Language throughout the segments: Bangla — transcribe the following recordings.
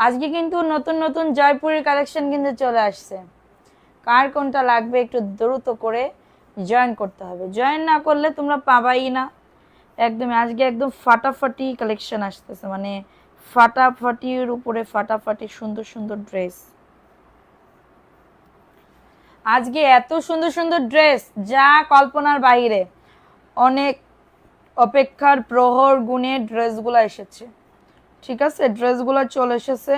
আজকে কিন্তু নতুন নতুন জয়পুরের কালেকশন কিন্তু চলে আসছে। কার কোনটা লাগবে একটু দ্রুত করে জয়েন করতে হবে, জয়েন না করলে তোমরা পাবাই না। একদম আজকে একদম ফাটাফাটি কালেকশন আসতেছে, মানে ফাটাফাটির উপরে ফাটাফাটি সুন্দর সুন্দর ড্রেস। আজকে এত সুন্দর সুন্দর ড্রেস যা কল্পনার বাইরে। অনেক অপেক্ষার প্রহর গুণে ড্রেসগুলো এসেছে, ঠিক আছে, ড্রেসগুলো চলে এসেছে।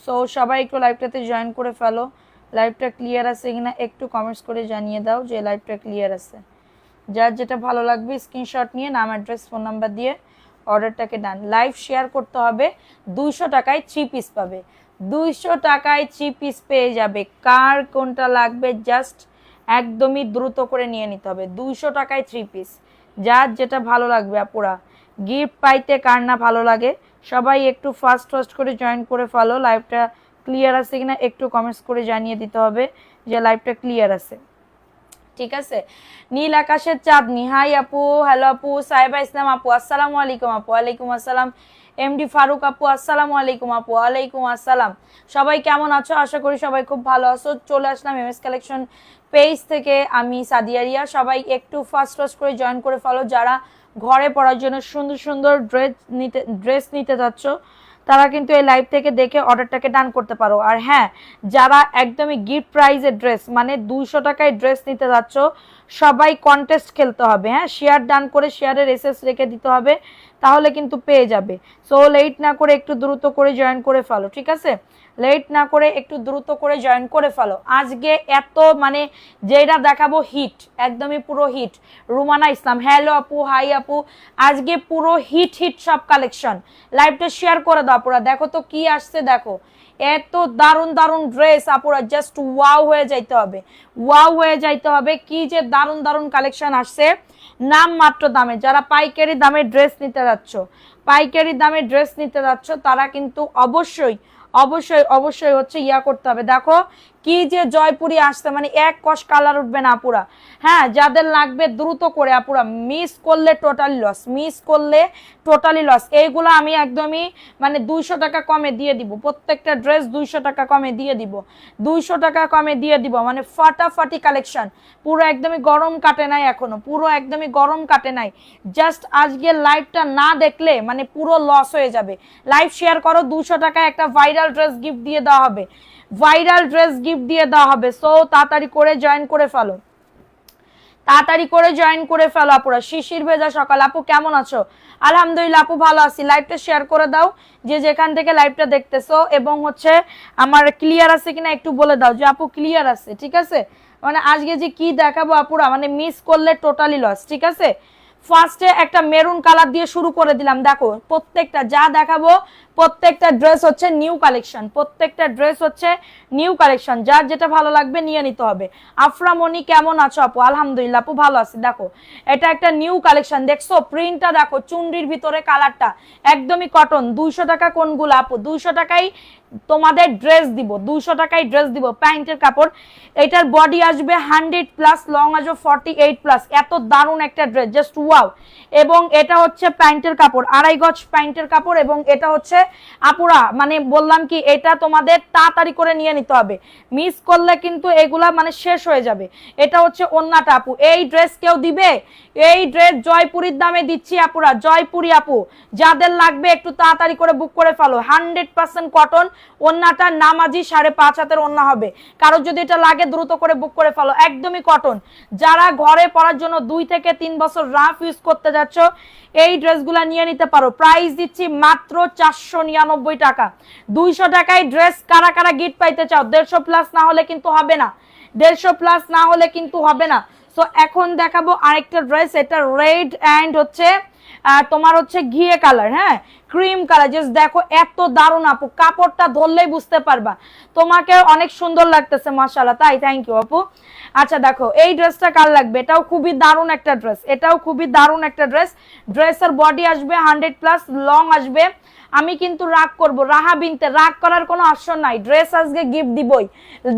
সো সবাই একটু লাইভটাতে জয়েন করে ফেলো। লাইভটা ক্লিয়ার আছে কিনা একটু কমেন্টস করে জানিয়ে দাও যে লাইভটা ক্লিয়ার আছে। যার যেটা ভালো লাগবে স্ক্রিনশট নিয়ে নাম অ্যাড্রেস ফোন নাম্বার দিয়ে অর্ডারটাকে ডান। লাইভ শেয়ার করতে হবে। 200 টাকায় 3 পিস পাবে, 200 টাকায় 3 পিস পেয়ে যাবে। কার কোনটা লাগবে জাস্ট একদমই দ্রুত করে নিয়ে নিতে হবে। 200 টাকায় 3 পিস, যার যেটা ভালো লাগবে। আপুরা গিফট পাইতে কার না ভালো লাগে, সবাই একটু ফাস্ট ফাস্ট করে জয়েন করে ফেলো। লাইভটা ক্লিয়ার আছে কিনা একটু কমেন্টস করে জানিয়ে দিতে হবে যে লাইভটা ক্লিয়ার আছে, ঠিক আছে। নীল আকাশের চাঁদনি, হাই আপু, হ্যালো আপু। সাইবা ইসলাম আপু আসসালামু আলাইকুম আপু। ওয়ালাইকুম আসসালাম। এমডি ফারুক আপু আসসালামু আলাইকুম আপু। ওয়ালাইকুম আসসালাম। সবাই কেমন আছো? আশা করি সবাই খুব ভালো আছো। চলে আসলাম এমএস কালেকশন পেজ থেকে, আমি সাদিয়া রিয়া। সবাই একটু ফাস্ট ফাস্ট করে জয়েন করে ফেলো। যারা ঘরে পড়ার জন্য সুন্দর সুন্দর ড্রেস নিতে যাচ্ছ তারা কিন্তু এই লাইভ থেকে দেখে অর্ডারটাকে ডান করতে পারো। আর হ্যাঁ, যারা একদমই গিফট প্রাইজের ড্রেস মানে 200 টাকায় ড্রেস নিতে যাচ্ছ সবাই কন্টেস্ট খেলতে হবে। হ্যাঁ, শেয়ার ডান করে শেয়ারের এসএস রেখে দিতে হবে, তাহলে কিন্তু পেয়ে যাবে। সো লেট না করে একটু দ্রুত করে জয়েন করে ফেলো, ঠিক আছে। লেট না করে একটু দ্রুত করে জয়েন করে ফেলো। আজকে এত মানে যেটা দেখাবো হিট, একদমই পুরো হিট। রুমানা ইসলাম, হ্যালো আপু, হাই আপু। আজকে পুরো হিট হিট সব কালেকশন। লাইভটা শেয়ার করে দাও আপুরা। দেখো তো কি আসছে, দেখো এত দারুণ দারুণ ড্রেস আপুরা, জাস্ট ওয়াও হয়ে যাইতে হবে, ওয়াও হয়ে যাইতে হবে। কি যে দারুণ দারুণ কালেকশন আসছে নাম মাত্র দামে। যারা পাইকারি দামে ড্রেস নিতে যাচ্ছ, পাইকারি দামে ড্রেস নিতে যাচ্ছ তারা কিন্তু অবশ্যই অবশ্যই অবশ্যই হচ্ছে ইয়া করতে হবে। দেখো কি যে জয়পুরি আসছে, মানে এক কষ কালার উঠবে না আপুরা। হ্যাঁ, যাদের লাগবে দ্রুত করে আপুরা, মিস করলে টোটালি লস, মিস করলে টোটালি লস। এইগুলো আমি একদমই মানে 200 টাকা কমে দিয়ে দিব, প্রত্যেকটা ড্রেস 200 টাকা কমে দিয়ে দিব, 200 টাকা কমে দিয়ে দিব। মানে ফাটাফাটি কালেকশন, পুরো একদমই গরম কাটে নাই এখনো, পুরো একদমই গরম কাটে নাই। জাস্ট আজকে লাইভটা না দেখলে মানে পুরো লস হয়ে যাবে। লাইভ শেয়ার করো, 200 টাকায় একটা ভাইরাল ড্রেস গিফট দিয়ে দেওয়া হবে, ভাইরাল ড্রেস গিফট দিয়ে দেওয়া হবে। সো তাড়াতাড়ি করে জয়েন করে ফেলো, তাড়াতাড়ি করে জয়েন করে ফেলো আপুরা। শিশির ভেজা সকাল আপু কেমন আছো? আলহামদুলিল্লাহ আপু ভালো আছি। লাইভটা শেয়ার করে দাও যে যেখান থেকে লাইভটা দেখতেছো, এবং হচ্ছে আমার ক্লিয়ার আছে কিনা একটু বলে দাও যে আপু ক্লিয়ার আছে, ঠিক আছে। মানে আজকে যে কি দেখাবো আপুরা, মানে মিস করলে টোটালি লস, ঠিক আছে। ফার্স্টে একটা মেরুন কালার দিয়ে শুরু করে দিলাম। দেখো প্রত্যেকটা যা দেখাবো প্রত্যেকটা ড্রেস হচ্ছে নিউ কালেকশন, প্রত্যেকটা ড্রেস হচ্ছে নিউ কালেকশন। যার যেটা ভালো লাগবে নিয়ে নিতে হবে। আফরামণি কেমন আছো আপু? আলহামদুলিল্লাহ আপু ভালো আছি। দেখো এটা একটা নিউ কালেকশন, দেখছো প্রিন্টটা দেখো, চুনরির ভিতরে কালারটা একদমই কটন। 200 টাকা কোনগুলো আপু? 200 টাকায় তোমাদের ড্রেস দিব, 200 টাকায় ড্রেস দিব। প্যান্টের কাপড়, এটার বডি আসবে 100+, লং আসবে 48+। এত দারুণ একটা ড্রেস, জাস্ট ওয়াও। এবং এটা হচ্ছে প্যান্টের কাপড়, 2.5 গজ প্যান্টের কাপড়। এবং এটা হচ্ছে আপুরা মানে বললাম কি, এটা তোমাদের তাড়াতাড়ি করে নিয়ে নিতে হবে, মিস করলে কিন্তু এগুলা মানে শেষ হয়ে যাবে। এটা হচ্ছে ওন্নাটা আপু। এই ড্রেস কেউ দিবে? এই ড্রেস জয়পুরির দামে দিচ্ছি আপুরা, জয়পুরি আপু। যাদের লাগবে একটু তাড়াতাড়ি করে বুক করে ফেলো। 100% কটন, ওন্নাটা নামাজি 5.5 হাতের ওন্না হবে। কারো যদি এটা লাগে দ্রুত করে বুক করে ফেলো, একদমই কটন। যারা ঘরে পরার জন্য 2 থেকে 3 বছর রাফ ইউজ করতে যাচ্ছ এই ড্রেসগুলা নিয়ে নিতে পারো। প্রাইস দিচ্ছি মাত্র 499 টাকা। 200 টাকায় ড্রেস কারা কারা গিফট পাইতে চাও? 150+ না হলে কিন্তু হবে না, 150+ না হলে কিন্তু হবে না। সো এখন দেখাবো আরেকটা ড্রেস, এটা রেড অ্যান্ড হচ্ছে তোমার হচ্ছে ঘিয়ে কালার, হ্যাঁ ক্রিম কালার। জাস্ট দেখো এত দারুণ আপু, কাপড়টা ধরলেই বুঝতে পারবা। তোমাকে অনেক সুন্দর লাগতেছে মাশাআল্লাহ, তাই থ্যাংক ইউ আপু। আচ্ছা দেখো এই ড্রেসটা কার লাগবে, এটাও খুবই দারুণ একটা ড্রেস, এটাও খুবই দারুণ একটা ড্রেস। ড্রেসের বডি আসবে 100+, লং আসবে। আমি কিন্তু রাগ করব, রাহা বিনতে রাগ করার কোনো অপশন নাই। ড্রেস আজকে গিফট দিবই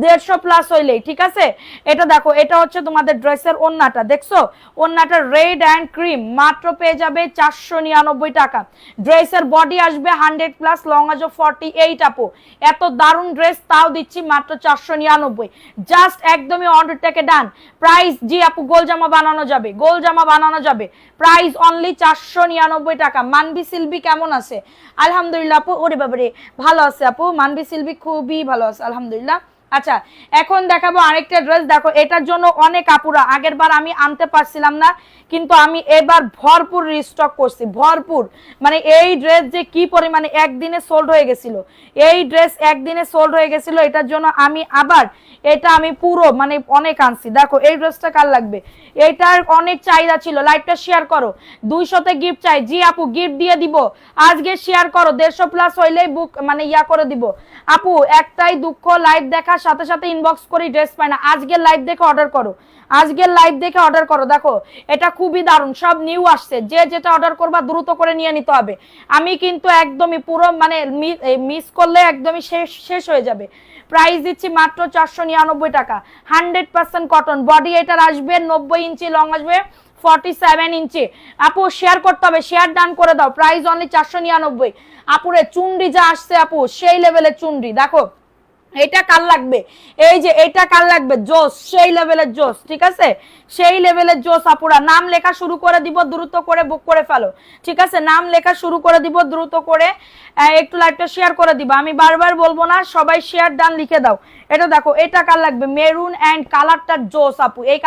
150+ হইলেই, ঠিক আছে। এটা দেখো, এটা হচ্ছে তোমাদের ড্রেসের ওন্নাটা, দেখছো ওন্নাটা রেড অ্যান্ড ক্রিম, মাত্র পেয়ে যাবে 499 টাকা। ড্রেসের ড্রেসের বডি আসবে 100+ লং আসবে 48 আপু। এত দারুণ ড্রেস তাও দিচ্ছি মাত্র 499, জাস্ট একদমই অর্ডার থেকে ডান। প্রাইস জি আপু গোল জামা বানানো যাবে, গোল জামা বানানো যাবে, প্রাইস অনলি 499 টাকা। মানবি সিলভি কেমন আছে? আলহামদুলিল্লাহ আপু, ওরে বাবারে ভালো আছে আপু, মানবি সিলভি খুবই ভালো আছে আলহামদুলিল্লাহ। আচ্ছা এখন দেখাবো আরেকটা ড্রেস, দেখো এটার জন্য অনেক আপুরা, আগের বার আমি আনতে পারছিলাম না কিন্তু আমি এবার ভরপুর রিস্টক করছি, ভরপুর। মানে এই ড্রেস যে কি পরিমাণে একদিনে সোল্ড হয়ে গেছিল, এই ড্রেস একদিনে সোল্ড হয়ে গেছিল, এটার জন্য আমি আবার এটা আমি পুরো মানে অনেক আনছি। দেখো এই ড্রেসটা কার লাগবে, এটার অনেক চাহিদা ছিল, লাইভটা শেয়ার করো। 200তে গিফট চাই, জি আপু গিফট দিয়ে দিব, আজকে শেয়ার করো, 150+ হইলেই বুক মানে ইয়া করে দিব আপু। একটাই দুঃখ, লাইভ দেখার সাথে সাথে ইনবক্স করি ড্রেস পাই না, আজকে লাইভ দেখে অর্ডার করো, আজকের লাইভ দেখে অর্ডার করো। দেখো এটা খুবই দারুণ, সব নিউ আসছে, যে যেটা অর্ডার করবা দ্রুত করে নিয়ে নিতে হবে। আমি কিন্তু একদমই পুরো মানে মিস করলে একদমই শেষ হয়ে যাবে। প্রাইস দিচ্ছি মাত্র 499 টাকা, 100% কটন। বডি এটার আসবে 90 ইঞ্চি, লং আসবে 47 ইঞ্চি। আপু শেয়ার করতে হবে, শেয়ার ডান করে দাও, প্রাইস অনলি 499। আপুরে চুনরি যা আসছে আপু, সেই লেভেলের চুনরি। দেখো এটা কার লাগবে, এই যে এটা কার লাগবে, জোস, সেই লেভেলের জোস, ঠিক আছে, সেই লেভেলের জোস। আপুরা নাম লেখা শুরু করে দিব, দ্রুত করে বুক করে ফেলো, ঠিক আছে, নাম লেখা শুরু করে দিব, দ্রুত করে একটু লাইভটা শেয়ার করে দিবা, আমি বারবার বলবো না, সবাই শেয়ার ডান লিখে দাও। এটা দেখো এটা কার লাগবে, মেরুন এন্ড কালারটার জোস আপু, এই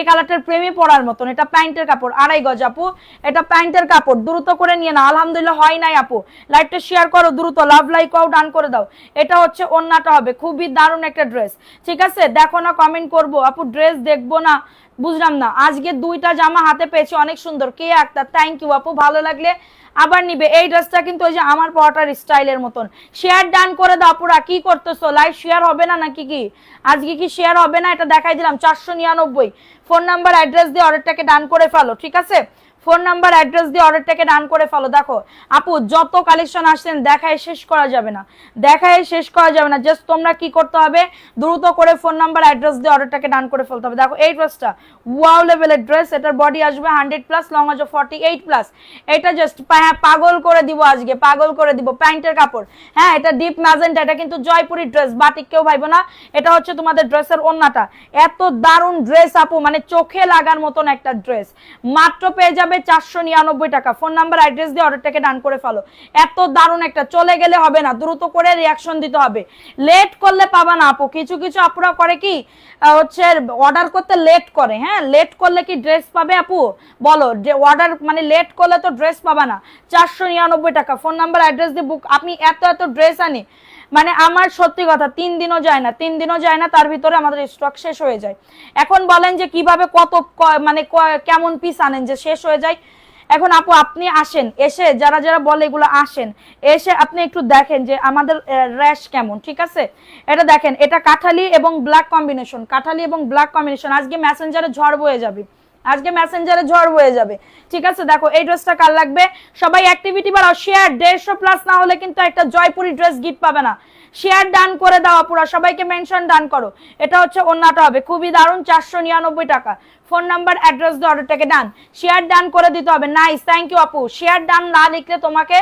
কালারটার প্রেমে পড়ার মতন। এটা প্যান্টের কাপড় 2.5 গজ আপু, এটা প্যান্টের কাপড়, দ্রুত করে নিয়ে নাও। আলহামদুলিল্লাহ হয় নাই আপু, লাইভটা শেয়ার করো দ্রুত, লাভ লাইক আও ডান করে দাও। এটা হচ্ছে ওন্নাটা হবে, খুবই দারুণ একটা ড্রেস, ঠিক আছে। দেখো না কমেন্ট করবো আপু, ড্রেস দেখবো না, বুঝলাম না। আজকে 2টা জামা হাতে পেয়েছি, অনেক সুন্দর, কে একটা, থ্যাংক ইউ আপু, ভালো লাগলে আবার নিবে। এই ড্রেসটা কিন্তু ওই যে আমার পরাটার স্টাইলের মতন। শেয়ার ডান করে দাও পুরা, কি করতেছো, লাইভ শেয়ার হবে না নাকি, কি আজকে কি শেয়ার হবে না? এটা দেখাই দিলাম 499। ফোন নাম্বার অ্যাড্রেস দিয়ে অর্ডারটাকে ডান করে ফেলো, ঠিক আছে, ফোন নাম্বার অ্যাড্রেস দিয়ে অর্ডারটাকে ডান করে ফেলো। দেখো আপু যত কালেকশন আসছেন দেখায় শেষ করা যাবে না, দেখায় শেষ করা যাবে না, জাস্ট তোমরা কি করতে হবে, দ্রুত করে ফোন নাম্বার অ্যাড্রেস দিয়ে অর্ডারটাকে ডান করে ফেলতে হবে। দেখো এই ড্রেসটা ওয়াও লেভেলের ড্রেস, এটার বডি আসবে 100+, লং আসবে 48+। এটা জাস্ট পাগল করে দিব, আজকে পাগল করে দিব। প্যান্টের কাপড়, হ্যাঁ এটা ডিপ ম্যাজেন্টা, এটা কিন্তু জয়পুরি ড্রেস, বাটিক কেউ ভাইবো না। এটা হচ্ছে তোমাদের ড্রেসের ওন্নাটা, এত দারুণ ড্রেস আপু, মানে চোখে লাগার মতন একটা ড্রেস, মাত্র পেয়ে যাবে 499 টাকা। ফোন নাম্বার অ্যাড্রেস দিয়ে অর্ডারটাকে ডান করে ফেলো। এত দারুণ একটা, চলে গেলে হবে না, দ্রুত করে রিয়াকশন দিতে হবে, লেট করলে পাবা না আপু। কিছু কিছু আপুরা করে কি হচ্ছে অর্ডার করতে লেট করে, হ্যাঁ লেট করলে কি ড্রেস পাবে আপু বলো, যে অর্ডার মানে লেট করলে তো ড্রেস পাবা না। 499 টাকা, ফোন নাম্বার অ্যাড্রেস দিয়ে বুক। আপনি এত এত ড্রেস আনি, মানে আমার সত্যি কথা 3 দিনও যায় না, 3 দিনও যায় না, তার ভিতরে আমাদের স্টক শেষ হয়ে যায়। এখন বলেন যে কিভাবে কত মানে কেমন পিস আনেন যে শেষ হয়ে যায়। এখন আপু আপনি আসেন, এসে যারা যারা বলে এগুলো আসেন, এসে আপনি একটু দেখেন যে আমাদের র্যাশ কেমন, ঠিক আছে। এটা দেখেন, এটা কাঠালি এবং ব্ল্যাক কম্বিনেশন, কাঠালি এবং ব্ল্যাক কম্বিনেশন। আজকে মেসেঞ্জারে ঝড় বয়ে যাবে, আজকে মেসেঞ্জারে ঝড় বয়ে যাবে, ঠিক আছে। দেখো এই ড্রেসটা কার লাগবে, সবাই অ্যাক্টিভিটি বাড়াও, শেয়ার 150+ না হলে কিন্তু একটা জয়পুরি ড্রেস গিফট পাবে না। শেয়ার ডান করে দাও আপুরা, সবাইকে মেনশন ডান করো। এটা হচ্ছে ওন্নাটা হবে, খুবই দারুণ, 499 টাকা। ফোন নাম্বার অ্যাড্রেস দিয়ে অর্ডারটাকে ডান, শেয়ার ডান করে দিতে হবে। নাইস, থ্যাংক ইউ আপু। শেয়ার ডান না লিখলে তোমাকে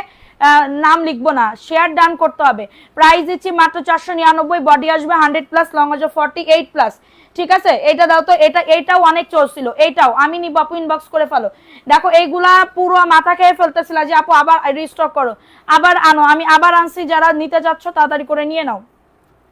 নাম লিখবো না, শেয়ার ডান করতে হবে। প্রাইস দিচ্ছি মাত্র 499, বডি আসবে 100+, লং আসবে 48+, ঠিক আছে। এটা দাও তো, এইটাও অনেক চলছিল, এইটাও আমি নিব আপু, ইনবক্স করে ফেলো। দেখো এইগুলা পুরো মাথা খেয়ে ফেলতেছিল যে আপু আবার রিস্টক করো, আবার আনো, আমি আবার আনছি। যারা নিতে যাচ্ছ তাড়াতাড়ি করে নিয়ে নাও,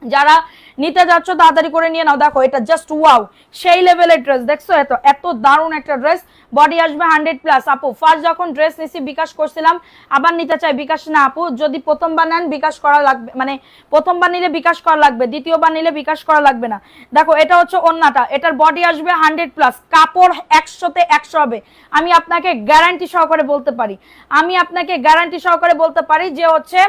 যারা নিতে যাচ্ছ তাড়াতাড়ি করে নিয়ে নাও। দেখো এটা জাস্ট ওয়াও, সেই লেভেলের ড্রেস, দেখছো এত এত দারুণ একটা ড্রেস, বডি আসবে 100+। আপু ফার্স্ট যখন ড্রেস নিছি বিকাশ করছিলাম, আবার নিতে চাই বিকাশ না আপু, যদি প্রথমবার নেন বিকাশ করা লাগবে, মানে প্রথমবার নিলে বিকাশ করা লাগবে, দ্বিতীয়বার নিলে বিকাশ করা লাগবে না। দেখো এটা হচ্ছে ওন্নাটা, এটার বডি আসবে 100+, কাপড় 100তে 100 হবে। আমি আপনাকে গ্যারান্টি সহকারে বলতে পারি, আমি আপনাকে গ্যারান্টি সহকারে বলতে পারি যে হচ্ছে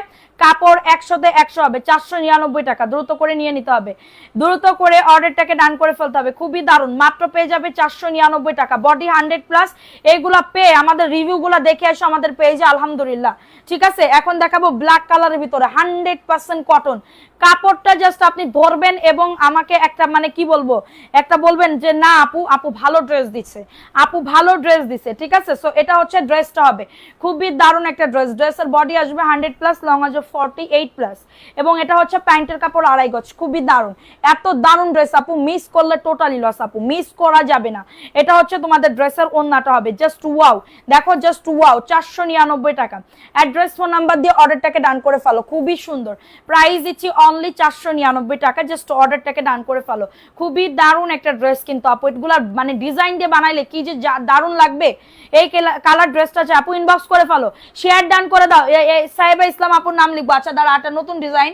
কাপড় 100তে 100 হবে, 499 টাকা। দ্রুত করে নিয়ে নিতে হবে, দ্রুত করে অর্ডারটাকে ডান করে ফেলতে হবে। খুবই দারুণ, মাত্র পেয়ে যাবে 499 টাকা। বডি 100+, এইগুলা পেয়ে আমাদের রিভিউগুলো দেখে আসো আমাদের পেজে, আলহামদুলিল্লাহ। ঠিক আছে, এখন দেখাবো ব্ল্যাক কালারের ভিতরে 100% কটন। কাপড়টা জাস্ট আপনি ধরবেন এবং আমাকে একটা মানে কি বলবো, একটা বলবেন যে না আপু, আপু ভালো ড্রেস দিচ্ছে, আপু ভালো ড্রেস দিচ্ছে। ঠিক আছে, সো এটা হচ্ছে ড্রেসটা হবে, খুবই দারুণ একটা ড্রেস। ড্রেসের বডি আসবে 100+, লং আসবে 48+, এবং এটা হচ্ছে প্যান্টের কাপড় 2.5 গজ। খুবই দারুণ, এত দারুণ ড্রেস আপু, মিস করলে টোটালি লস আপু, মিস করা যাবে না। এটা হচ্ছে তোমাদের ড্রেসের ওন্নাটা হবে, জাস্ট ওয়াও, দেখো জাস্ট ওয়াও, 499 টাকা। অ্যাড্রেস, ফোন নাম্বার দিয়ে অর্ডারটাকে ডান করে ফেলো, খুবই সুন্দর। প্রাইস দিচ্ছি অনলি 499 টাকা, জাস্ট অর্ডারটাকে ডান করে ফেলো। খুবই দারুণ একটা ড্রেস কিন্তু আপু, এগুলা মানে ডিজাইন দিয়ে বানাইলে কি যে দারুণ লাগবে। এই কালার ড্রেসটা আছে আপু, ইনবক্স করে ফেলো, শেয়ার ডান করে দাও। সাইবা ইসলাম আপুর নাম লিখবো। আচ্ছা দাঁড়া, একটা নতুন ডিজাইন,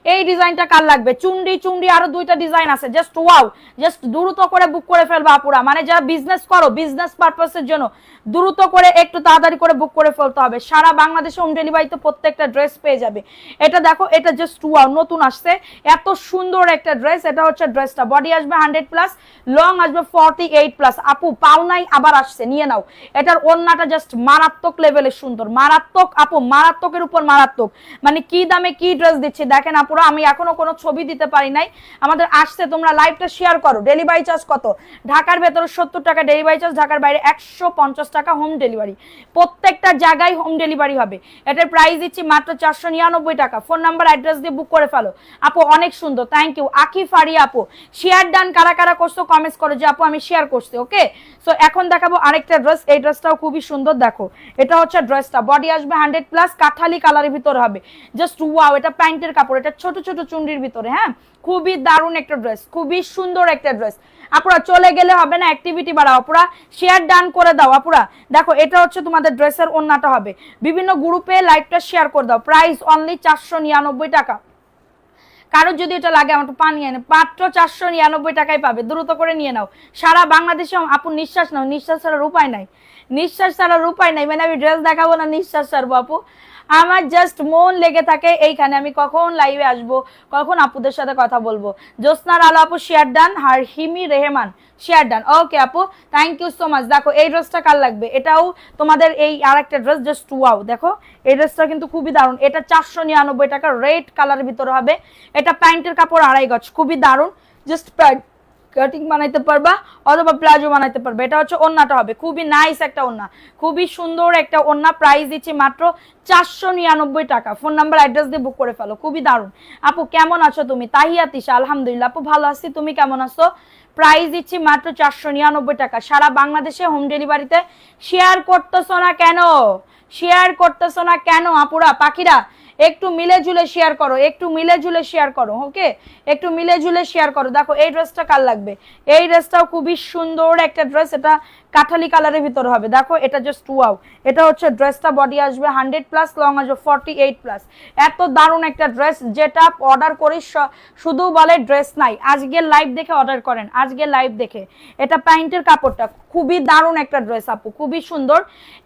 এই ডিজাইনটা কার লাগবে? চুন্ডি চুন্ডি আরো 2টা ডিজাইন আছে, জাস্ট ওয়াও, জাস্ট দ্রুত করে বুক করে ফেলবা আপুরা। মানে যারা বিজনেস করো, বিজনেস পারপাসের জন্য দ্রুত করে একটু তাড়াতাড়ি করে বুক করে ফেলতে হবে। সারা বাংলাদেশে হোম ডেলিভারিতে প্রত্যেকটা ড্রেস পেয়ে যাবে। এটা দেখো, এটা জাস্ট ওয়াও, নতুন আসছে, এত সুন্দর একটা ড্রেস। এটা হচ্ছে ড্রেসটা, বডি আসবে 100+, লং আসবে 48+। আপু পাও নাই, আবার আসছে, নিয়ে নাও। এটার ওন্নাটা জাস্ট মারাত্মক লেভেলের সুন্দর, মারাত্মক আপু, মারাত্মকের উপর মারাত্মক। মানে কি দামে কি ড্রেস দিচ্ছে দেখেন আপুরা, আমি এখনো কোনো ছবি দিতে পারি নাই, আমাদের আসছে। তোমরা লাইভটা শেয়ার করো। ডেলিভারি চার্জ কত? ঢাকার ভেতরে 70 টাকা ডেলিভারি চার্জ, ঢাকার বাইরে 150 টাকা হোম ডেলিভারি। প্রত্যেকটা জায়গায় হোম ডেলিভারি হবে। এটার প্রাইস দিচ্ছি মাত্র 499 টাকা। ফোন নাম্বার অ্যাড্রেস দিয়ে বুক করে ফেলো আপু, অনেক সুন্দর, থ্যাংক ইউ। আকি ফারি আপু, শেয়ার ডান কারা কারা করছো কমেন্টস করো যে আপু আমি শেয়ার করছি। ওকে, সো এখন দেখাবো আরেকটা ড্রেস। এই ড্রেসটাও খুবই সুন্দর, দেখো এটা হচ্ছে ড্রেসটা, বডি আসবে 100+, কাঠালি কালারের ভিতরে হবে, জাস্ট ওয়াও। এটা প্যান্টের কাপড়, এটা ছোট ছোট চুন্ডির ভিতরে, হ্যাঁ খুবই দারুণ একটা ড্রেস, খুবই সুন্দর একটা ড্রেস। আপুরা চলে গেলে হবে না, অ্যাক্টিভিটি বাড়াও আপুরা, শেয়ার ডান করে দাও আপুরা। দেখো এটা হচ্ছে তোমাদের ড্রেসের ওন্নাটা হবে, বিভিন্ন গ্রুপে লাইভটা শেয়ার করে দাও। প্রাইস অনলি 499 টাকা। কারো যদি এটা লাগে আমার পানি এনে, মাত্র 499 টাকায় পাবে, দ্রুত করে নিয়ে নাও। সারা বাংলাদেশে আপু নিঃশ্বাস নাও, নিঃশ্বাস ছাড়ার উপায় নাই, নিঃশ্বাস ছাড়ার উপায় নাই। মানে আমি ড্রেস দেখাবো না, নিঃশ্বাস ছাড়বো আপু। আমার জাস্ট মন লেগে থাকে এইখানে, আমি কখন লাইভে আসবো, কখন আপুদের সাথে কথা বলবো। জ্যোৎস্নার আলো আপু শেয়ার ডান, আর হিমি রেহমান শেয়ার ডান। ওকে আপু, থ্যাংক ইউ সো মাচ। দেখো এই ড্রেসটা কার লাগবে, এটাও তোমাদের এই আর একটা ড্রেস, জাস্ট ওয়াও। দেখো এই ড্রেসটা কিন্তু খুবই দারুণ, এটা 499 টাকা, রেড কালারের ভিতরে হবে। এটা প্যান্টের কাপড় 2.5 গজ, খুবই দারুণ। জাস্ট কাটিং বানাইতে পারবা অথবা প্লাজো বানাইতে পারবে। এটা হচ্ছে ওন্নাটা হবে, খুবই নাইস একটা ওন্না, খুবই সুন্দর একটা ওন্না। প্রাইস দিচ্ছি মাত্র 499 টাকা। ফোন নাম্বার অ্যাড্রেস দিয়ে বুক করে ফেলো। খুবই দারুণ আপু, কেমন আছো তুমি? তাহিয়াতিশা, আলহামদুলিল্লাহ আপু ভালো আছি, তুমি কেমন আছো? প্রাইস দিচ্ছি মাত্র 499 টাকা। সারা বাংলাদেশে হোম ডেলিভারিতে। শেয়ার করতেছো না কেন, শেয়ার করতেছো না কেন আপুরা পাখিরা? একটু মিলে ঝুলে শেয়ার করো, একটু মিলে ঝুলে শেয়ার করো। ওকে, একটু মিলে ঝুলে শেয়ার করো। দেখো এই ড্রেসটা কার লাগবে, এই ড্রেসটাও খুবই সুন্দর একটা ড্রেস, এটা কাঠালি কালারের ভিতরে হবে। দেখো এটা জাস্ট ওয়াও, এটা হচ্ছে ড্রেসটা, বডি আসবে 100+, লং আসবে 48+। এত দারুণ একটা ড্রেস, যেটা অর্ডার করি শুধু বলে ড্রেস নাই, আজকের লাইভ দেখে অর্ডার করেন, আজকের লাইভ দেখে। এটা প্যান্টের কাপড়টা খুবই দারুণ একটা ড্রেস আপু, খুবই সুন্দর।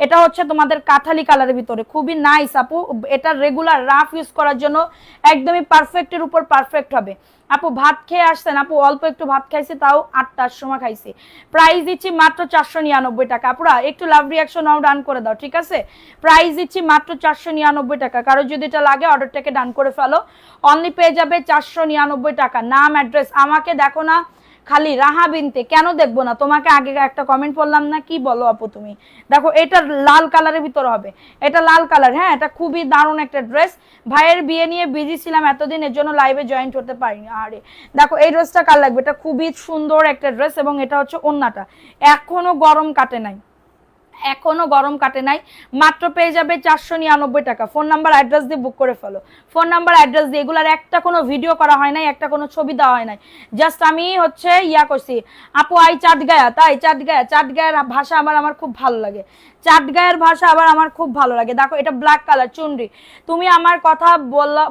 এটা হচ্ছে তোমাদের কাঠালি কালারের ভিতরে, খুবই নাইস আপু। এটা রেগুলার রাফ ইউজ করার জন্য একদমই পারফেক্টের উপর পারফেক্ট হবে। আপু ভাত খেয়ে আসছেন? আপু অল্প একটু ভাত খাইছি, তাও 8টার সময় খাইছি। প্রাইস দিচ্ছি মাত্র 499 টাকা। আপুরা একটু লাভ রিয়াকশন নাও, ডান করে দাও, ঠিক আছে? প্রাইস দিচ্ছি মাত্র 499 টাকা। কারো যদি এটা লাগে অর্ডারটাকে ডান করে ফেলো, অনলি পেয়ে যাবে 499 টাকা। নাম অ্যাড্রেস আমাকে দেখো না খালি রাহা বিনতে, কেন দেখবো না? তোমাকে আগে একটা কমেন্ট পড়লাম না, কি বলো আপু তুমি? দেখো এটা লাল কালারের ভিতরে হবে, এটা লাল কালার, হ্যাঁ এটা খুবই দারুণ একটা ড্রেস। ভাইয়ের বিয়ে নিয়ে বিজি ছিলাম এতদিন, এর জন্য লাইভে জয়েন্ট হতে পারিনি। আরে দেখো এই ড্রেসটা কার লাগবে, এটা খুবই সুন্দর একটা ড্রেস, এবং এটা হচ্ছে ওন্নাটা, এখনো গরম কাটে নাই, এখনো গরম কাটে নাই, মাত্র পেয়ে যাবে 499 টাকা। ফোন নাম্বার অ্যাড্রেস দিয়ে বুক করে ফেলো, ফোন নাম্বার অ্যাড্রেস দিয়ে। এগুলার একটা কোনো ভিডিও করা হয় নাই, একটা কোনো ছবি দেওয়া হয় নাই, জাস্ট আমি হচ্ছে ইয়া করছি। আপু আই চাটগায়া, তাই চাটগায়া, চাটগায়ের ভাষা আমার খুব ভালো লাগে, চাটগায়ের ভাষা আমার খুব ভালো লাগে। দেখো এটা ব্ল্যাক কালার চুনরি। তুমি আমার কথা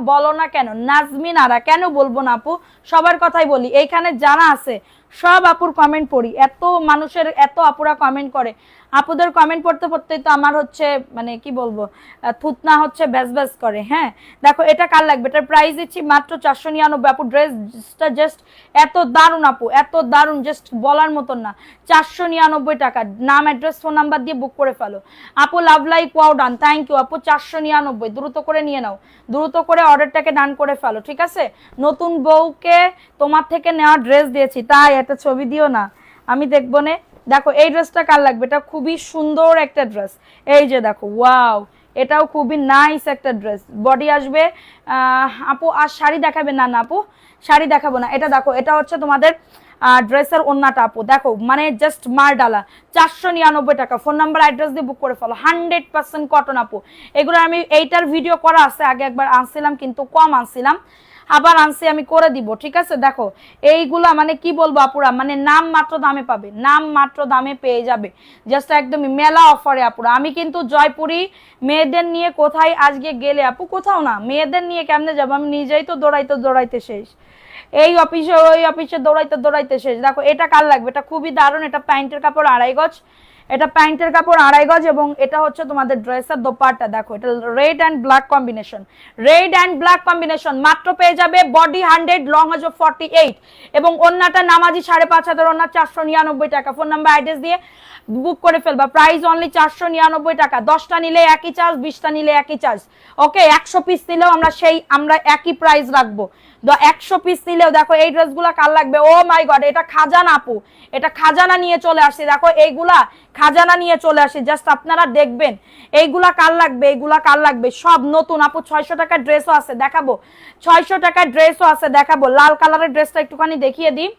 বলো না কেন? নাজমিন আরা, কেন বলবো না আপু, সবার কথাই বলি। এইখানে যারা আছে সব আপুর কমেন্ট পড়ি, এত মানুষের এত আপুরা কমেন্ট করে, আপুদের কমেন্ট পড়তে পড়তেই তো আমার হচ্ছে মানে কি বলবো থুতনা হচ্ছে ব্যাস ব্যাস করে। হ্যাঁ দেখো এটা কার লাগবে, এটার প্রাইস দিচ্ছি মাত্র 499। আপু ড্রেসটা জাস্ট এত দারুণ আপু, এত দারুণ, জাস্ট বলার মতন না। 499 টাকা, নাম অ্যাড্রেস ফোন নাম্বার দিয়ে বুক করে ফেলো আপু। Love like wow done, thank you আপু। 499, দ্রুত করে নিয়ে নাও, দ্রুত করে অর্ডারটাকে ডান করে ফেলো, ঠিক আছে। নতুন বউকে তোমার থেকে নেওয়া ড্রেস দিয়েছি, তাই একটা ছবি দিও না, আমি দেখবো না। দেখো এই ড্রেসটা কার লাগবে, এটা খুবই সুন্দর একটা ড্রেস, এই যে দেখো ওয়াও, এটাও খুবই নাইস একটা ড্রেস, বডি আসবে। আপু আর শাড়ি দেখাবে না? না আপু শাড়ি দেখাবো না, এটা দেখো এটা হচ্ছে তোমাদের ড্রেসের ওন্নাটা আপু, দেখো মানে জাস্ট মার ডালা। 499 টাকা, ফোন নাম্বার অ্যাড্রেস দিয়ে বুক করে ফেলো। 100% কটন আপু, এগুলো আমি এইটার ভিডিও করা আছে, আগে একবার আনছিলাম কিন্তু কম আনছিলাম, আবার আনছি আমি, করে দিব, ঠিক আছে। দেখো এইগুলা মানে কি বলবো আপুরা, মানে নাম মাত্র দামে পাবে, নাম মাত্র দামে পেয়ে যাবে, জাস্ট একদমই মেলা অফারে আপুরা। আমি কিন্তু জয়পুরি মেয়েদের নিয়ে কোথায় আজকে গেলে আপু, কোথাও না, মেয়েদের নিয়ে কেমনে যাবো, আমি নিজেই তো দৌড়াইতে দৌড়াইতে শেষ, এই অফিসে ওই অফিসে দৌড়াইতে দৌড়াইতে শেষ। দেখো এটা কার লাগবে, এটা খুবই দারুণ, এটা প্যান্টের কাপড় 2.5 গজ, এটা প্যান্টের কাপড় 2.5 গজ, এবং এটা হচ্ছে তোমাদের ড্রেসের দোপাট্টা। দেখো এটা red and black combination, red and black combination, মাত্র পেয়ে যাবে বডি 100, লং হচ্ছে 48, এবং ওন্নাটা নামাজি 5.5 ওন্না 499 টাকা। ফোন নাম্বার অ্যাড্রেস দিয়ে বুক করে ফেলবা, প্রাইস অনলি 499 টাকা। 10টা নিলে একই চার্জ, 20টা নিলে একই চার্জ, ওকে। 100 পিস নিলেও আমরা একই প্রাইস রাখবো, 100 পিস নিলেও। দেখো এই ড্রেসগুলা কার লাগবে, ও মাই গড, এটা খাজানা আপু, এটা খাজানা নিয়ে চলে আসছি, দেখো এইগুলা খাজানা নিয়ে চলে আসি, জাস্ট আপনারা দেখবেন এইগুলা কার লাগবে, এইগুলা কার লাগবে, সব নতুন আপু। 600 টাকার ড্রেসও আছে দেখাবো, 600 টাকার ড্রেসও আছে দেখাবো। লাল কালারের ড্রেসটা একটুখানি দেখিয়ে দিই।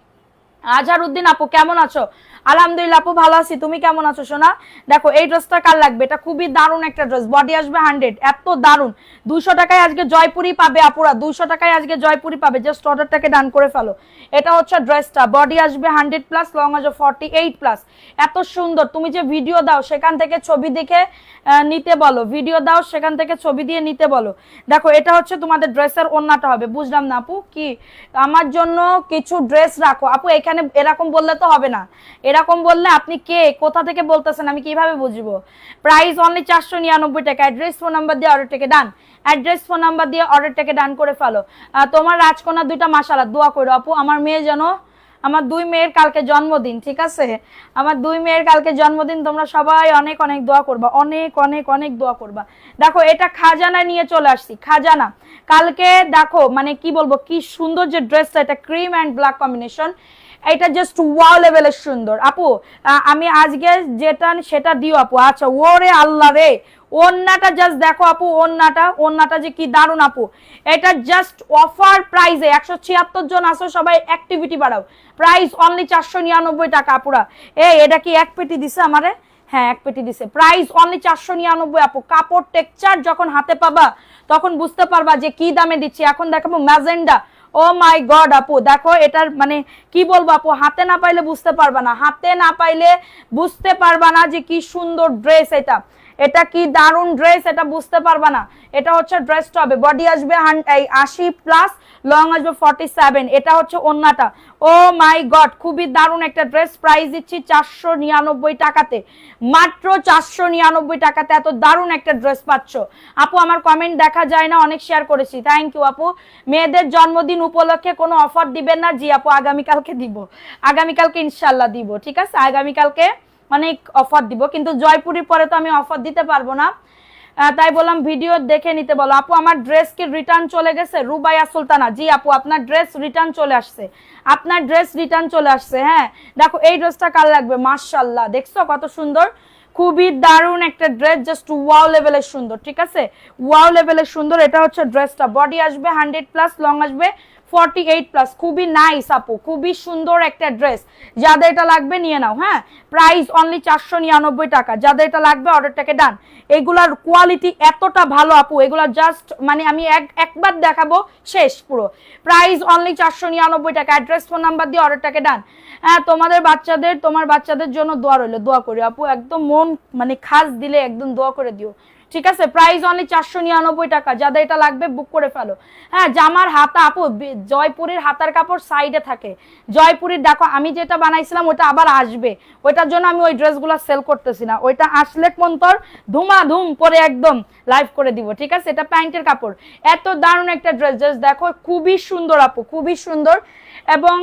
আজহারউদ্দিন আপু কেমন আছো? আলহামদুলিল্লাহ আপু ভালো আছি, তুমি কেমন আছো সোনা? দেখো এই ড্রেসটা কার লাগবে, এটা খুবই দারুণ একটা ড্রেস, বডি আসবে 100, এত দারুণ। 200 টাকায় আজকে জয়পুরি পাবে আপুরা, 200 টাকায় আজকে জয়পুরি পাবে, জাস্ট অর্ডারটাকে ডান করে ফেলো। এটা হচ্ছে ড্রেসটা, বডি আসবে 100+, লং আসবে 48+, এত সুন্দর। তুমি যে ভিডিও দাও সেখান থেকে ছবি দেখে নিতে বলো, ভিডিও দাও সেখান থেকে ছবি দিয়ে নিতে বলো। দেখো এটা হচ্ছে তোমাদের ড্রেসের ওন্নাটা হবে। বুঝলাম না আপু, কি আমার জন্য কিছু ড্রেস রাখো আপু, এখানে এরকম বললে তো হবে না, এরকম বললে আপনি কে কোথা থেকে বলতেছেন আমি কিভাবে বুঝবো। প্রাইস অনলি 499 টাকা। অ্যাড্রেস ফোন নাম্বার দিয়ে অর্ডারটাকে ডান, অ্যাড্রেস ফোন নাম্বার দিয়ে অর্ডারটাকে ডান করে ফেলো। তোমার রাজকন্যা 2টা মাশাআল্লাহ, দোয়া করো আপু, আমার মেয়ে যেন, আমার 2 মেয়ের কালকে জন্মদিন, ঠিক আছে, আমার 2 মেয়ের কালকে জন্মদিন, তোমরা সবাই অনেক অনেক দোয়া করবা, অনেক অনেক অনেক দোয়া করবা। দেখো এটা খাজানা নিয়ে চলে আসছি, খাজানা কালকে। দেখো মানে কি বলবো, কি সুন্দর যে ড্রেসটা, এটা ক্রিম অ্যান্ড ব্ল্যাক কম্বিনেশন, এটা জাস্ট ওয়াও লেভেলের সুন্দর আপু। আমি আজকে যেটা সেটা দিও আপু। আচ্ছা ওরে আল্লাহ রে, ওন্নাটা জাস্ট দেখো আপু, ওন্নাটা যে কি দারুণ আপু। এটা জাস্ট অফার প্রাইসে 176 জন আসো, সবাই অ্যাক্টিভিটি বাড়াও। প্রাইস অনলি 499 টাকা আপুরা। এটা কি এক পেটি দিছে আমারে? হ্যাঁ এক পেটি দিছে। প্রাইস অনলি 499 আপু। কাপড় টেক্সচার যখন হাতে পাবা তখন বুঝতে পারবা যে কি দামে দিচ্ছি। এখন দেখাবো ম্যাজেন্ডা, ও মাই গড আপু, দেখো এটার মানে কি বলবো আপু, হাতে না পাইলে বুঝতে পারবা না, হাতে না পাইলে বুঝতে পারবা না যে কি সুন্দর ড্রেস এটা, এটা কি দারুণ ড্রেস, এটা বুঝতে পারবা না। এটা হচ্ছে ড্রেসটা হবে, বডি আসবে 80+, লং আসবে 47, এটা হচ্ছে ওন্নাটা। ও মাই গড, খুবই দারুণ একটা ড্রেস। প্রাইস দিচ্ছি 499 টাকাতে, মাত্র 499 টাকাতে এত দারুণ একটা ড্রেস পাচ্ছ আপু। আমার কমেন্ট দেখা যায় না, অনেক শেয়ার করেছি, থ্যাংক ইউ আপু। মেয়েদের জন্মদিন উপলক্ষে কোনো অফার দিবেন না? জি আপু আগামীকালকে দিব, আগামীকালকে ইনশাল্লাহ দিব, ঠিক আছে, আগামীকালকে অনেক অফার দিব, কিন্তু জয়পুরের পরে তো আমি অফার দিতে পারবো না, তাই বললাম ভিডিও দেখে নিতে বলো। আপু আমার ড্রেস কি রিটার্ন চলে গেছে? রুবাইয়া সুলতানা, জি আপু আপনার ড্রেস রিটার্ন চলে আসছে, আপনার ড্রেস রিটার্ন চলে আসছে। হ্যাঁ দেখো এই ড্রেসটা কার লাগবে, মাশাআল্লাহ দেখছো কত সুন্দর, খুবই দারুণ একটা ড্রেস, জাস্ট ওয়াও লেভেলের সুন্দর, ঠিক আছে, ওয়াও লেভেলের সুন্দর। এটা হচ্ছে ড্রেসটা, বডি আসবে 100+, লং আসবে 48+, খুবই নাইস আপু, খুবই সুন্দর একটা ড্রেস। যাদের এটা লাগবে নিয়ে নাও। হ্যাঁ প্রাইস অনলি 499 টাকা, যাদের এটা লাগবে অর্ডারটাকে ডান। এগুলার কোয়ালিটি এতটা ভালো আপু, এগুলা জাস্ট মানে আমি একবার দেখাবো শেষ পুরো। প্রাইস অনলি 499 টাকা। অ্যাড্রেস ফোন নাম্বার দিয়ে অর্ডারটাকে ডান। হ্যাঁ তোমার বাচ্চাদের জন্য দোয়া রইলো, দোয়া করি আপু, একদম মন মানে খাস দিলে একদম দোয়া করে দিও, ঠিক আছে, প্রাইস অনলি 499 টাকা। যাদের এটা লাগবে বুক করে ফেলো। হ্যাঁ, জামার হাতা আপু জয়পুরের হাতার কাপড় সাইডে থাকে। জয়পুরের দেখো আমি যেটা বানাইছিলাম ওটা আবার আসবে, ওইটার জন্য আমি ওই ড্রেসগুলো সেল করতেছি না। ওইটা আসলে মন্তর ধুমাধুম করে একদম লাইভ করে দিব। ঠিক আছে, এটা প্যান্টের কাপড়, এত দারুণ একটা ড্রেস। জাস্ট দেখো, খুবই সুন্দর আপু, খুবই সুন্দর। এবং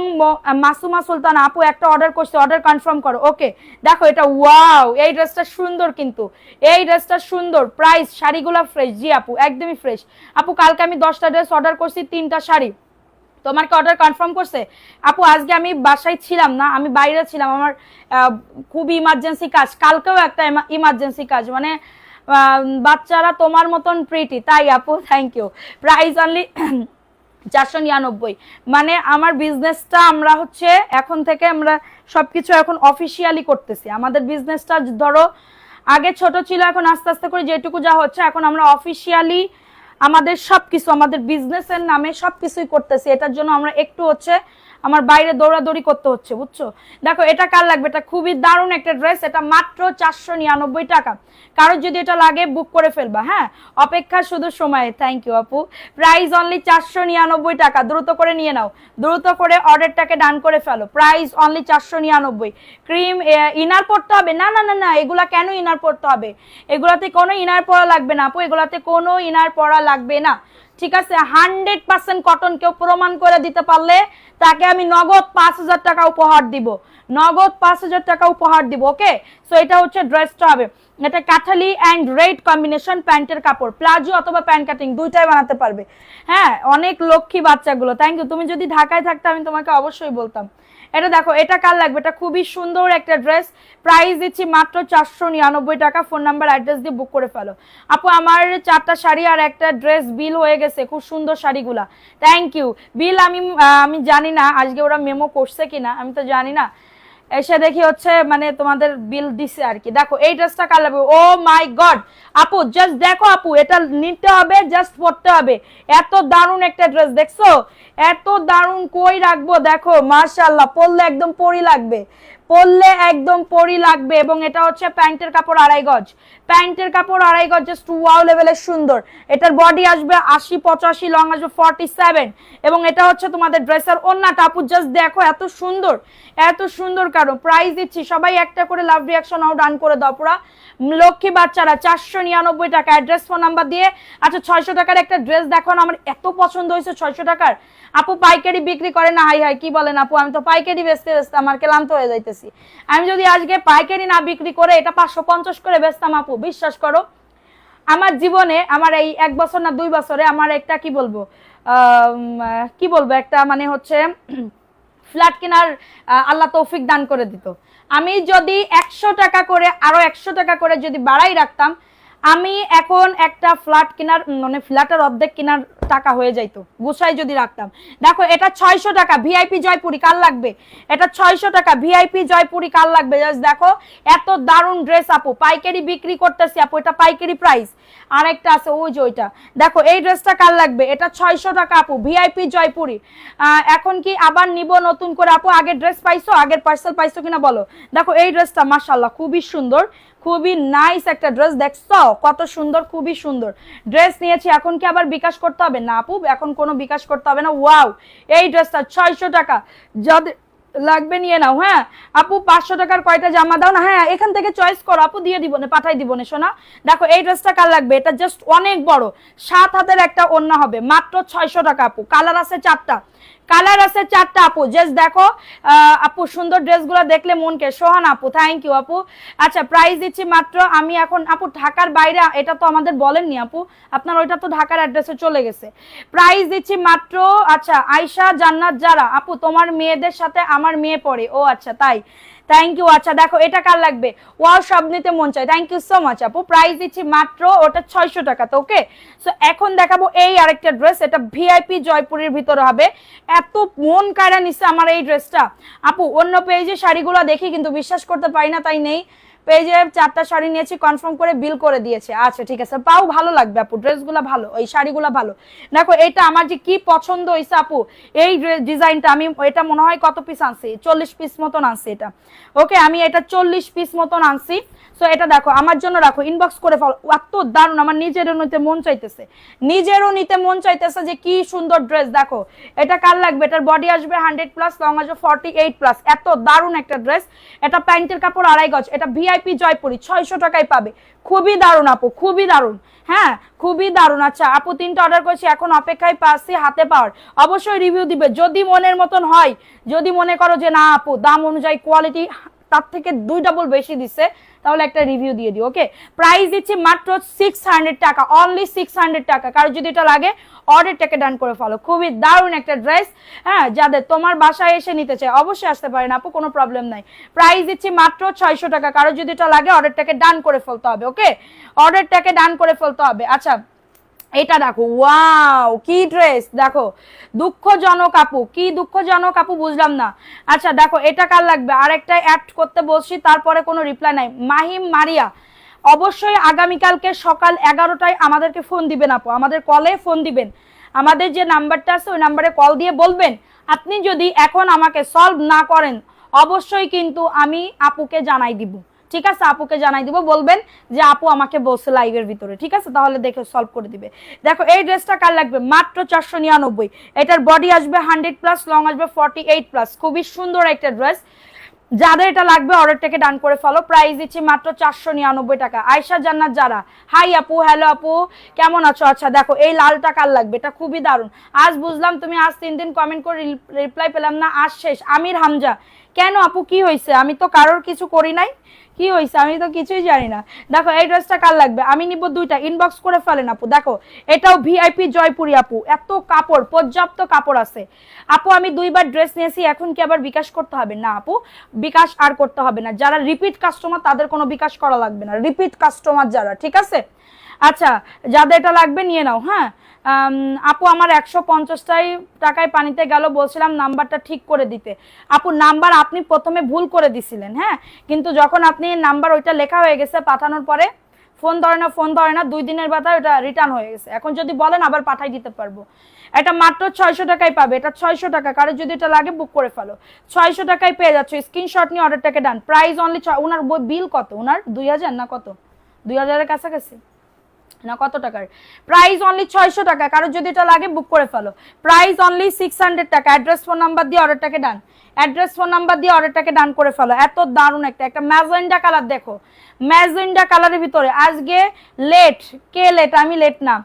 মাসুমা সুলতান আপু একটা অর্ডার করছে, অর্ডার কনফার্ম করো। ওকে, দেখো এটা ওয়াও, এই ড্রেসটা সুন্দর, কিন্তু এই ড্রেসটা সুন্দর। প্রাইস, শাড়িগুলো ফ্রেশ। জি আপু, একদমই ফ্রেশ। আপু কালকে আমি 10টা ড্রেস অর্ডার করছি, 3টা শাড়ি। তোমার কি অর্ডার কনফার্ম করছে? আপু আজকে আমি বাসায় ছিলাম না, আমি বাইরে ছিলাম, আমার খুবই ইমার্জেন্সি কাজ। কালকেও একটা ইমার্জেন্সি কাজ, মানে বাচ্চারা তোমার মতন প্রিটি, তাই আপু থ্যাংক ইউ। Price only 499। মানে আমার বিজনেসটা আমরা হচ্ছে এখন থেকে আমরা সবকিছু এখন অফিসিয়ালি করতেছি। আমাদের বিজনেসটা ধরো আগে ছোট ছিল, এখন আস্তে আস্তে করে যেটুকু যা হচ্ছে এখন আমরা অফিসিয়ালি আমাদের সবকিছু, আমাদের বিজনেসের নামে সবকিছুই করতেছি। এটার জন্য আমরা একটু হচ্ছে আমার বাইরে দৌড়াদৌড়ি করতে হচ্ছে, বুঝছো। দেখো এটা কার লাগবে, এটা খুবই দারুণ একটা ড্রেস, এটা মাত্র 499 টাকা। কারোর যদি এটা লাগে বুক করে ফেলবা। হ্যাঁ, অপেক্ষা শুধু সময়ে। থ্যাংক ইউ আপু। প্রাইস অনলি 499 টাকা, দ্রুত করে নিয়ে নাও, দ্রুত করে অর্ডারটাকে ডান করে ফেলো। Price only 499। ক্রিম ইনার পরতে হবে না, না না না, এগুলা কেন ইনার পরতে হবে? এগুলাতে কোনো ইনার পরা লাগবে না আপু, এগুলাতে কোনো ইনার পরা লাগবে না। ঠিক আছে, 100% কটন। কেউ প্রমাণ করে দিতে পারলে তাকে আমি নগদ 5000 টাকা উপহার দিব, নগদ 5000 টাকা উপহার দিব। ওকে, সো এটা হচ্ছে ড্রেসটা হবে, এটা কাঠালি অ্যান্ড রেড কম্বিনেশন প্যান্টের কাপড়, প্লাজো অথবা প্যান্ট কাটিং দুইটাই বানাতে পারবে। হ্যাঁ, অনেক লক্ষ্মী বাচ্চাগুলো, থ্যাংক ইউ। তুমি যদি ঢাকায় থাকতে আমি তোমাকে অবশ্যই বলতাম। এটা দেখো, এটা কার লাগবে, এটা খুবই সুন্দর একটা ড্রেস। প্রাইস দিচ্ছি মাত্র 499 টাকা। ফোন নাম্বার অ্যাড্রেস দিয়ে বুক করে ফেলো। আপু আমার 4টা শাড়ি আর একটা ড্রেস বিল হয়ে গেছে, খুব সুন্দর শাড়িগুলা, থ্যাংক ইউ। বিল আমি জানি না আজকে ওরা মেমো করছে কিনা, আমি তো জানি না। এসে দেখি হচ্ছে মানে তোমাদের বিল দিছে আর কি। দেখো এই ড্রেসটা কার লাগবে, ও মাই গড আপু, জাস্ট দেখো আপু, এটা নিতে হবে, জাস্ট পরতে হবে। এত দারুণ একটা ড্রেস, দেখছো এত দারুণ, কই রাখবো, দেখো মাশাআল্লাহ, পরলে একদম পরি লাগবে, পরলে একদম পরি লাগবে। এবং এটা হচ্ছে প্যান্টের কাপড় 2.5 গজ, প্যান্টের কাপড় 2.5 গজ, জাস্ট ওয়াও লেভেলের সুন্দর। এটার বডি আসবে 80-85, লং আসবে 47। এবং এটা হচ্ছে তোমাদের ড্রেসের ওন্নাটা। আপু জাস্ট দেখো এত সুন্দর, এত সুন্দর। কারণ প্রাইস দিচ্ছি, সবাই একটা করে লাভ রিয়াকশন আউট ডান করে দাও। পুরা লক্ষ্মী বাচ্চারা 499 টাকা। অ্যাড্রেস ফোন নাম্বার দিয়ে। আচ্ছা 600 টাকার একটা ড্রেস দেখো না, আমার এত পছন্দ হয়েছে 600 টাকার। আপু পাইকারি বিক্রি করে না? হাই হাই, কি বলেন আপু, আমি তো পাইকারি বেচতে বেচতে আমার ক্লান্ত হয়ে যাইতেছি। আমি যদি আজকে পাইকারি না বিক্রি করে এটা 550 করে বেচতাম আপু, বিশ্বাস করো আমার জীবনে, আমার এই 1 বছর না 2 বছরে আমার একটা কি বলবো একটা মানে হচ্ছে ফ্ল্যাট কেনার আল্লাহ তৌফিক দান করে দিত। আমি যদি 100 টাকা করে, আরো 100 টাকা করে যদি বাড়াই রাখতাম, আমি এখন একটা ফ্ল্যাট কেনার মানে ফ্ল্যাটের অর্ধেক কেনার টাকা হয়ে যাইতো, গুছাই যদি রাখতাম। দেখো এটা 600 টাকা, ভিআইপি জয়পুরি, কার লাগবে? এটা 600 টাকা, ভিআইপি জয়পুরি, কার লাগবে? জাস্ট দেখো এত দারুণ ড্রেস আপু, পাইকারি বিক্রি করতেছি আপু, এটা পাইকারি প্রাইস। আরেকটা আছে ওই যে ওইটা, দেখো এই ড্রেসটা কার লাগবে? এটা 600 টাকা আপু, ভিআইপি জয়পুরি। এখন কি আবার নিব নতুন করে আপু? আগের ড্রেস পাইছো, আগের পার্সেল পাইছো কিনা বলো। দেখো এই ড্রেসটা মাশাআল্লাহ খুবই সুন্দর, খুবই নাইস একটা ড্রেস, দেখছো কত সুন্দর, খুবই সুন্দর ড্রেস নিয়েছি। এখন কি আবার বিকাশ করতে হবে? না আপু, এখন কোনো বিকাশ করতে হবে না। ওয়াও, এই ড্রেসটা 600 টাকা, যাদের লাগবে নিয়ে নাও। হ্যাঁ আপু 500 টাকার কয়টা জামা দাও না, হ্যাঁ এখান থেকে চয়েস করো আপু, দিয়ে দিব না, পাঠাই দিব না সোনা। দেখো এই ড্রেসটা কার লাগবে? এটা জাস্ট অনেক বড়, 7 হাতের একটা ওড়না হবে, মাত্র 600 টাকা আপু। কালার আছে 4টা, কালার আছে 4টা আপু। জাস্ট দেখো আপু, সুন্দর ড্রেসগুলো দেখলে মনকে। সোহান আপু থ্যাংক ইউ আপু। আচ্ছা প্রাইস দিচ্ছি মাত্র, আমি এখন আপু ঢাকার বাইরে, এটা তো আমাদের বলেননি আপু, আপনার ওইটা তো ঢাকার অ্যাড্রেসে চলে গেছে। প্রাইস দিচ্ছি মাত্র, আচ্ছা আয়শা জান্নাত যারা আপু, তোমার মেয়েদের সাথে আমার মেয়ে পড়ে, ও আচ্ছা তাই, থ্যাংক ইউ। আচ্ছা দেখো এটা কার লাগবে? ওয়াও, সব নিতে মন চায়, থ্যাংক ইউ সো মাচ আপু। প্রাইস দিচ্ছি মাত্র, ওটা 600 টাকা তো। ওকে, সো এখন দেখাবো এই আরেকটা ড্রেস, এটা ভিআইপি জয়পুরের ভিতরে হবে। এত মন কাড়া নিচ্ছে আমার এই ড্রেসটা আপু, অন্য পেজে শাড়িগুলো দেখি কিন্তু বিশ্বাস করতে পারি না, তাই নেই। পেজে 4টা শাড়ি নিয়েছি, কনফার্ম করে বিল করে দিয়েছে। আচ্ছা ঠিক আছে, পাও ভালো লাগবে আপু, ড্রেসগুলো ভালো, ওই শাড়িগুলো ভালো। দেখো এটা আমার যে কি পছন্দ হয়েছে আপু, এই ডিজাইনটা আমি এটা মনে হয় কত পিস আনছি, 40 পিস মতন আনছি এটা। ওকে, আমি এটা 40 পিস মতন আনছি। সো এটা দেখো আমার জন্য রাখো, ইনবক্স করে ফলো, এত দারুণ, আমার নিজেরও নিতে মন চাইতেছে, যে কি সুন্দর ড্রেস। দেখো এটা কার লাগবে, এটার বডি আসবে 100+, লং আসবে 48+, এত দারুণ একটা ড্রেস। এটা প্যান্টের কাপড় 2.5 গজ, এটা ভিআইপি জয়পুরি, 600 টাকায় পাবে। খুবই দারুণ আপু, খুবই দারুণ, হ্যাঁ খুবই দারুণ। আচ্ছা আপু 3টা অর্ডার করেছি, এখন অপেক্ষায় পাচ্ছি হাতে পাওয়ার, অবশ্যই রিভিউ দিবে যদি মনের মতন হয়। যদি মনে করো যে না আপু দাম অনুযায়ী কোয়ালিটি তার থেকে 2 ডাবল বেশি দিচ্ছে, তাহলে একটা রিভিউ দিয়ে দিও। ওকে, প্রাইস দিচ্ছি মাত্র 600 টাকা, অনলি 600 টাকা। কারো যদি এটা লাগে অর্ডারটাকে ডান করে ফেলো। খুবই দারুণ একটা ড্রেস, হ্যাঁ যাদের তোমার বাসায় এসে নিতে চায় অবশ্যই আসতে পারেন আপু, কোনো প্রবলেম নাই। প্রাইস দিচ্ছি মাত্র 600 টাকা। কারো যদি এটা লাগে অর্ডারটাকে ডান করে ফেলতে হবে। ওকে, অর্ডারটাকে ডান করে ফেলতে হবে। আচ্ছা এটা দেখো, ওয়াও কি ড্রেস, দেখো দুঃখজনক আপু, কি দুঃখজনক আপু বুঝলাম না। আচ্ছা দেখো এটা কার লাগবে, আরেকটা অ্যাড করতে বলছি, তারপরে কোনো রিপ্লাই নাই। মাহিম মারিয়া, অবশ্যই আগামীকালকে সকাল 11টায় আমাদেরকে ফোন দিবেন আপু, আমাদের কলে ফোন দিবেন। আমাদের যে নাম্বারটা আছে ওই নাম্বারে কল দিয়ে বলবেন আপনি যদি এখন আমাকে সলভ না করেন অবশ্যই কিন্তু আমি আপুকে জানাই দিব। ঠিক আছে, আপুকে জানাই দিব, বলবেন যে আপু আমাকে বলছে লাইভের ভিতরে, ঠিক আছে, তাহলে দেখে সলভ করে দিবে। দেখো এই ড্রেসটা কার লাগবে, মাত্র 499। এটার বডি আসবে 100+, লং আসবে 48+, খুবই সুন্দর একটা ড্রেস। যাদের এটা লাগবে অর্ডারটাকে ডান করে ফেলো। প্রাইস দিচ্ছি মাত্র 499 টাকা। আয়শা জান্নাত যারা, হাই আপু, হ্যালো আপু, কেমন আছো? আচ্ছা দেখো এই লালটা কার লাগবে, এটা খুবই দারুণ। আজ বুঝলাম তুমি আজ 3 দিন কমেন্ট করে রিপ্লাই পেলাম না, আজ শেষ। আমির হামজা, কেন আপু কি হয়েছে? আমি তো কারোর কিছু করি নাই, কি হয়েছে আমি তো কিছুই জানি না। দেখো এই ড্রেসটা কার লাগবে, আমি নিব 2টা, ইনবক্স করে ফেলেন আপু। দেখো এটাও ভিআইপি জয়পুরি আপু, এত কাপড়, পর্যাপ্ত কাপড় আছে আপু। আমি 2বার ড্রেস নিয়েছি, এখন কি আবার বিকাশ করতে হবে? না আপু, বিকাশ আর করতে হবে না। যারা রিপিট কাস্টমার তাদের কোনো বিকাশ করা লাগবে না, রিপিট কাস্টমার যারা, ঠিক আছে। আচ্ছা যাদের এটা লাগবে নিয়ে নাও। হ্যাঁ আপু আমার 150 টাকায় পানিতে গেল, বলছিলাম নাম্বারটা ঠিক করে দিতে। আপু নাম্বার আপনি প্রথমে ভুল করে দিছিলেন, হ্যাঁ, কিন্তু যখন আপনি নাম্বার ওইটা লেখা হয়ে গেছে পাঠানোর পরে ফোন ধরে না 2 দিনের মাথায় ওটা রিটার্ন হয়ে গেছে। এখন যদি বলেন আবার পাঠাই দিতে পারবো। এটা মাত্র 600 টাকায় পাবে, এটা 600 টাকা। কারো যদি এটা লাগে বুক করে ফেলো, 600 টাকায় পেয়ে যাচ্ছ। স্ক্রিনশট নিয়ে অর্ডারটাকে ডান। প্রাইস অনলি, ওনার বিল কত, ওনার 2000 না কত, 2000-এর কাছাকাছি না কত টাকার? প্রাইস অনলি 600 টাকা। কারো যদি এটা লাগে বুক করে ফেলো। প্রাইস অনলি 600 টাকা। অ্যাড্রেস ফোন নাম্বার দিয়ে অর্ডারটাকে ডান, অ্যাড্রেস ফোন নাম্বার দিয়ে অর্ডারটাকে ডান করে ফেলো। এত দারুণ একটা ম্যাজেন্ডা কালার, দেখো ম্যাজেন্ডা কালারের ভিতরে। আজকে লেট, কে লেট? আমি লেট না।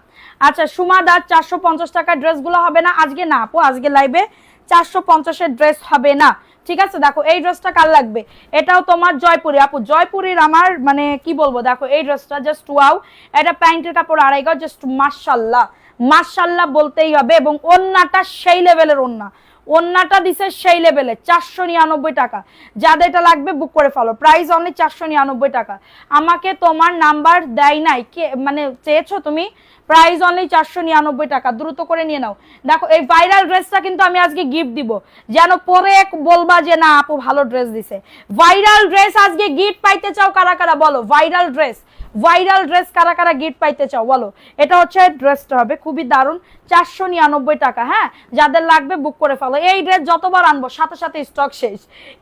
আচ্ছা সুমা দাস, 450 টাকার ড্রেসগুলো হবে না আজকে? না আপু, আজকে লাইভে 450-এর ড্রেস হবে না, ঠিক আছে। দেখো এই ড্রেসটা কার লাগবে, এটাও তোমার জয়পুরি আপু, জয়পুরির আমার মানে কি বলবো, দেখো এই ড্রেসটা জাস্ট ওয়াও। এটা প্যান্টের কাপড় 2.5 গজ, জাস্ট মাশাআল্লাহ, মাশাআল্লাহ বলতেই হবে। এবং ওন্নাটা সেই লেভেলের ওন্না, ওন্নাটা দিছে সেই লেভেলে। 499 টাকা। যাদের এটা লাগবে বুক করে ফেলো। প্রাইস অনলি 499 টাকা। আমাকে তোমার নাম্বার দেয় নাই, কে মানে চেয়েছো তুমি? প্রাইস অনলি 499 টাকা, দ্রুত করে নিয়ে নাও। দেখো এই ভাইরাল ড্রেসটা কিন্তু আমি আজকে গিফট দিব, যেন পরে বলবা যে না আপু ভালো ড্রেস দিছে। ভাইরাল ড্রেস আজকে গিফট পাইতে চাও কারা কারা বলো? ভাইরাল ড্রেস, ভাইরাল ড্রেস কারা কারা গিফট পাইতে চাও বলো? এটা হচ্ছে ড্রেসটা হবে খুবই দারুণ, 499 টাকা। হ্যাঁ যাদের লাগবে বুক করে ফেলো। এই ড্রেস যতবার আনবো সাথে সাথে স্টক শেষ,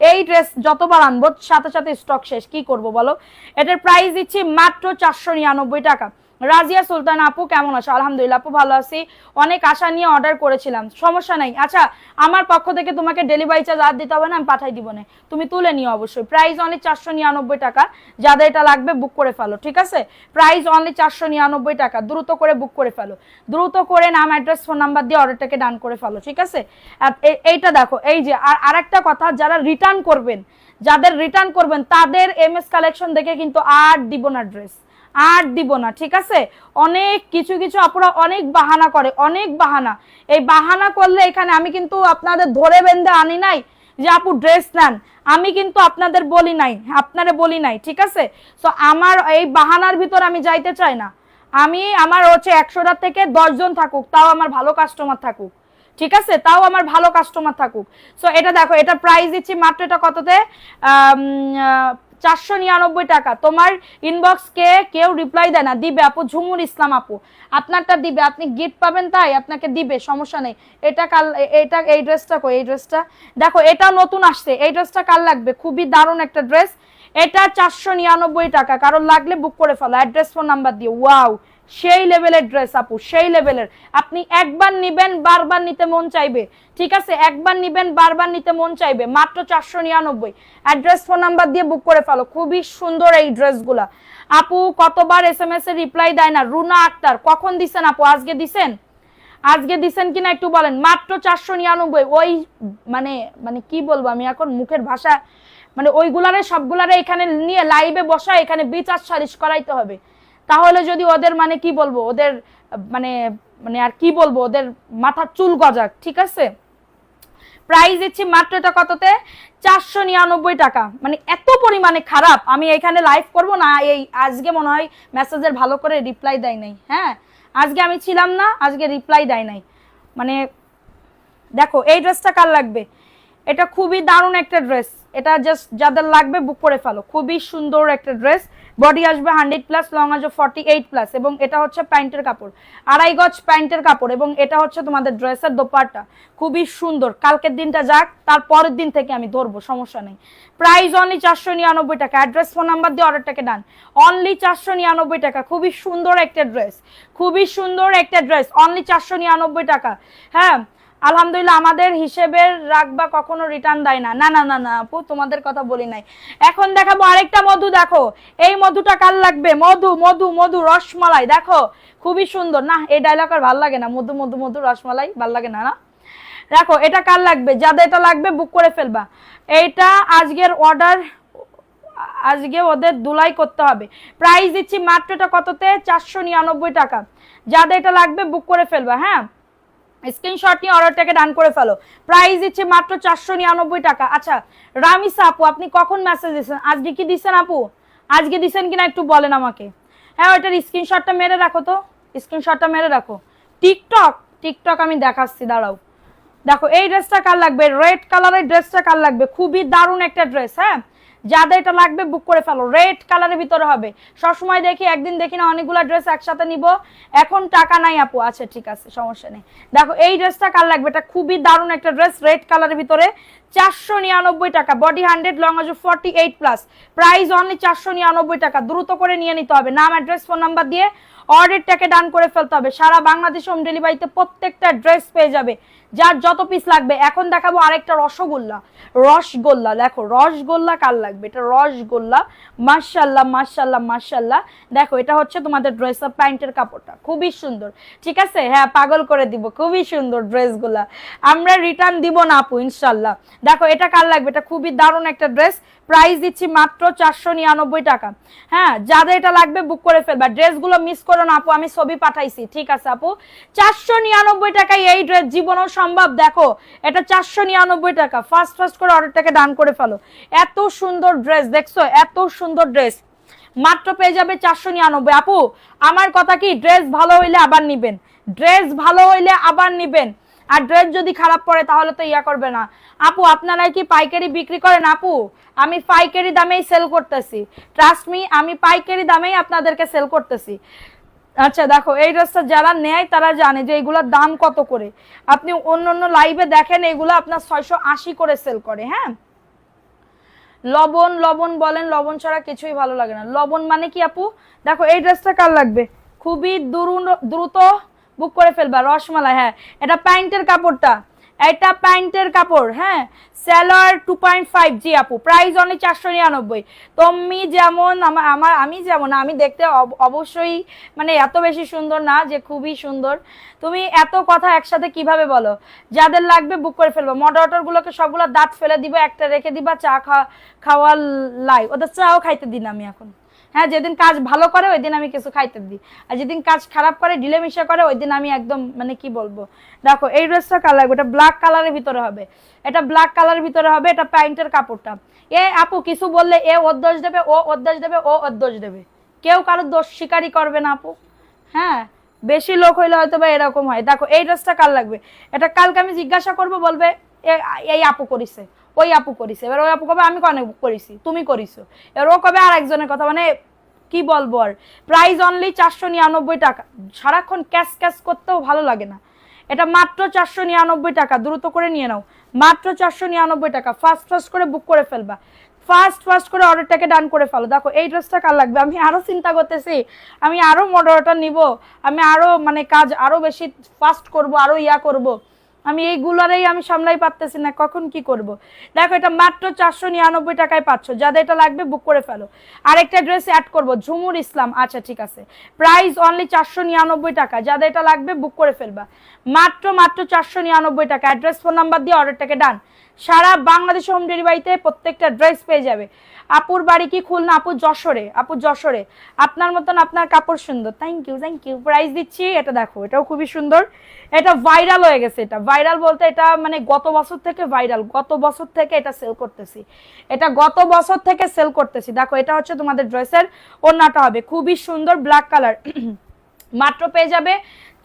এই ড্রেস যতবার আনবো সাথে সাথে স্টক শেষ, কি করব বলো? এটার প্রাইস দিচ্ছি মাত্র 499 টাকা। রাজিয়া সুলতান আপু কেমন আছো? আলহামদুলিল্লাহ আপু ভালো আছি, অনেক আশা নিয়ে অর্ডার করেছিলাম, সমস্যা নাই। আচ্ছা আমার পক্ষ থেকে তোমাকে ডেলিভারি চার্জ আর দিতে হবে না, আমি পাঠাই দিব না, তুমি তুলে নিও অবশ্যই। প্রাইস অনলি 499 টাকা। যাদের এটা লাগবে বুক করে ফেলো, ঠিক আছে। প্রাইস অনলি 499 টাকা, দ্রুত করে বুক করে ফেলো, দ্রুত করে নাম অ্যাড্রেস ফোন নাম্বার দিয়ে অর্ডারটাকে ডান করে ফেলো, ঠিক আছে। এইটা দেখো, এই যে আর একটা কথা, যারা রিটার্ন করবেন, যাদের রিটার্ন করবেন তাদের এমএস কালেকশন দেখে কিন্তু আর দিব না ড্রেস, আর দিব না, ঠিক আছে। অনেক কিছু কিছু আপুরা অনেক বাহানা করে, অনেক বাহানা। এই বাহানা করলে এখানে আমি কিন্তু আপনাদের ধরে বেঁধে আনি নাই যে আপু ড্রেস নেন, আমি কিন্তু আপনাদের বলি নাই, আপনারা বলি নাই, ঠিক আছে। সো আমার এই বাহানার ভিতর আমি যাইতে চাই না। আমি আমার হচ্ছে 100টা থেকে 10 জন থাকুক, তাও আমার ভালো কাস্টমার থাকুক, ঠিক আছে, তাও আমার ভালো কাস্টমার থাকুক। সো এটা দেখো, এটা প্রাইস দিচ্ছি মাত্র, এটা কততে? 499 টাকা। তোমার ইনবক্স কেউ রিপ্লাই দেয় না, দিবে আপু ঝুমুর ইসলাম আপু, আপনারটা দিবে, আপনি গিফট পাবেন তাই আপনাকে দিবে, সমস্যা নেই। এটা কাল, এটা এই ড্রেসটা কই, এই ড্রেসটা দেখো, এটা নতুন আসছে, এই ড্রেসটা কাল লাগবে, খুবই দারুণ একটা ড্রেস। এটা 499 টাকা, কারণ লাগলে বুক করে ফেলো অ্যাড্রেস ফোন নাম্বার দিয়ে। ওয়াও, সেই লেভেলের ড্রেস আপু, সেই লেভেলের। আপনি একবার নিবেন বারবার নিতে মন চাইবে, ঠিক আছে, একবার নিবেন বারবার নিতে মন চাইবে, মাত্র 499। অ্যাড্রেস ফোন নাম্বার দিয়ে বুক করে ফেলো, খুবই সুন্দর এই ড্রেসগুলা। আপু কতবার SMS এর রিপ্লাই দেয় না, রুনা আক্তার, কখন দিছেন আপু, আজকে দিছেন? আজকে দিছেন কিনা একটু বলেন। মাত্র 499। ওই মানে মানে কি বলবো আমি এখন, মুখের ভাষা, মানে ওইগুলারে সবগুলারে এখানে নিয়ে লাইভে বসা, এখানে বিচার সালিশ করাইতে হবে, তাহলে যদি ওদের মানে কি বলবো, ওদের মানে মানে আর কি বলবো, ওদের মাথার চুল গজাক, ঠিক আছে। প্রাইস দিচ্ছি মাত্র এটা কততে, 499 টাকা। মানে এত পরিমাণে খারাপ, আমি এখানে লাইভ করব না, এই আজকে মনে হয় মেসেজের ভালো করে রিপ্লাই দেয় নাই। হ্যাঁ, আজকে আমি ছিলাম না, আজকে রিপ্লাই দেয় নাই। মানে দেখো এই ড্রেসটা কার লাগবে, এটা খুবই দারুণ একটা ড্রেস, এটা জাস্ট যাদের লাগবে বুক করে ফেলো, খুবই সুন্দর একটা ড্রেস। বডি আসবে 100+, লং আসবে 48+, এবং এটা হচ্ছে প্যান্টের কাপড়, 2.5 গজ প্যান্টের কাপড়, এবং এটা হচ্ছে তোমাদের ড্রেসের দোপাট্টা, খুবই সুন্দর। কালকের দিনটা যাক, তার পরের দিন থেকে আমি ধরবো, সমস্যা নেই। প্রাইস অনলি 499 টাকা। অ্যাড্রেস ফোন নাম্বার দিয়ে অর্ডারটাকে ডান, অনলি 499 টাকা। খুবই সুন্দর একটা ড্রেস, খুবই সুন্দর একটা ড্রেস, অনলি 499 টাকা। হ্যাঁ, আলহামদুলিল্লাহ, আমাদের হিসেবের রাখবা কখনো রিটার্ন দেয় না। না না না না আপু, তোমাদের কথা বলি নাই। এখন দেখাবো আরেকটা মধু, দেখো এই মধুটা কাল লাগবে, মধু মধু মধু রসমালাই, দেখো খুবই সুন্দর। না, এই ডায়লগ আর ভাল লাগে না, মধু মধু মধু রসমালাই ভাল লাগে না। না, দেখো এটা কাল লাগবে, যাদের এটা লাগবে বুক করে ফেলবা। এইটা আজকের অর্ডার, আজকে ওদের দুলাই করতে হবে। প্রাইস দিচ্ছি মাত্র এটা কততে, 499 টাকা। যাদের এটা লাগবে বুক করে ফেলবা। হ্যাঁ, স্ক্রিনশট নিয়ে অর্ডারটাকে ডান করে ফেলো। প্রাইস দিচ্ছে মাত্র 499 টাকা। আচ্ছা রামিসা আপু, আপনি কখন মেসেজ দিয়েছেন, আজকে কি দিচ্ছেন আপু, আজকে দিচ্ছেন কিনা একটু বলেন আমাকে। হ্যাঁ, ওইটার স্ক্রিনশটটা মেরে রাখো তো, স্ক্রিনশটটা মেরে রাখো। টিকটক টিকটক আমি দেখাচ্ছি, দাঁড়াও। দেখো এই ড্রেসটা কার লাগবে, রেড কালারের ড্রেসটা কার লাগবে, খুবই দারুণ একটা ড্রেস। হ্যাঁ, যাদের এটা লাগবে বুক করে ফেলো, রেড কালারের ভিতরে হবে। সবসময় দেখি, একদিন দেখি না অনেকগুলো ড্রেস একসাথে নিব, এখন টাকা নাই আপু। আচ্ছা ঠিক আছে, সমস্যা নেই। দেখো এই ড্রেসটা কার লাগবে, এটা খুবই দারুণ একটা ড্রেস, রেড কালারের ভিতরে, 499 টাকা। বডি 100, লং আছে 48+, প্রাইস অনলি 499 টাকা। দ্রুত করে নিয়ে নিতে হবে, নাম অ্যাড্রেস ফোন নাম্বার দিয়ে অর্ডারটাকে ডান করে ফেলতে হবে। সারা বাংলাদেশ হোম ডেলিভারিতে প্রত্যেকটা ড্রেস পেয়ে যাবে, যার যত পিস লাগবে। এখন দেখাবো আরেকটা রসগোল্লা, রসগোল্লা দেখো, রসগোল্লা কার লাগবে, এটা রসগোল্লা, মাশাআল্লাহ মাশাআল্লাহ মাশাআল্লাহ। দেখো এটা হচ্ছে তোমাদের ড্রেসের প্যান্টের কাপড়টা, খুবই সুন্দর, ঠিক আছে। হ্যাঁ, পাগল করে দিব, খুবই সুন্দর ড্রেসগুলা, আমরা রিটার্ন দিব না আপু ইনশাআল্লাহ। দেখো এটা কার লাগবে, এটা খুবই দারুণ একটা ড্রেস। প্রাইস দিচ্ছি মাত্র 499 টাকা। হ্যাঁ, যাদের এটা লাগবে বুক করে ফেলবা। ড্রেসগুলো মিস করো না আপু, আমি ছবি পাঠাইছি, ঠিক আছে আপু। 499 টাকায় এই ড্রেস জীবনও সম্ভব। দেখো এটা 499 টাকা। ফার্স্ট করে অর্ডারটাকে ডান করে ফেলো। এত সুন্দর ড্রেস, দেখছো এত সুন্দর ড্রেস, মাত্র পেয়ে যাবে 499। আপু আমার কথা কি, ড্রেস ভালো হইলে আবার নিবেন, ড্রেস ভালো হইলে আবার নিবেন, আর ড্রেস যদি খারাপ পড়ে তাহলে তো ইয়া করবে না। আপু আপনারাই কি পাইকারি বিক্রি করেন? আপু আমি পাইকারি দামেই সেল করতেছি, ট্রাস্ট মি, আমি পাইকারি দামেই আপনাদেরকে সেল করতেছি। আচ্ছা দেখো এই ড্রেসটা যারা নেয় তারা জানে যে এগুলোর দাম কত করে। আপনি অন্য অন্য লাইভে দেখেন এগুলো আপনার 680 করে সেল করে। হ্যাঁ, লবণ লবণ বলেন, লবণ ছাড়া কিছুই ভালো লাগে না। লবণ মানে কি আপু? দেখো এই ড্রেসটা কার লাগবে, খুবই দ্রুত বুক করে ফেলবা। রসমালাই, হ্যাঁ এটা প্যান্টের কাপড়টা, এটা প্যান্টের কাপড়। হ্যাঁ, সেলার 2.5, জি আপু। Price only 499। তুমি যেমন আমি যেমন, আমি দেখতে অবশ্যই মানে এত বেশি সুন্দর না যে খুবই সুন্দর। তুমি এত কথা একসাথে কিভাবে বলো? যাদের লাগবে বুক করে ফেলবো। মডারেটর গুলোকে সবগুলো দাঁত ফেলে দিবা, একটা রেখে দিবা, চা খাওয়ার লাই, ওদের চাও খাইতে দিন আমি এখন। হ্যাঁ, যেদিন কাজ ভালো করে ওই দিন আমি কিছু খাইতে দিই, আর যেদিন কাজ খারাপ করে ঢিলেমিশা করে ওই দিন আমি একদম মানে কি বলবো। দেখো এই ড্রেসটা কার লাগবে, এটা ব্ল্যাক কালারের ভিতরে হবে, এটা ব্ল্যাক কালারের ভিতরে হবে, এটা প্যান্টের কাপড়টা। আপু কিছু বললে ওর দোষ দেবে, ওর দোষ দেবে, ওর দোষ দেবে, কেউ কারোর দোষ স্বীকারই করবে না আপু। হ্যাঁ, বেশি লোক হইলে হয়তো বা এরকম হয়। দেখো এই ড্রেসটা কার লাগবে, এটা কালকে আমি জিজ্ঞাসা করবো, বলবে এই আপু করিছে, ওই আপু করিছে, এবার ওই আপু কবে আমি কনে করিছি, তুমি করিছো, এবার ও কবে আর একজনের কথা, মানে কি বলবো আর। প্রাইস অনলি 499 টাকা, সারাক্ষণ ক্যাশ ক্যাশ করতেও ভালো লাগে না। এটা মাত্র 499 টাকা, দ্রুত করে নিয়ে নাও, মাত্র 499 টাকা। ফার্স্ট ফার্স্ট করে বুক করে ফেলবা, ফার্স্ট ফার্স্ট করে অর্ডারটাকে ডান করে ফেলো। দেখো এই ড্রেসটা কার লাগবে, আমি আরো চিন্তা করতেছি, আমি আরো মডারেটর নিব, আমি আরো মানে কাজ আরো বেশি ফাস্ট করব, আরো ইয়া করব, আমি এইগুলারেই আমি সামলাই পারতেছি না, কখন কি করব। দেখো এটা মাত্র 499 টাকায় পাচ্ছ, যাদের এটা লাগবে বুক করে ফেলো। আরেকটা ড্রেস অ্যাড করব, ঝুমুর ইসলাম, আচ্ছা ঠিক আছে, প্রাইস অনলি 499 টাকা, যাদের এটা লাগবে বুক করে ফেলবা, মাত্র মাত্র 499 টাকা। অ্যাড্রেস ফোন নাম্বার দিয়ে অর্ডারটাকে ডান। সারা বাংলাদেশে হোম ডেলিভারিতে প্রত্যেকটা ড্রেস পেয়ে যাবে। আপুর বাড়ি কি খুলনা? আপু যশোরে, আপু যশোরে। আপনার মতন আপনার কাপড় সুন্দর, thank you thank you. Price দিচ্ছি, এটা দেখো, এটাও খুবই সুন্দর, এটা ভাইরাল হয়ে গেছে। এটা ভাইরাল বলতে এটা মানে গত বছর থেকে ভাইরাল, গত বছর থেকে এটা সেল করতেছি, এটা গত বছর থেকে সেল করতেছি। দেখো এটা হচ্ছে তোমাদের ড্রেসের ওড়নাটা হবে খুবই সুন্দর ব্ল্যাক কালার, মাত্র পেয়ে যাবে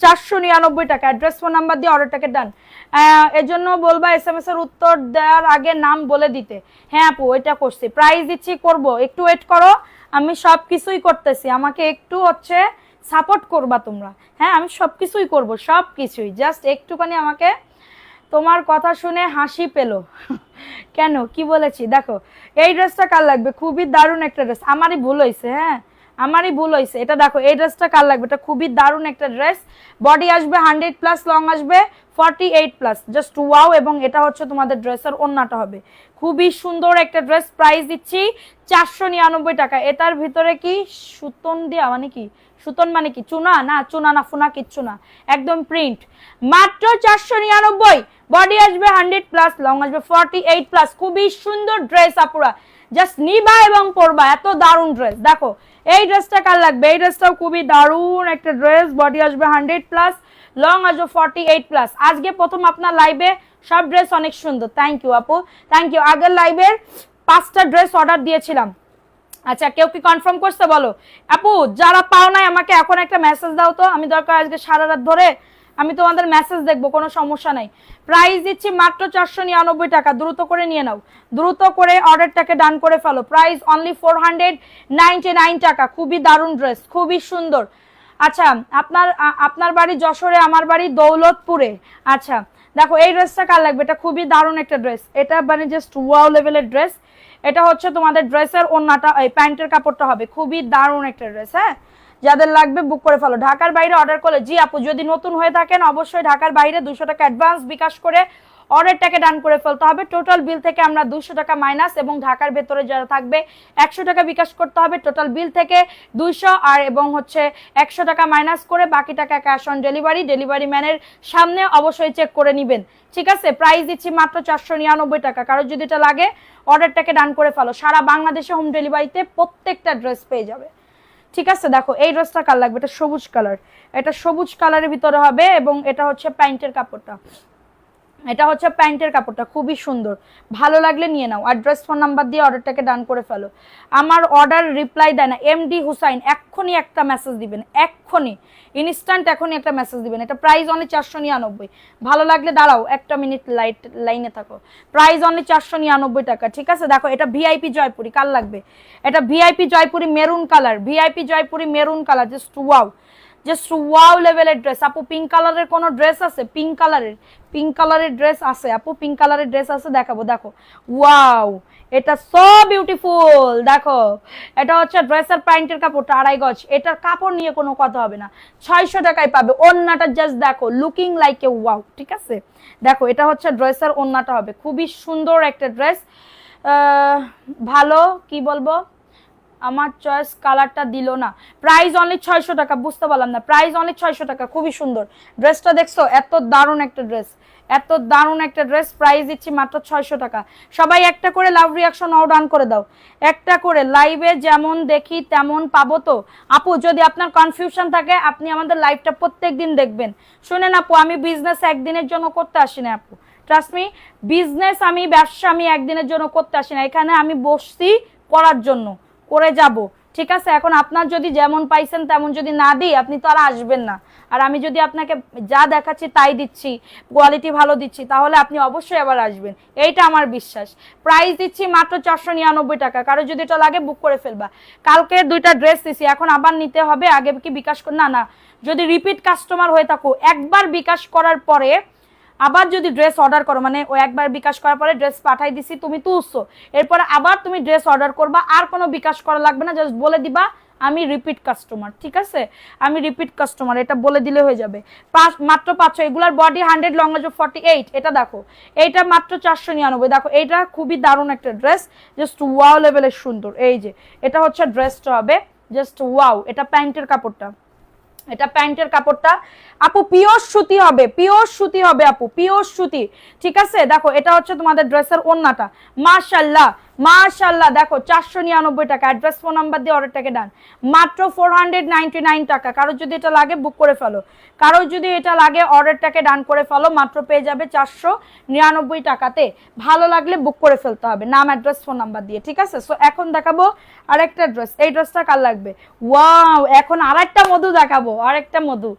499 টাকা। অ্যাড্রেস ফোন নাম্বার দিয়ে অর্ডারটাকে ডান। এর জন্য বলবা SMS এর উত্তর দেওয়ার আগে নাম বলে দিতে। হ্যাঁ আপু ওইটা করছি, প্রাইস দিচ্ছি, করব, একটু ওয়েট করো, আমি সব কিছুই করতেছি, আমাকে একটু হচ্ছে সাপোর্ট করবা তোমরা। হ্যাঁ আমি সব কিছুই করবো, সব কিছুই, জাস্ট একটুখানি আমাকে। তোমার কথা শুনে হাসি পেলো কেন, কি বলেছি? দেখো এই ড্রেসটা কার লাগবে, খুবই দারুণ একটা ড্রেস, আমারই ভুল হয়েছে, হ্যাঁ আমারই ভুল হয়েছে। এটা দেখো এই ড্রেসটা কার লাগবে, এটা খুবই দারুণ একটা ড্রেস, বডি আসবে 100+, লং আসবে 48+, জাস্ট ওয়াও। এবং এটা হচ্ছে তোমাদের ড্রেসের ওড়নাটা হবে খুবই সুন্দর একটা ড্রেস, প্রাইস দিচ্ছি 499 টাকা। এটার ভিতরে কি সুতন দেওয়া, মানে কি সুতন, মানে কি চুনা না, চুনা না ফুনা কিচ্ছু না, একদম প্রিন্ট, মাত্র 499। বডি আসবে 100+, লং আসবে 48+, খুবই সুন্দর ড্রেস আপুরা, জাস্ট নিবা এবং পরবা, এত দারুণ ড্রেস। দেখো এই ড্রেসটা কার লাগবে, এই ড্রেসটাও খুবই দারুণ একটা ড্রেস, বডি আসবে 100+, লং আসবে 48+। আজকে প্রথম আপনার লাইভে সব ড্রেস অনেক সুন্দর, থ্যাংক ইউ আপু, থ্যাংক ইউ। আগের লাইভের 5টা ড্রেস অর্ডার দিয়েছিলাম, আচ্ছা কেউ কি কনফার্ম করতে বলো। আপু যারা পাও নাই আমাকে এখন একটা মেসেজ দাও তো, আমি দরকার আজকে সারা রাত ধরে আমি তোমাদের মেসেজ দেখবো, কোনো সমস্যা নাই। প্রাইস দিচ্ছি মাত্র 499 টাকা, দ্রুত করে নিয়ে নাও, দ্রুত করে অর্ডারটাকে ডান করে ফেলো। প্রাইস অনলি 499 টাকা, খুবই দারুণ ড্রেস, খুবই সুন্দর। আচ্ছা আপনার বাড়ি যশোরে, আমার বাড়ি দৌলতপুরে। আচ্ছা দেখো এই ড্রেসটা কার লাগবে, এটা খুবই দারুণ একটা ড্রেস, এটা মানে জাস্ট ওয়াও লেভেলের ড্রেস। এটা হচ্ছে তোমাদের ড্রেসের ওড়নাটা, এই প্যান্টের কাপড়টা হবে খুবই দারুণ একটা ড্রেস। হ্যাঁ যাদের লাগবে বুক করে ফেলো। ঢাকার বাইরে অর্ডার করলে, জি আপু যদি নতুন হয়ে থাকেন অবশ্যই ঢাকার বাইরে 200 টাকা অ্যাডভান্স বিকাশ করে অর্ডারটাকে ডান করে ফেলতে হবে। টোটাল বিল থেকে আমরা 200 টাকা মাইনাস, এবং ঢাকার ভেতরে যারা থাকবে 100 টাকা বিকাশ করতে হবে। টোটাল বিল থেকে 200 আর এবং হচ্ছে 100 টাকা মাইনাস করে বাকি টাকা ক্যাশ অন ডেলিভারি, ডেলিভারি ম্যানের সামনে অবশ্যই চেক করে নেবেন, ঠিক আছে। প্রাইস দিচ্ছি মাত্র 499 টাকা। কারো যদি এটা লাগে অর্ডারটাকে ডান করে ফেলো, সারা বাংলাদেশে হোম ডেলিভারিতে প্রত্যেকটা ড্রেস পেয়ে যাবে, ঠিক আছে। দেখো এই ড্রেসটা কার লাগবে, এটা সবুজ কালার, এটা সবুজ কালারের ভিতরে হবে, এবং এটা হচ্ছে প্যান্টের কাপড়টা, এটা হচ্ছে প্যান্টের কাপড়টা খুবই সুন্দর, ভালো লাগলে নিয়ে নাও। অ্যাড্রেস ফোন নাম্বার দিয়ে অর্ডারটাকে ডান করে ফেলো। আমার অর্ডার রিপ্লাই দেয় না এমডি হুসাইন, এক্ষুনি একটা মেসেজ দিবেন, এক্ষুনি ইনস্ট্যান্ট এখনই একটা মেসেজ দিবেন। এটা প্রাইস অনলি 499, ভালো লাগলে দাঁড়াও একটা মিনিট লাইনে থাকো। প্রাইস অনলি 499 টাকা, ঠিক আছে। দেখো এটা ভিআইপি জয়পুরি, কার লাগবে, এটা VIP Jaipuri maroon colour, VIP Jaipuri maroon colour, just wow, just wow লেভেলের ড্রেস। আপু পিঙ্ক কালারের কোনো ড্রেস আছে, পিঙ্ক কালারের ড্রেস আছে আপু, পিঙ্ক কালারের ড্রেস আছে, দেখাবো। দেখো ওয়াও, এটা সো বিউটিফুল। দেখো এটা হচ্ছে ড্রেসের প্যান্টের কাপড়টা 2.5 গজ, এটার কাপড় নিয়ে কোনো কথা হবে না, 600 টাকায় পাবে। ওড়নাটা জাস্ট দেখো, লুকিং লাইক এ ওয়াও, ঠিক আছে। দেখো এটা হচ্ছে ড্রেসের ওড়নাটা হবে খুবই সুন্দর একটা ড্রেস, ভালো কি বলবো, আমার চয়েস কালারটা দিল না। প্রাইস অনলি 600 টাকা, বুঝতে পারলাম না, প্রাইস অনলি 600 টাকা, খুবই সুন্দর ড্রেসটা, দেখছো এত দারুণ একটা ড্রেস, এত দারুণ একটা ড্রেস। প্রাইস দিচ্ছি মাত্র 600 টাকা। সবাই একটা করে লাভ রিয়াকশন অল ডান করে দাও, একটা করে। লাইভে যেমন দেখি তেমন পাবো তো আপু? যদি আপনার কনফিউশন থাকে আপনি আমাদের লাইভটা প্রত্যেকদিন দেখবেন। শুনেন আপু, আমি বিজনেস একদিনের জন্য করতে আসি না আপু, ট্রাস্ট মি, বিজনেস আমি ব্যবসা আমি একদিনের জন্য করতে আসি না, এখানে আমি বসছি করার জন্য, করে যাব, ঠিক আছে, এখন আপনার যদি যেমন পাইছেন তেমন যদি না দিই আপনি তো আর আসবেন না। আর আমি যদি আপনাকে যা দেখাচ্ছি তাই দিচ্ছি, কোয়ালিটি ভালো দিচ্ছি, তাহলে আপনি অবশ্যই আবার আসবেন, এইটা আমার বিশ্বাস। প্রাইস দিচ্ছি মাত্র 499 টাকা। কারো যদি এটা লাগে বুক করে ফেলবা। কালকে 2টা ড্রেস দিছি, এখন আবার নিতে হবে, আগে কি বিকাশ না না, যদি রিপিট কাস্টমার হয়ে থাকো, একবার বিকাশ করার পরে আবার যদি ড্রেস অর্ডার করো, মানে ও একবার বিকাশ করার পরে ড্রেস পাঠাই দিছি, তুমি তুলছো, এরপরে আবার তুমি ড্রেস অর্ডার করবা, আর কোনো বিকাশ করা লাগবে না, জাস্ট বলে দিবা আমি রিপিট কাস্টমার। ঠিক আছে, আমি রিপিট কাস্টমার, এটা বলে দিলে হয়ে যাবে। মাত্র 500। এগুলার বডি 100, লং আছে 48। এটা দেখো, এইটা মাত্র 499। দেখো এইটা খুবই দারুণ একটা ড্রেস, জাস্ট ওয়াও লেভেলের সুন্দর। এই যে এটা হচ্ছে ড্রেসটা হবে, জাস্ট ওয়াও। এটা প্যান্টের কাপড়টা, এটা প্যান্টের কাপড়টা আপু পিওর সুতি হবে, পিওর সুতি হবে আপু, পিওর সুতি। ঠিক আছে, দেখো এটা হচ্ছে তোমাদের ড্রেসের ওন্নাটা। মাশাআল্লাহ মাশাআল্লাহ, দেখো 499 টাকা। অ্যাড্রেস ফোন নাম্বার দিয়ে অর্ডারটাকে ডান, মাত্র 499 টাকা। কারো যদি এটা লাগে বুক করে ফেলো, কারো যদি এটা লাগে অর্ডারটাকে ডান করে ফেলো, মাত্র পেয়ে যাবে 499 টাকাতে। ভালো লাগলে বুক করে ফেলতে হবে নাম, অ্যাড্রেস, ফোন নাম্বার দিয়ে। ঠিক আছে, সো এখন দেখাবো আরেকটা ড্রেস। এই ড্রেসটা কার লাগবে? ওয়াও, এখন আরেকটা মধু দেখাবো, আরেকটা মধু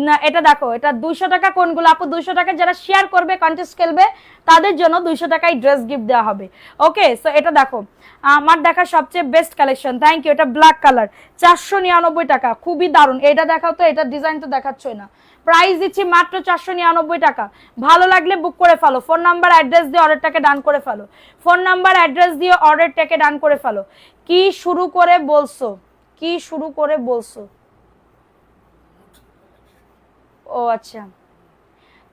না। এটা দেখো, এটা 200 টাকা। কোনগুলো আপু? 200 টাকা যারা শেয়ার করবে, কন্টেস্ট খেলবে, তাদের জন্য 200 টাকায় ড্রেস গিফট দেওয়া হবে। ওকে, সো এটা দেখো আমার দেখা সবচেয়ে বেস্ট কালেকশন। Thank you. এটা ব্ল্যাক কালার, 499 টাকা, খুবই দারুণ। এটা দেখাও তো, এটা ডিজাইন তো দেখাচ্ছই না। প্রাইস দিচ্ছি মাত্র 499 টাকা। ভালো লাগলে বুক করে ফেলো, ফোন নাম্বার অ্যাড্রেস দিয়ে অর্ডারটাকে ডান করে ফেলো, ফোন নাম্বার অ্যাড্রেস দিয়ে অর্ডারটাকে ডান করে ফেলো। কি শুরু করে বলছো? কি শুরু করে বলছো? ও আচ্ছা,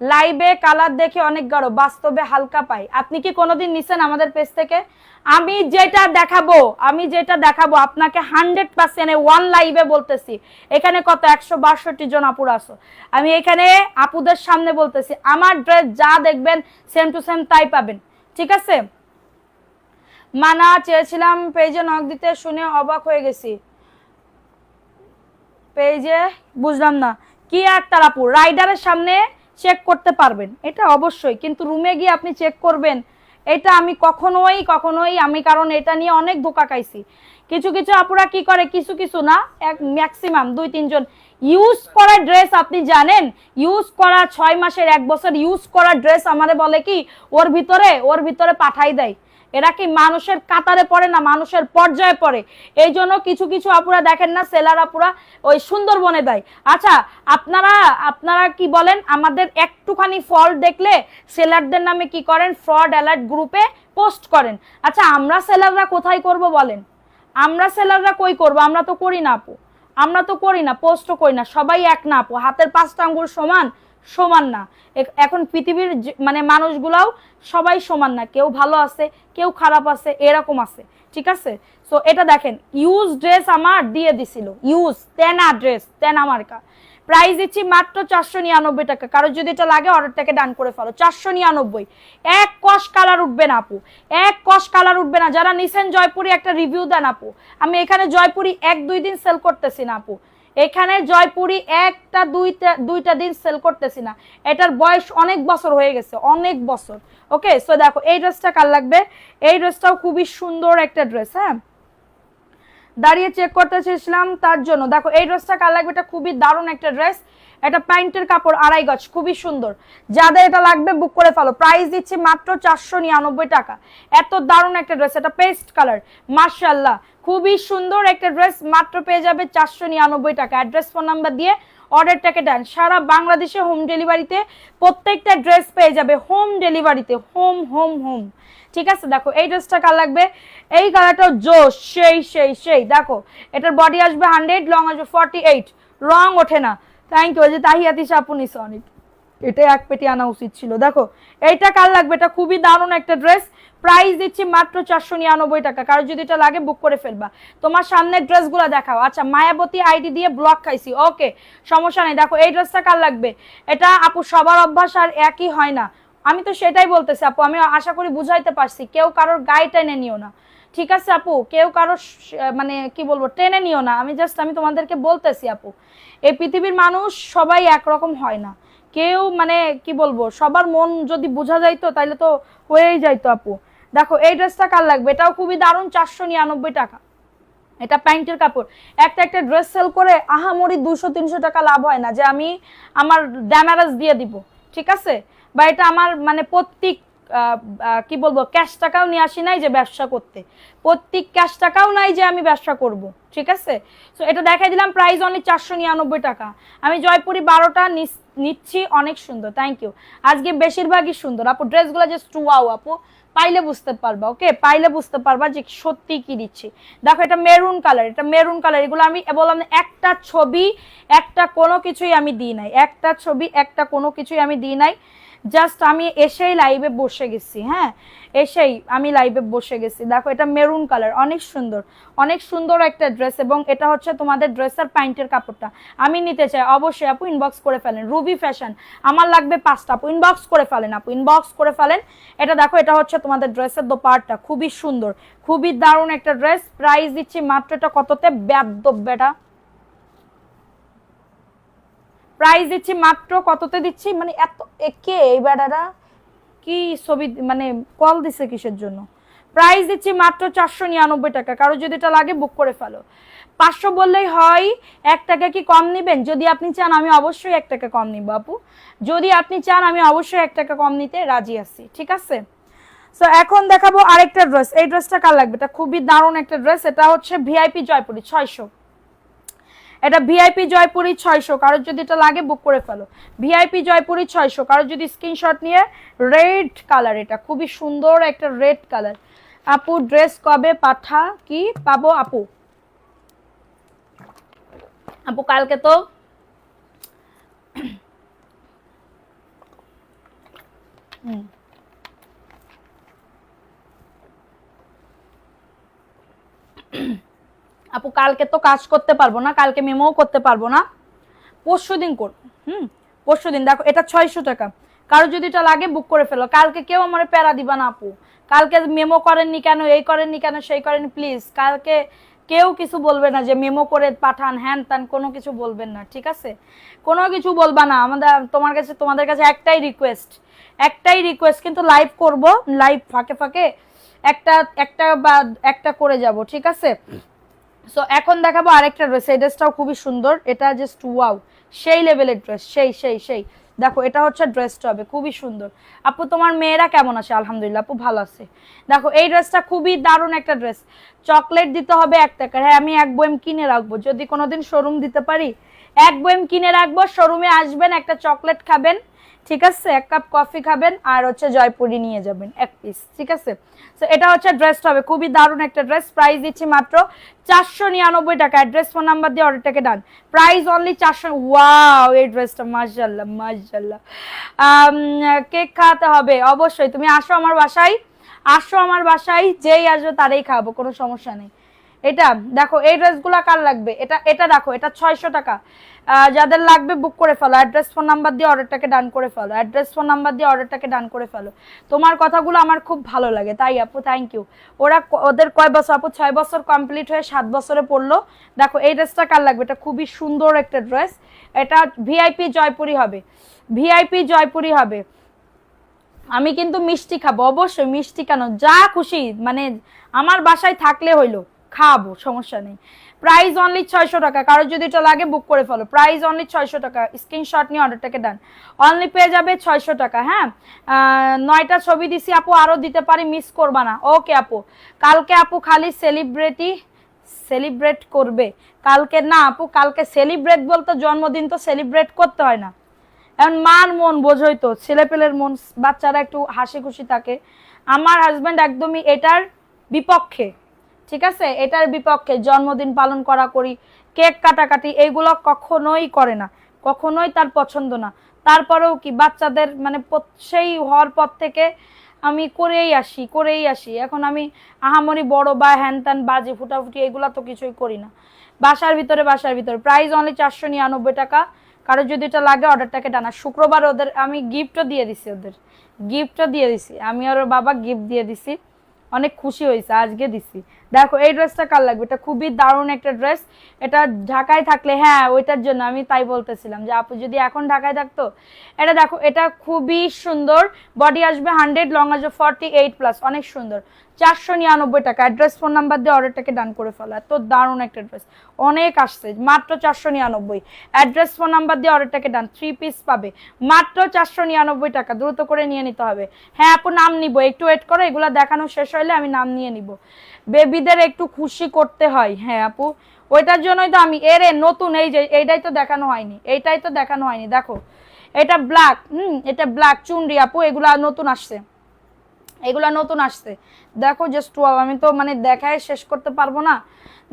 লাইভে কালার দেখে অনেক গাঢ়, বাস্তবে হালকা পাই। আপনি কি কোনোদিন নিছেন আমাদের পেজ থেকে? আমি যেটা দেখাবো, আমি যেটা দেখাবো আপনাকে 100% ওয়ান লাইভে বলতেছি। এখানে কত 162 জন আপুর আছো, আমি এখানে আপুদের সামনে বলতেছি, আমার ড্রেস যা দেখবেন সেম টু সেম তাই পাবেন। ঠিক আছে, মানা চেয়েছিলাম পেজে নক দিতে, শুনে অবাক হয়ে গেছি। পেজে বুঝলাম না কি। একটা আপু রাইডারের সামনে চেক করতে পারবেন, এটা অবশ্যই, কিন্তু রুমে গিয়ে আপনি চেক করবেন, এটা আমি কখনোই আমি, কারণ এটা নিয়ে অনেক ধোকা খাইছি। কিছু কিছু আপুরা কি করে, কিছু কিছু না, এক ম্যাক্সিমাম 2-3 জন ইউজ করা ড্রেস, আপনি জানেন ইউজ করা 6 মাসের 1 বছর ইউজ করা ড্রেস আমারে বলে কি ওর ভিতরে পাঠাই দেয়। এরা কি মানুষের কাতারে পড়ে না, মানুষের পর্যায়ে পড়ে। এই জন্য কিছু কিছু আপুরা দেখেন না, সেলার আপুরা ওই সুন্দরবনে দেয়। আচ্ছা, আপনারা কি বলেন, আমাদের একটুখানি ফল্ট দেখলে সেলারদের নামে কি করেন, ফ্রড অ্যালার্ট গ্রুপে পোস্ট করেন। আচ্ছা, আমরা সেলাররা কোথায় করব বলেন? আমরা সেলাররা কই করব? আমরা তো করি না আপু, আমরা তো করি না, পোস্টও করি না। সবাই এক না আপু, হাতের 5টা আঙ্গুল সমান সমান না। এখন পৃথিবীর মানে মানুষগুলাও সবাই সমান না, কেউ ভালো আছে, কেউ খারাপ আছে, এরকম আছে। ঠিক আছে, সো এটা দেখেন ইউজ ড্রেস আমার দিয়ে দিছিল, ইউজ তেনা ড্রেস, তেনা মার্কা। প্রাইস দিচ্ছি মাত্র 499 টাকা। কারো যদি এটা লাগে অর্ডারটাকে ডান করে ফেলো, 499। এক কস কালার উঠবে না আপু, এক কস কালার উঠবে না। যারা নিছেন জয়পুরি একটা রিভিউ দেন আপু। আমি এখানে জয়পুরি 1-2 দিন সেল করতেছি না আপু, এখানে জয়পুরি দুইটা দিন সেল করতেছি না, এটার বয়স অনেক বছর হয়ে গেছে, অনেক বছর। ওকে, সো দেখো এই ড্রেসটা কার লাগবে? এই ড্রেসটাও খুবই সুন্দর একটা ড্রেস। হ্যাঁ, দাঁড়িয়ে চেক করতে চেয়েছিলাম তার জন্য। দেখো এই ড্রেসটা কার লাগবে? এটা খুবই দারুণ একটা ড্রেস, এটা প্যান্টের কাপড় 2.5 গজ, খুবই সুন্দর। যাদের এটা লাগবে বুক করে ফেলো। প্রাইস দিচ্ছি মাত্র 499 টাকা। এত দারুণ একটা ড্রেস, এটা পেস্ট কালার, মাশাআল্লাহ খুবই সুন্দর একটা ড্রেস, মাত্র পেয়ে যাবে 499 টাকা। অ্যাড্রেস, ফোন নাম্বার দিয়ে অর্ডারটাকে দেন। সারা বাংলাদেশে হোম ডেলিভারিতে প্রত্যেকটা ড্রেস পেয়ে যাবে, হোম ডেলিভারিতে, হোম হোম হোম। ঠিক আছে, দেখো এই ড্রেসটা কার লাগবে? এই কালারটাও জোশ, সেই দেখো এটার বডি আসবে 100, লং আসবে 48, রং ওঠে না। Thank you. যে তাহিয়াতি সাপুনি সনিক, এটা এক পেটি আনা উচিত ছিল। দেখো এইটা কার লাগবে? এটা খুবই দারুণ একটা ড্রেস। প্রাইস দিচ্ছি মাত্র 499 টাকা। কারো যদি এটা লাগে বুক করে ফেলবা। তোমার সামনের ড্রেসগুলো দেখাও। আচ্ছা, মায়াবতী আইডি দিয়ে ব্লক খাইছি, ওকে সমস্যা নেই। দেখো এই ড্রেসটা কার লাগবে? এটা আপু সবার অভ্যাস আর একই হয় না, আমি তো সেটাই বলতেছি আপু। আমি আশা করি বুঝাইতে পারছি, কেউ কারোর গায়ে টেনে নিও না। ঠিক আছে আপু, কেউ কারোর মানে কি বলবো টেনে নিও না। আমি তোমাদেরকে বলতেছি আপু, এই পৃথিবীর মানুষ সবাই একরকম হয় না। কেউ মানে কি বলবো, সবার মন যদি বোঝা যাইতো তাহলে তো হয়েই যাইতো আপু। দেখো এই ড্রেসটা কার লাগবে? এটাও খুবই দারুণ, 499 টাকা। এটা প্যান্টের কাপড়। একটা একটা ড্রেস সেল করে আহামরি 200-300 টাকা লাভ হয় না যে আমি আমার ড্যামারেজ দিয়ে দিব, ঠিক আছে? বা এটা আমার মানে প্রত্যেক কি বলবো ক্যাশ টাকাও নিয়ে আসি নাই যে ব্যবসা করতে, প্রত্যেক ক্যাশ টাকাও নাই যে আমি ব্যবসা করব, ঠিক আছে? সো এটা দেখাই দিলাম, প্রাইস অনলি 499 টাকা। আমি জয়পুরি 12টা নিচ্ছি, অনেক সুন্দর, থ্যাংক ইউ। আজকে বেশিরভাগই সুন্দর আপু, ড্রেসগুলো জাস্ট ওয়াও আপু, পাইলে বুঝতে পারবা, ওকে, পাইলে বুঝতে পারবা যে সত্যি কি দিচ্ছি। দেখো এটা মেরুন কালার, এটা মেরুন কালার, এগুলো আমি বললাম একটা ছবি একটা কোনো কিছুই আমি দিই নাই, একটা ছবি একটা কোনো কিছুই আমি দিই নাই, জাস্ট আমি এসেই লাইভে বসে গেছি, হ্যাঁ এসেই আমি লাইভে বসে গেছি। দেখো এটা মেরুন কালার, অনেক সুন্দর, অনেক সুন্দর একটা ড্রেস, এবং এটা হচ্ছে তোমাদের ড্রেসের প্যান্টের কাপড়টা। আমি নিতে চাই, অবশ্যই আপু ইনবক্স করে ফেলেন। রুবি ফ্যাশন, আমার লাগবে 5টা, আপু ইনবক্স করে ফেলেন, আপু ইনবক্স করে ফেলেন। এটা দেখো এটা হচ্ছে তোমাদের ড্রেসের দোপাট্টা, খুবই সুন্দর, খুবই দারুণ একটা ড্রেস। প্রাইস দিচ্ছি মাত্র, এটা কততে বেদ্যব বেটা, প্রাইস দিচ্ছি মাত্র কততে দিচ্ছি, মানে এত কে এই বেটারা কি ছবি মানে কল দিছে কিসের জন্য? প্রাইস দিচ্ছি মাত্র 499 টাকা। কারো যদি এটা লাগে বুক করে ফেলো। 500 বললেই হয়, 1 টাকা কি কম নিবেন? যদি আপনি চান আমি অবশ্যই 1 টাকা কম নিব আপু, যদি আপনি চান আমি অবশ্যই 1 টাকা কম নিতে রাজি আছি, ঠিক আছে? সো এখন দেখাবো আরেকটা ড্রেস। এই ড্রেসটা কার লাগবে? এটা খুবই দারুণ একটা ড্রেস, এটা হচ্ছে ভিআইপি জয়পুরি 600, এটা ভিআইপি জয়পুরি 600। কারোর যদি এটা লাগে বুক করে ফেলো, ভিআইপি জয়পুরি 600। কারোর যদি স্ক্রিনশট নিয়ে, রেড কালার, এটা খুবই সুন্দর একটা রেড কালার। আপু ড্রেস কবে পাঠা কি পাবো আপু? আপু কালকে তো আপু কালকে তো কাজ করতে পারবো না, কালকে মেমোও করতে পারবো না, পরশু দিন করবো। পরশু দিন। দেখো এটা 600 টাকা। কারো যদি এটা লাগে বুক করে ফেলো, কালকে কেউ আমার প্যারা দিবা না আপু, কালকে মেমো করেননি কেন, এই করেননি কেন, সেই করেননি, প্লিজ কালকে কেউ কিছু বলবে না যে মেমো করে পাঠান হ্যান ত্যান, কোনো কিছু বলবেন না, ঠিক আছে? কোনো কিছু বলবা না। আমাদের তোমাদের কাছে একটাই রিকোয়েস্ট, একটাই রিকোয়েস্ট, কিন্তু লাইভ করব, লাইভ ফাঁকে ফাঁকে একটা একটা বা একটা করে যাব, ঠিক আছে? সো এখন দেখাবো আরেকটা ড্রেস, এই ড্রেসটাও খুবই সুন্দর, এটা জাস্ট ওয়াও, সেই লেভেলের ড্রেস, সেই সেই সেই। দেখো এটা হচ্ছে ড্রেসটা হবে খুবই সুন্দর। আপু তোমার মেয়েরা কেমন আছে? আলহামদুলিল্লাহ আপু ভালো আছে। দেখো এই ড্রেসটা খুবই দারুণ একটা ড্রেস। চকলেট দিতে হবে 1 টাকা, হ্যাঁ আমি 1 বয়েম কিনে রাখবো, যদি কোনোদিন শোরুম দিতে পারি 1 বয়েম কিনে রাখবো। শোরুমে আসবেন, একটা চকলেট খাবেন, ঠিক আছে, 1 কাপ কফি খাবেন, আর হচ্ছে জয়পুরি নিয়ে যাবেন 1 পিস, ঠিক আছে? সো এটা হচ্ছে ড্রেসটা হবে খুবই দারুণ একটা ড্রেস। প্রাইস দিচ্ছি মাত্র 499 টাকা। অ্যাড্রেস ফোন নাম্বার দিয়ে অর্ডারটাকে ডান। Price only 400। ওয়াও এই ড্রেসটা মাশাআল্লাহ মাশাআল্লাহ। কেক খাওয়াতে হবে অবশ্যই, তুমি আসো আমার বাসায়, আসো আমার বাসায়, যেই আসবে তারই খাওয়াবো, কোনো সমস্যা নেই। এটা দেখো এই ড্রেসগুলো কার লাগবে? এটা এটা দেখো এটা 600 টাকা। যাদের লাগবে বুক করে ফেলো, অ্যাড্রেস ফোন নাম্বার দিয়ে অর্ডারটাকে ডান করে ফেলো, অ্যাড্রেস ফোন নাম্বার দিয়ে অর্ডারটাকে ডান করে ফেলো। তোমার কথাগুলো আমার খুব ভালো লাগে, তাই আপু থ্যাংক ইউ। ওদের কয় বছর আপু? 6 বছর কমপ্লিট হয়ে 7 বছরে পড়লো। দেখো এই ড্রেসটা কার লাগবে? এটা খুবই সুন্দর একটা ড্রেস, এটা ভিআইপি জয়পুরি হবে, ভিআইপি জয়পুরি হবে। আমি কিন্তু মিষ্টি খাবো অবশ্যই, মিষ্টি কেন, যা খুশি মানে আমার বাসায় থাকলে হইলো, খাবো, সমস্যা নেই। প্রাইস অনলি 600 টাকা। কারো যদি এটা লাগে বুক করে ফেলো, প্রাইস অনলি 600 টাকা। স্ক্রিনশট নিয়ে অর্ডারটাকে দেন, অনলি পেয়ে যাবে 600 টাকা। হ্যাঁ 9টা ছবি দিছি আপু, আরো দিতে পারি, মিস করবা না। ওকে আপু, কালকে আপু খালি সেলিব্রেট করবে, কালকে না আপু, কালকে সেলিব্রেট বলতে জন্মদিন তো সেলিব্রেট করতে হয় না, এখন মার মন বোঝই তো, ছেলেপেলের মন, বাচ্চারা একটু হাসি খুশি থাকে। আমার হাজবেন্ড একদমই এটার বিপক্ষে, ঠিক আছে, এটার বিপক্ষে। জন্মদিন পালন করি, কেক কাটাকাটি এইগুলো কখনোই করে না, কখনোই তার পছন্দ না। তারপরেও কি বাচ্চাদের মানে সেই হওয়ার পর থেকে আমি করেই আসি। এখন আমি আহামরি বড় বা হ্যান ত্যান বাজি ফুটাফুটি এগুলা তো কিছুই করি না। বাসার ভিতরে প্রাইস অনলি 499 টাকা। কারো যদি এটা লাগে অর্ডারটাকে ডানা। শুক্রবার ওদের আমি গিফটও দিয়ে দিছি, আমি আর ওর বাবা গিফট দিয়ে দিছি, অনেক খুশি হয়েছে, আজকে দিছি। দেখো এই ড্রেসটা কার লাগবে, এটা খুবই দারুণ একটা ড্রেস। এটা ঢাকায় থাকলে, হ্যাঁ ওইটার জন্য আমি তাই বলতেছিলাম যে আপু যদি এখন ঢাকায় থাকতো। এটা দেখো, এটা খুবই সুন্দর, বডি আসবে 100, লং আসবে 48+, অনেক সুন্দর। 499 টাকা। অ্যাড্রেস ফোন নাম্বার দিয়ে অর্ডারটাকে ডান করে ফেলো। এত দারুণ একটা ড্রেস, অনেক আসছে, মাত্র 499। অ্যাড্রেস ফোন নাম্বার দিয়ে অর্ডারটাকে ডান। 3 পিস পাবে মাত্র 499 টাকা, দ্রুত করে নিয়ে নিতে হবে। হ্যাঁ আপু নাম নিব, একটু ওয়েট করো, এগুলো দেখানো শেষ হইলে আমি নাম নিয়ে নিব। বেবিদের একটু খুশি করতে হয়, হ্যাঁ আপু ওইটার জন্যই তো আমি এর নতুন এই যে এইটাই তো দেখানো হয়নি, এইটাই তো দেখানো হয়নি। দেখো এটা ব্ল্যাক, এটা ব্ল্যাক চুনরি আপু, এগুলা নতুন আসছে, এগুলা নতুন আসছে। দেখো জাস্ট ওয়াও, আমি তো মানে দেখায় শেষ করতে পারবো না।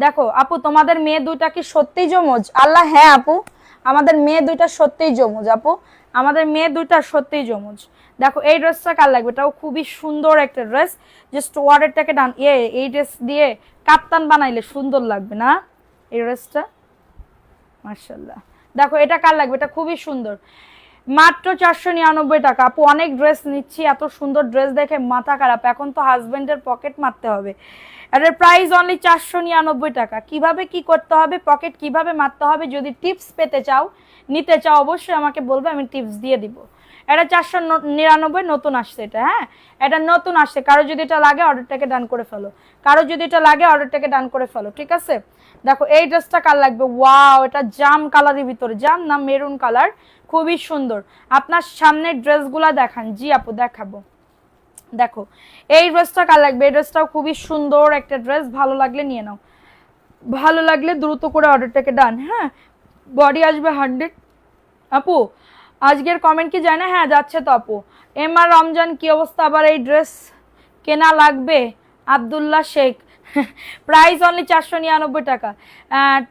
দেখো আপু তোমাদের মেয়ে দুইটা কি সত্যিই জমজ? আল্লাহ হ্যাঁ আপু, আমাদের মেয়ে দুইটা সত্যিই জমজ আপু, আমাদের মেয়ে দুইটা সত্যিই জমজ। দেখো এই ড্রেসটা কার লাগবে, এটাও খুবই সুন্দর একটা ড্রেস। জাস্ট ওয়ার্ডারটাকে ডান, এই ড্রেস দিয়ে কাপ্তান বানাইলে সুন্দর লাগবে না এই ড্রেসটা, মার্শাল্লাহ। দেখো এটা কার লাগবে, এটা খুবই সুন্দর, মাত্র 499 টাকা। আপু অনেক ড্রেস নিচ্ছি, এত সুন্দর ড্রেস দেখে মাথা খারাপ, এখন তো হাজবেন্ডের পকেট মারতে হবে। এটার প্রাইস অনলি 499 টাকা। কিভাবে কি করতে হবে, পকেট কিভাবে মারতে হবে, যদি টিপস পেতে চাও, নিতে চাও, অবশ্যই আমাকে বলবে, আমি টিপস দিয়ে দিব। এটা 499 নতুন আসছে এটা, হ্যাঁ এটা নতুন আসছে। কারো যদি এটা লাগে অর্ডারটাকে ডান করে ফেলো, কারো যদি এটা লাগে অর্ডারটাকে ডান করে ফেলো, ঠিক আছে। দেখো এই ড্রেসটা কার লাগবে, ওয়াও এটা জাম কালারের ভিতরে, জাম না মেরুন কালার, খুবই সুন্দর। আপনার সামনের ড্রেসগুলা দেখান। জি আপু দেখাবো। দেখো এই ড্রেসটা কার লাগবে, এই ড্রেসটাও খুবই সুন্দর একটা ড্রেস, ভালো লাগলে নিয়ে নাও, ভালো লাগলে দ্রুত করে অর্ডারটাকে ডান। হ্যাঁ বডি আসবে 100। আপু আজকের কমেন্ট কি যায় না? হ্যাঁ যাচ্ছে তো আপু। আর রমজান কি অবস্থা, আবার এই ড্রেস কেনা লাগবে? আব্দুল্লাহ শেখ প্রাইস অনলি 499 টাকা।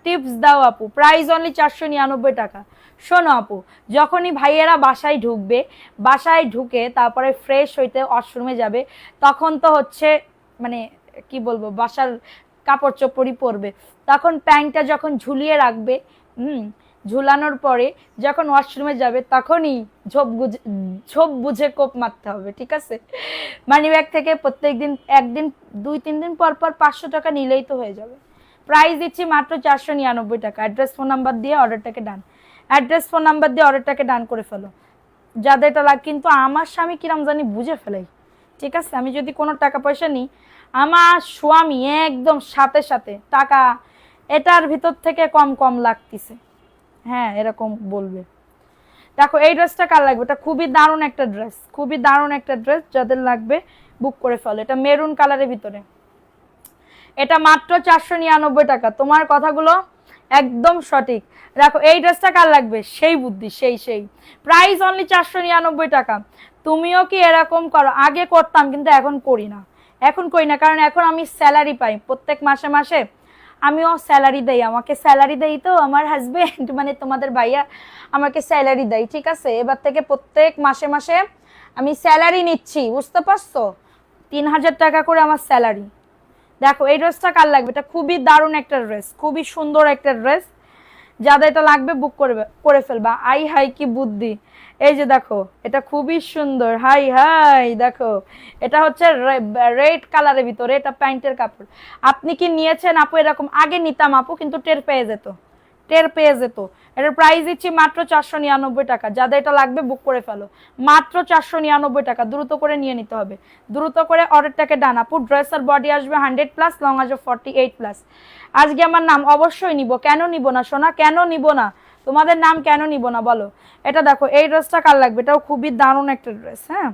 টিপস দাও আপু, প্রাইস অনলি 499 টাকা। শোনো আপু, যখনই ভাইয়েরা বাসায় ঢুকবে, বাসায় ঢুকে তারপরে ফ্রেশ হইতে ওয়াশরুমে যাবে, তখন তো হচ্ছে মানে কি বলবো, বাসার কাপড় চোপড়ই পরবে, তখন প্যান্টটা যখন ঝুলিয়ে রাখবে, ঝুলানোর পরে যখন ওয়াশরুমে যাবে, তখনই ঝোপ বুঝে কোপ মারতে হবে, ঠিক আছে। মানি ব্যাগ থেকে প্রত্যেক দিন, একদিন 2-3 দিন পর পর 500 টাকা নিলেই তো হয়ে যাবে। প্রাইস দিচ্ছি মাত্র 499 টাকা। অ্যাড্রেস ফোন নাম্বার দিয়ে অর্ডারটাকে ডান, অ্যাড্রেস ফোন নাম্বার দিয়ে অর্ডারটাকে ডান করে ফেলো যাদের এটা লাগে। কিন্তু আমার স্বামী কিরাম জানি বুঝে ফেলাই, ঠিক আছে। আমি যদি কোনো টাকা পয়সা নিই, আমার স্বামী একদম সাথে সাথে টাকা এটার ভিতর থেকে কম কম লাগতেছে, হ্যাঁ এরকম বলবে। দেখো এই ড্রেসটা কার লাগবে, এটা খুবই দারুণ একটা ড্রেস, খুবই দারুণ একটা ড্রেস, যাদের লাগবে বুক করে ফেলো। এটা মেরুন কালারের ভিতরে, এটা মাত্র 499 টাকা। তোমার কথাগুলো একদম সঠিক। দেখো এই ড্রেসটা কার লাগবে, সেই বুদ্ধি, সেই প্রাইস অনলি 499 টাকা। তুমিও কি এরকম করো? আগে করতাম কিন্তু এখন করি না, এখন করি না, কারণ এখন আমি স্যালারি পাই প্রত্যেক মাসে মাসে, আমিও স্যালারি দেই, আমাকে স্যালারি দেই তো আমার হাজবেন্ড মানে তোমাদের ভাইয়া আমাকে স্যালারি দেয়, ঠিক আছে। এবার থেকে প্রত্যেক মাসে মাসে আমি স্যালারি নিচ্ছি, বুঝতে পারছো, 3000 টাকা করে আমার স্যালারি। দেখো এই ড্রেসটা কার লাগবে, এটা খুবই দারুণ একটা ড্রেস, খুবই সুন্দর একটা ড্রেস, যাদের এটা লাগবে বুক করে ফেলবা। আই হাই কি বুদ্ধি, এই যে দেখো এটা খুবই সুন্দর, হাই হাই দেখো এটা হচ্ছে রেড কালারের ভিতরে, এটা প্যান্টের কাপড়। আপনি কি নিয়েছেন আপু? এরকম আগে নিতাম আপু, কিন্তু টের পেয়ে যেত, টের পেয়ে যেত। এটার প্রাইস দিচ্ছি মাত্র 499 টাকা। যাদের এটা লাগবে বুক করে ফেলো, মাত্র 499 টাকা, দ্রুত করে নিয়ে নিতে হবে, দ্রুত করে অর্ডারটাকে ডান। আপু ড্রেসের বডি আসবে 100+, লং আসবে 48+। আজকে আমার নাম অবশ্যই নিব, কেন নিব না সোনা, কেন নিব না, তোমাদের নাম কেন নিব না বলো। এটা দেখো এই ড্রেসটা কার লাগবে, এটাও খুবই দারুণ একটা ড্রেস, হ্যাঁ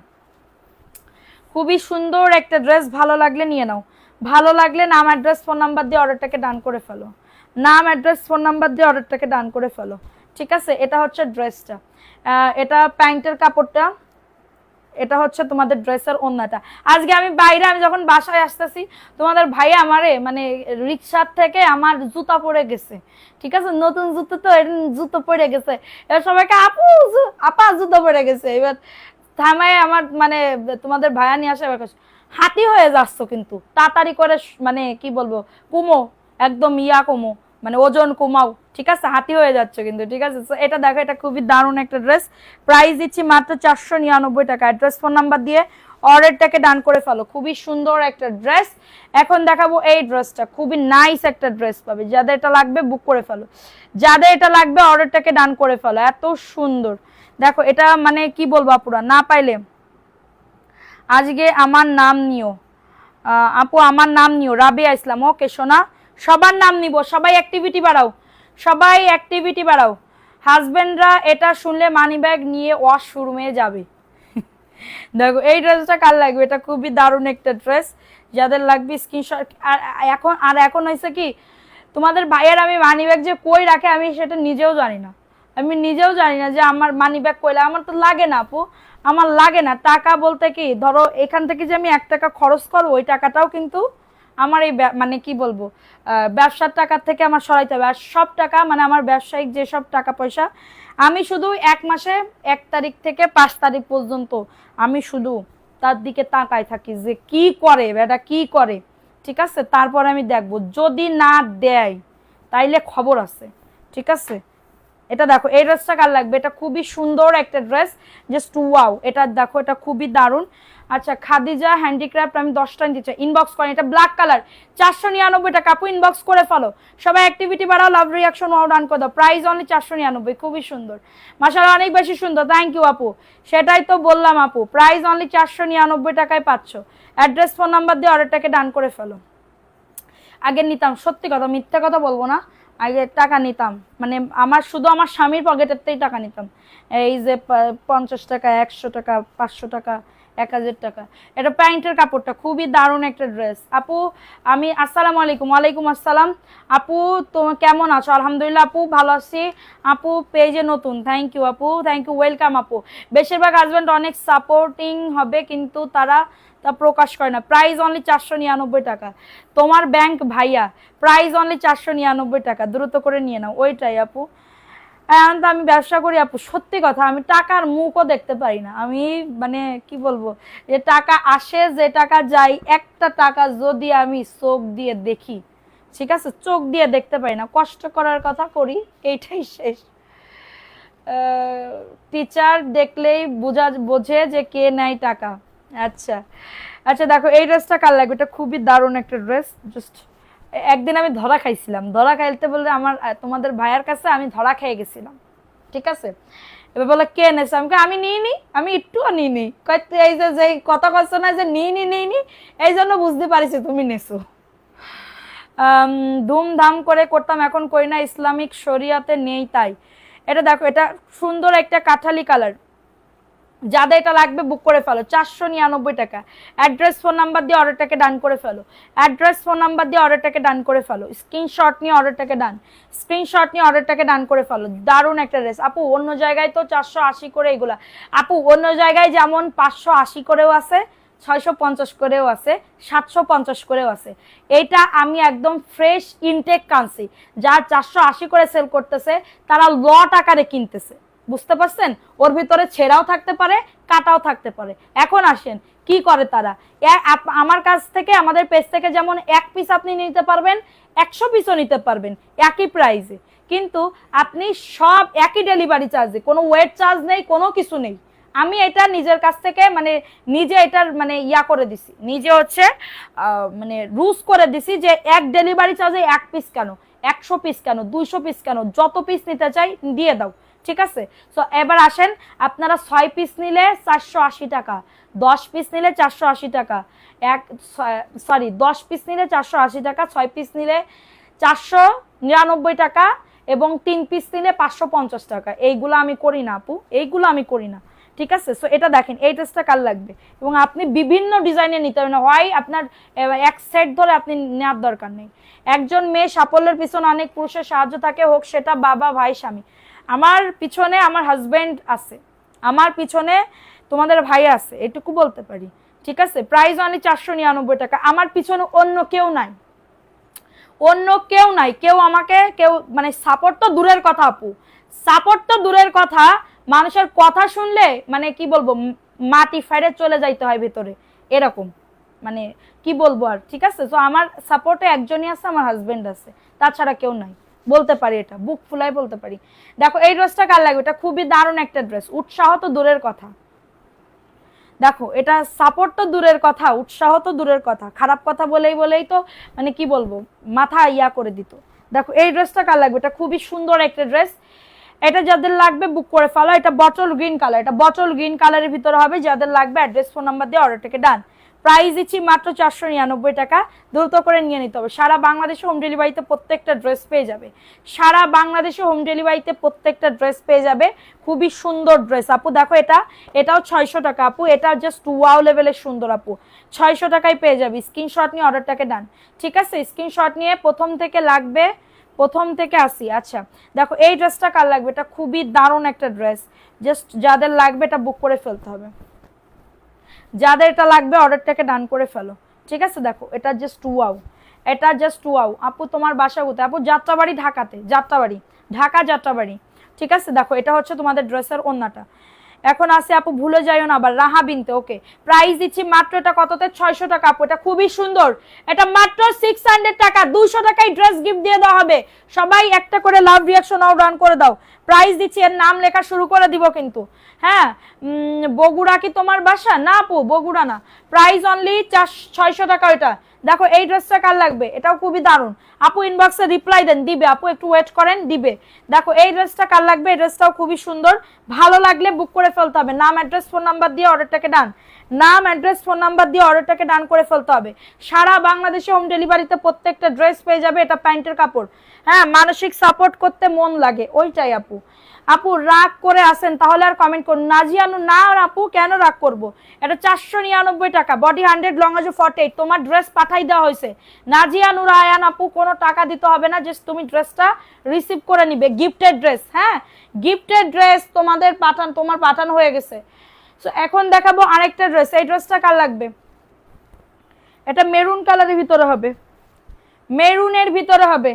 খুবই সুন্দর একটা ড্রেস, ভালো লাগলে নিয়ে নাও, ভালো লাগলে নাম অ্যাড্রেস ফোন নাম্বার দিয়ে অর্ডারটাকে ডান করে ফেলো, নাম অ্যাড্রেস ফোন নাম্বার দিয়ে অর্ডারটাকে ডান করে ফেলো, ঠিক আছে। এটা হচ্ছে ড্রেসটা, এটা প্যান্টের কাপড়টা, এটা হচ্ছে তোমাদের ড্রেসের ওন্নাটা। আজকে আমি বাইরে, আমি যখন বাসায় আসতেছি, তোমাদের ভাইয়া আমারে মানে রিক্সার থেকে আমার জুতা পরে গেছে, ঠিক আছে, নতুন জুতো তো, জুতো পরে গেছে, এবার সবাইকে আপু আপা জুতো পরে গেছে, এবার থামায় আমার মানে তোমাদের ভাইয়া নিয়ে আসে, এবার হাতি হয়ে যাচ্ছ কিন্তু তাড়াতাড়ি করে, মানে কি বলবো, কুমো একদম ইয়া কমো, মানে ওজন কমাও, ঠিক আছে, হাতি হয়ে যাচ্ছে কিন্তু, ঠিক আছে। তো এটা দেখো, এটা খুবই দারুণ একটা ড্রেস, প্রাইস দিচ্ছি মাত্র 499 টাকা। অ্যাড্রেস ফোন নাম্বার দিয়ে অর্ডারটাকে ডান করে ফেলো। খুবই সুন্দর একটা ড্রেস। এখন দেখাবো এই ড্রেসটা, খুবই নাইস একটা ড্রেস পাবে। যাদের এটা লাগবে বুক করে ফেলো, যাদের এটা লাগবে অর্ডারটাকে ডান করে ফেলো। এত সুন্দর দেখো এটা, মানে কি বলবো আপুরা, না পাইলে আজকে আমার নাম নিও। আপু আমার নাম নিও, রাবিয়া ইসলাম। ওকে সোনা, সবার নাম নিব। সবাই অ্যাক্টিভিটি বাড়াও, সবাই অ্যাক্টিভিটি বাড়াও। হাজবেন্ডরা এটা শুনলে মানি ব্যাগ নিয়ে ওয়াশরুমে যাবে। দেখো এই ড্রেসটা কার লাগবে, এটা খুবই দারুণ একটা ড্রেস। যাদের লাগবে স্ক্রিনশট। আর এখন হয়েছে কি, তোমাদের ভাইয়ের আমি মানি ব্যাগ যে কই রাখে আমি সেটা নিজেও জানি না। আমি নিজেও জানি না যে আমার মানি ব্যাগ কইলে, আমার তো লাগে না আপু, আমার লাগে না। টাকা বলতে কি, ধরো এখান থেকে যে আমি 1 টাকা খরচ করবো, ওই টাকাটাও কিন্তু আমার এই মানে কি বলবো, ব্যবসার টাকার থেকে আমার সরাইতে হবে। আর সব টাকা মানে আমার ব্যবসায়িক যেসব টাকা পয়সা, আমি শুধু 1 মাসে 1 তারিখ থেকে 5 তারিখ পর্যন্ত আমি শুধু তার দিকে তাকায় থাকি যে কি করে এটা, কি করে, ঠিক আছে। তারপর আমি দেখবো, যদি না দেয় তাইলে খবর আছে, ঠিক আছে। এটা দেখো এই ড্রেসটা কার লাগবে, এটা খুবই সুন্দর একটা ড্রেস, জাস্ট ওয়াও। এটা দেখো, এটা খুবই দারুণ। আচ্ছা খাদিজা হ্যান্ডিক্রাফট, আমি 10টা নিতে চাই, ইনবক্স করেন। এটা ব্ল্যাক কালার, 499 টাকা। আপু ইনবক্স করে ফেলো, সবাই অ্যাক্টিভিটি বাড়াও, লাভ রিয়াকশন ওয়াও ডান করে দাও। প্রাইস অনলি 499, খুবই সুন্দর, মাশাআল্লাহ অনেক বেশি সুন্দর। থ্যাংক ইউ আপু, সেটাই তো বললাম আপু, প্রাইস অনলি 499 টাকায় পাচ্ছ। অ্যাড্রেস ফোন নাম্বার দিয়ে অর্ডারটাকে ডান করে ফেলো। আগে নিতাম, সত্যি কথা, মিথ্যা কথা বলবো না, আগে টাকা নিতাম, মানে আমার শুধু আমার স্বামীর পকেটেরতেই টাকা নিতাম। এই যে 50 টাকা, 100 টাকা, 500 টাকা, 1000 টাকা। এটা প্যান্টের কাপড়টা খুবই দারুণ একটা ড্রেস। আপু আমি, আসসালামু আলাইকুম। ওয়ালাইকুম আসসালাম। আপু তো কেমন আছো? আলহামদুলিল্লাহ আপু ভালো আছি। আপু পেজে নতুন, থ্যাংক ইউ আপু, থ্যাংক ইউ, ওয়েলকাম আপু। বেশিরভাগ হাজব্যান্ড অনেক সাপোর্টিং হবে কিন্তু তারা তা প্রকাশ করে না। প্রাইস অনলি 499 টাকা। তোমার ব্যাংক ভাইয়া, প্রাইস অনলি 499 টাকা, দ্রুত করে নিয়ে নাও। ওইটাই আপু, এখন তো আমি ব্যবসা করি আপু, সত্যি কথা, আমি টাকার মুখও দেখতে পারি না। আমি মানে কি বলবো, যে টাকা আসে, যে টাকা যায়, একটা টাকা যদি আমি চোখ দিয়ে দেখি, ঠিক আছে, চোখ দিয়ে দেখতে পারি না। কষ্ট করার কথা করি, এইটাই শেষ। টিচার দেখলেই বোঝে যে কে নেয় টাকা। আচ্ছা আচ্ছা, দেখো এই ড্রেসটা কার লাগবে, এটা খুবই দারুণ একটা ড্রেস। জাস্ট একদিন আমি ধরা খাইছিলাম, ধরা খাইতে বলতে আমার তোমাদের ভাইয়ার কাছে আমি ধরা খেয়ে গেছিলাম, ঠিক আছে। এবার বলে কে নেছে, আমি নিইনি, আমি একটুও নিইনি। এই যে কথা কচ্ছে না যে নিইনি, এই জন্য বুঝতে পারিছি তুমি নেছো। ধুমধাম করে করতাম, এখন করি না, ইসলামিক শরিয়াতে নেই তাই। এটা দেখো, এটা সুন্দর একটা কাঠালি কালার। যাদের এটা লাগবে বুক করে ফেলো, 499 টাকা। অ্যাড্রেস ফোন নাম্বার দিয়ে অর্ডারটাকে ডান করে ফেলো, অ্যাড্রেস ফোন নাম্বার দিয়ে অর্ডারটাকে ডান করে ফেলো। স্ক্রিনশট নিয়ে অর্ডারটাকে ডান, স্ক্রিনশট নিয়ে অর্ডারটাকে ডান করে ফেলো। দারুণ একটা ড্রেস আপু, অন্য জায়গায় তো 480 করে এগুলা আপু, অন্য জায়গায় যেমন 580 করেও আছে, 650 করেও আছে, 750 করেও আছে। এটা আমি একদম ফ্রেশ ইনটেক কানছি, যার 480 করে সেল করতেছে তারা লট আকারে কিনতেছে, বুঝতে পারছেন। ওর ভিতরে ছেঁড়াও থাকতে পারে, কাটাও থাকতে পারে। এখন আসেন কি করে তারা, আমার কাছ থেকে, আমাদের পেজ থেকে যেমন 1 পিস আপনি নিতে পারবেন, 100 পিসও নিতে পারবেন একই প্রাইসে, কিন্তু আপনি সব একই ডেলিভারি চার্জে, কোনো ওয়েট চার্জ নেই, কোনো কিছু নেই। আমি এটা নিজের কাছ থেকে মানে নিজে এটার মানে করে দিছি, নিজে হচ্ছে মানে রুজ করে দিছি যে এক ডেলিভারি চার্জে 1 পিস কেন, 100 পিস কেন, 200 পিস কেন, যত পিস নিতে চাই দিয়ে দাও, ঠিক আছে। সো এবার আসেন, আপনারা 6 পিস নিলে 480 টাকা, 10 পিস নিলে 480 টাকা, 10 পিস নিলে 480 টাকা, 6 পিস নিলে 499 টাকা, এবং 3 পিস নিলে 550 টাকা। এইগুলো আমি করি না আপু, এইগুলো আমি করি না, ঠিক আছে। সো এটা দেখেন, এই ড্রেসটা কার লাগবে, এবং আপনি বিভিন্ন ডিজাইনে নিতে হবে না, হয় আপনার এক সেট ধরে আপনি নেওয়ার দরকার নেই। একজন মেয়ে সাফল্যের পিছনে অনেক পুরুষের সাহায্য থাকে, হোক সেটা বাবা, ভাই, স্বামী। আমার পিছনে আমার হাজবেন্ড আছে, আমার পিছনে তোমাদের ভাই আছে, এটুকু বলতে পারি, ঠিক আছে। প্রাইস অনলি 499 টাকা। আমার পিছনে অন্য কেউ নাই, অন্য কেউ নাই, কেউ আমাকে কেউ মানে সাপোর্ট তো দূরের কথা আপু, সাপোর্ট তো দূরের কথা, মানুষের কথা শুনলে মানে কি বলবো, মাটি ফাইড়ে চলে যাইতে হয় ভেতরে, এরকম মানে কি বলবো আর, ঠিক আছে। তো আমার সাপোর্টে একজনই আছে, আমার হাজবেন্ড আছে, তাছাড়া কেউ নাই। বলতে পারি, এটা বুক ফুলাই বলতে পারি। দেখো এই ড্রেসটা কার লাগবে, এটা খুবই দারুণ একটা ড্রেস, উৎসাহ তো দূরের কথা, দেখো এটা সাপোর্ট তো দূরের কথা, উৎসাহ তো দূরের কথা, খারাপ কথা বলেই তো মানে কি বলবো মাথা ইয়া করে দিত। দেখো এই ড্রেসটা কার লাগবে, এটা খুবই সুন্দর একটা ড্রেস, এটা যাদের লাগবে বুক করে ফেলো। এটা বটল গ্রিন কালার, এটা বটল গ্রিন কালারের ভিতরে হবে, যাদের লাগবে অ্যাড্রেস ফোন নাম্বার দিয়ে অর্ডারটাকে ডান। প্রাইস দিচ্ছি মাত্র 499 টাকা, দ্রুত করে নিয়ে নিতে হবে। সারা বাংলাদেশে হোম ডেলিভারিতে প্রত্যেকটা ড্রেস পেয়ে যাবে, সারা বাংলাদেশে হোম ডেলিভারিতে প্রত্যেকটা ড্রেস পেয়ে যাবে। খুবই সুন্দর ড্রেস আপু, দেখো এটাও 600 টাকা আপু, এটা জাস্ট ওয়াও লেভেলের সুন্দর আপু, 600 টাকায় পেয়ে যাবে। স্ক্রিনশট নিয়ে অর্ডারটাকে ডান, ঠিক আছে? স্ক্রিনশট নিয়ে প্রথম থেকে লাগবে, প্রথম থেকে আসি। আচ্ছা দেখো এই ড্রেসটা কার লাগবে, এটা খুবই দারুণ একটা ড্রেস, জাস্ট যাদের লাগবে এটা বুক করে ফেলতে হবে, যাদের এটা লাগবে অর্ডারটাকে ডান করে ফেলো, ঠিক আছে? দেখো এটা জাস্ট ওয়াও, এটা জাস্ট ওয়াও আপু। তোমার বাসা কোথায় আপু? যাত্রাবাড়ি, ঢাকাতে, যাত্রাবাড়ি, ঢাকা যাত্রাবাড়ি, ঠিক আছে? দেখো এটা হচ্ছে তোমাদের ড্রেসের ওন্নাটা। এখন আসে আপু, ভুলে যাইও না আবার, রাহা বিনতে, ওকে। প্রাইস দিচ্ছি মাত্র এটা কততে, 600 টাকা আপু, এটা খুবই সুন্দর, এটা মাত্র 600 টাকা, 200 টাকায় ড্রেস গিফট দিয়ে দেওয়া হবে। সবাই একটা করে লাভ রিয়াকশন আউট রান করে দাও। প্রাইস দিচ্ছি, এর নাম লেখা শুরু করে দিব কিন্তু, হ্যাঁ। বগুড়া কি তোমার বাসা? না আপু বগুড়া না। প্রাইস অনলি 600 টাকা এটা। দেখো এই ড্রেসটা কার লাগবে, এটাও খুবই দারুণ আপু, ইনবক্সে রিপ্লাই দেন, দিবে আপু, একটু ওয়েট করেন, দিবে। দেখো এই ড্রেসটা কার লাগবে, এই ড্রেসটাও খুবই সুন্দর, ভালো লাগলে বুক করে ফেলতে হবে। নাম অ্যাড্রেস ফোন নাম্বার দিয়ে অর্ডারটাকে ডান, নাম অ্যাড্রেস ফোন নাম্বার দিয়ে অর্ডারটাকে ডান করে ফেলতে হবে। সারা বাংলাদেশে হোম ডেলিভারিতে প্রত্যেকটা ড্রেস পেয়ে যাবে। এটা প্যান্টের কাপড়, হ্যাঁ, মানসিক সাপোর্ট করতে মন লাগে ওইটাই আপু। আপু রাগ করে আসেন তাহলে আর কমেন্ট করুন। নাজিয়ানু না আপু, কেন রাগ করব? এটা 499 টাকা, বডি 100, লং আছে 48, তোমার ড্রেস পাঠাই দেওয়া হয়েছে। নাজিয়ানু রায়ান আপু কোনো টাকা দিতে হবে না, জাস্ট তুমি ড্রেসটা রিসিভ করে নিবে, গিফটেড ড্রেস, হ্যাঁ গিফটেড ড্রেস তোমাদের তোমার পাঠানো হয়ে গেছে। সো এখন দেখাবো আরেকটা ড্রেস, এই ড্রেসটা কার লাগবে, এটা মেরুন কালারের ভিতরে হবে, মেরুনের ভিতরে হবে,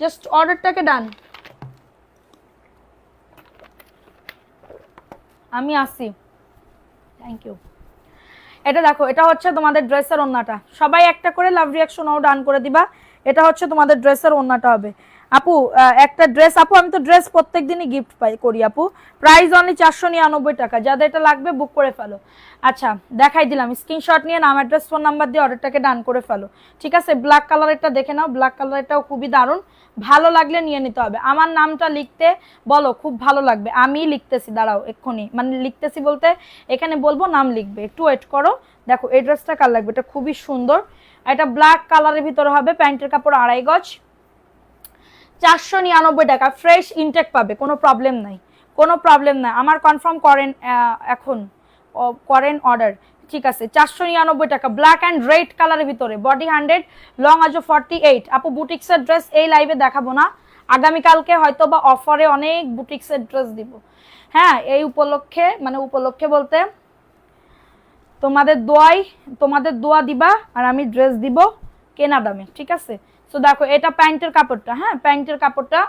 জাস্ট অর্ডারটাকে ডান। আমি আসি, থ্যাংক ইউ। এটা দেখো এটা হচ্ছে তোমাদের ড্রেসের ওন্নাটা, সবাই একটা করে লাভ রিয়াকশনও ডান করে দিবা। এটা হচ্ছে তোমাদের ড্রেসের ওন্নাটা হবে আপু, একটা ড্রেস আপু, আমি তো ড্রেস প্রত্যেক দিনই গিফট করি আপু। প্রাইস অনলি 499 টাকা, যাদের এটা লাগবে বুক করে ফেলো। আচ্ছা দেখাই দিলাম, স্ক্রিনশট নিয়ে নাম অ্যাড্রেস ফোন নাম্বার দিয়ে অর্ডারটাকে ডান করে ফেলো, ঠিক আছে? ব্ল্যাক কালারেরটা দেখে নাও, ব্ল্যাক কালারটাও খুবই দারুণ, ভালো লাগলে নিয়ে নিতে হবে। আমার নামটা লিখতে বলো, খুব ভালো লাগবে, আমি লিখতেছি, দাঁড়াও এক্ষুনি, মানে লিখতেছি বলতে এখানে বলবো, নাম লিখবে, একটু ওয়েট করো। দেখো এই ড্রেসটা কার লাগবে, এটা খুবই সুন্দর, এটা ব্ল্যাক কালারের ভিতরে হবে, প্যান্টের কাপড় 2.5 গজ, 499 টাকা, ফ্রেশ ইনটেক পাবে, কোনো প্রবলেম নাই, কোনো প্রবলেম নাই। আমার কনফার্ম করেন এখন, করেন অর্ডার, ঠিক আছে? 499 টাকা, ব্ল্যাক অ্যান্ড রেড কালারের ভিতরে, বডি 100, লং আজও 48। আপু বুটিক্সের ড্রেস এই লাইভে দেখাবো না, আগামীকালকে হয়তো বা অফারে অনেক বুটিক্সের ড্রেস দিব, হ্যাঁ এই উপলক্ষে, মানে উপলক্ষে বলতে তোমাদের দোয়া দিবা আর আমি ড্রেস দিব কেনা দামে, ঠিক আছে? সো দেখো এটা প্যান্টের কাপড়টা, হ্যাঁ প্যান্টের কাপড়টা,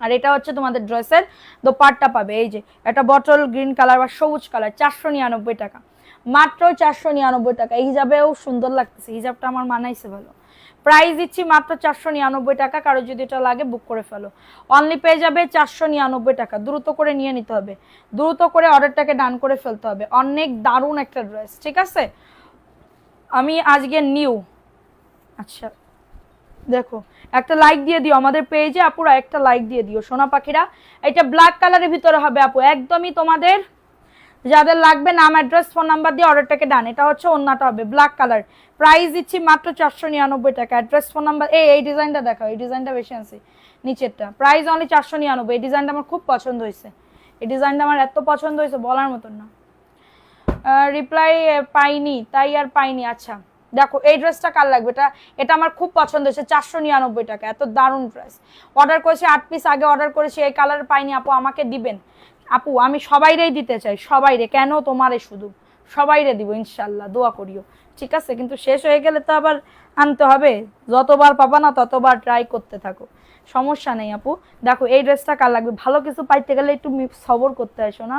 আর এটা হচ্ছে তোমাদের ড্রেসের দোপাট্টা পাবে, এই যে এটা বটল গ্রিন কালার বা সবুজ কালার, 499 টাকা, মাত্র 499 টাকা। এই হিজাবেও সুন্দর লাগতেছে, হিজাবটা আমার মানাইছে ভালো। প্রাইস দিচ্ছি মাত্র 499 টাকা, কারো যদি এটা লাগে বুক করে ফেলো, অনলি পেয়ে যাবে 499 টাকা। দ্রুত করে নিয়ে নিতে হবে, দ্রুত করে অর্ডারটাকে ডান করে ফেলতে হবে। অনেক দারুণ একটা ড্রেস, ঠিক আছে? আমি আজকে নিউ, আচ্ছা দেখো একটা লাইক দিয়ে দিও আমাদের পেজে আপুরা, একটা লাইক দিয়ে দিও সোনা পাখিরা। এটা ব্ল্যাক কালারের ভিতরে হবে আপু, একদমই তোমাদের যাদের লাগবে নাম অ্যাড্রেস ফোন নাম্বার দিয়ে অর্ডারটাকে ডান। এটা হচ্ছে ওন্নাটা হবে ব্ল্যাক কালার, প্রাইস দিচ্ছি মাত্র 499 টাকা। অ্যাড্রেস ফোন নাম্বার, এই ডিজাইনটা দেখাও, এই ডিজাইনটা বেশি আছে নিচেরটা, প্রাইস অনলি 499। এই ডিজাইনটা আমার খুব পছন্দ হয়েছে, এই ডিজাইনটা আমার এত পছন্দ হয়েছে বলার মতন না। রিপ্লাই পাইনি, তাই আর পাইনি। আচ্ছা দেখো এই ড্রেসটা কার লাগবে, এটা আমার খুব পছন্দ হয়েছে, 499 টাকা, এত দারুণ ড্রেস। অর্ডার করেছি 8 পিস আগে অর্ডার করেছি, এই কালার পাইনি আপু, আমাকে দিবেন আপু, আমি সবাইরেই দিতে চাই, সবাইরে, কেন তোমারে শুধু, সবাইরে দিব ইনশাল্লাহ, দোয়া করিও, ঠিক আছে, কিন্তু শেষ হয়ে গেলে তো আবার আনতে হবে, যতবার পাবা না ততবার ট্রাই করতে থাকো, সমস্যা নেই আপু। দেখো এই ড্রেসটা কার লাগবে, ভালো কিছু পাইতে গেলে একটু সবর করতে আসো না।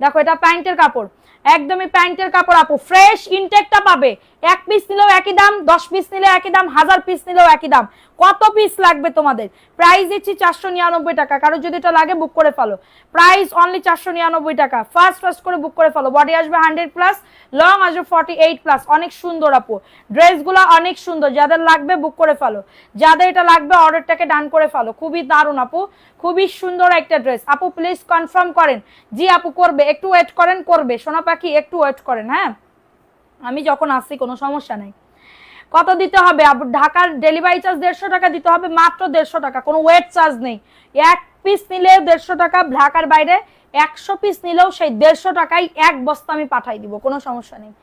দেখো এটা প্যান্টের কাপড়, একদমই প্যান্টের কাপড় আপু, ফ্রেশ ইনটেকটা পাবে। 1 পিস নিলেও একই দাম, 10 পিস নিলে একই দাম, 1000 পিস নিলেও একই দাম। কত পিস লাগবে তোমাদের? প্রাইস দিচ্ছি 499 টাকা, কারো যদি এটা লাগে বুক করে ফেলো। প্রাইস অনলি 499 টাকা, ফার্স্ট করে বুক করে ফেলো। বডি আসবে 100+, লং আসবে 48+। অনেক সুন্দর আপু, ড্রেসগুলো অনেক সুন্দর, যাদের লাগবে বুক করে ফেলো, যাদের এটা লাগবে অর্ডারটাকে ডান করে ফেলো। খুবই দারুণ আপু, খুবই সুন্দর একটা ড্রেস। আপু প্লিজ কনফার্ম করেন। জি আপু করবে, একটু ওয়েট করেন, করবে সোনা পাখি, একটু ওয়েট করেন। হ্যাঁ, আমি যখন আসছি কোনো সমস্যা নাই। কত দিতে হবে? ঢাকার ডেলিভারি চার্জ 150 টাকা দিতে হবে, মাত্র 150 টাকা, কোনো ওয়েট চার্জ নেই। 1 পিস নিলে 150 টাকা, ঢাকার বাইরে 100 পিস নিলেও সেই 150 টাকায় 1 বস্তা আমি পাঠাই দিব, কোনো সমস্যা নেই।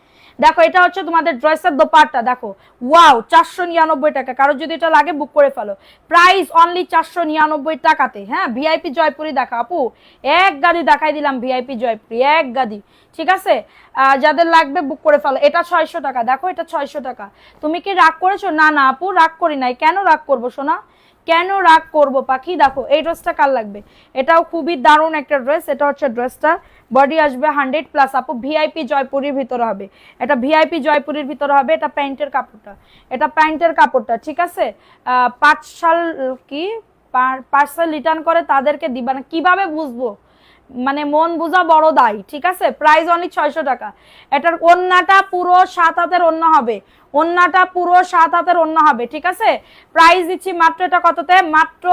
দেখো এটা হচ্ছে তোমাদের ড্রেসের দোপাট্টা, দেখো ওয়াও 499 টাকা, কারো যদি এটা লাগে বুক করে ফেলো। প্রাইস অনলি 499 টাকাতে। হ্যাঁ, ভিআইপি জয়পুরি দেখা আপু, এক গাদি দেখাই দিলাম, ভিআইপি জয়পুরি এক গাদি, ঠিক আছে। যাদের লাগবে বুক করে ফেলো। এটা 600 টাকা, দেখো এটা 600 টাকা। তুমি কি রাগ করেছো? না না আপু, রাগ করি নাই, কেন রাগ করবো সোনা, কেন রাগ করবো পাখি। দেখো এই ড্রেসটা কার লাগবে, এটাও খুবই দারুণ একটা ড্রেস। এটা হচ্ছে ড্রেসটা, বডি আসবে 100+, আপু ভিআইপি জয়পুরির ভিতরে হবে, এটা ভিআইপি জয়পুরির ভিতরে হবে। এটা প্যান্টের কাপড়টা, এটা প্যান্টের কাপড়টা, ঠিক আছে। 5 সাল কি পার্সেল রিটার্ন করে তাদেরকে দিবা না, কিভাবে বুঝবো, মানে মন বুঝা বড় দায়, ঠিক আছে। প্রাইস অনলি 600 টাকা। এটার ওন্নাটা পুরো 7 হাতের ওন্না হবে, ওন্নাটা পুরো 7 হাতের ওন্না হবে, ঠিক আছে। প্রাইস দিচ্ছি মাত্র, এটা কততে, মাত্র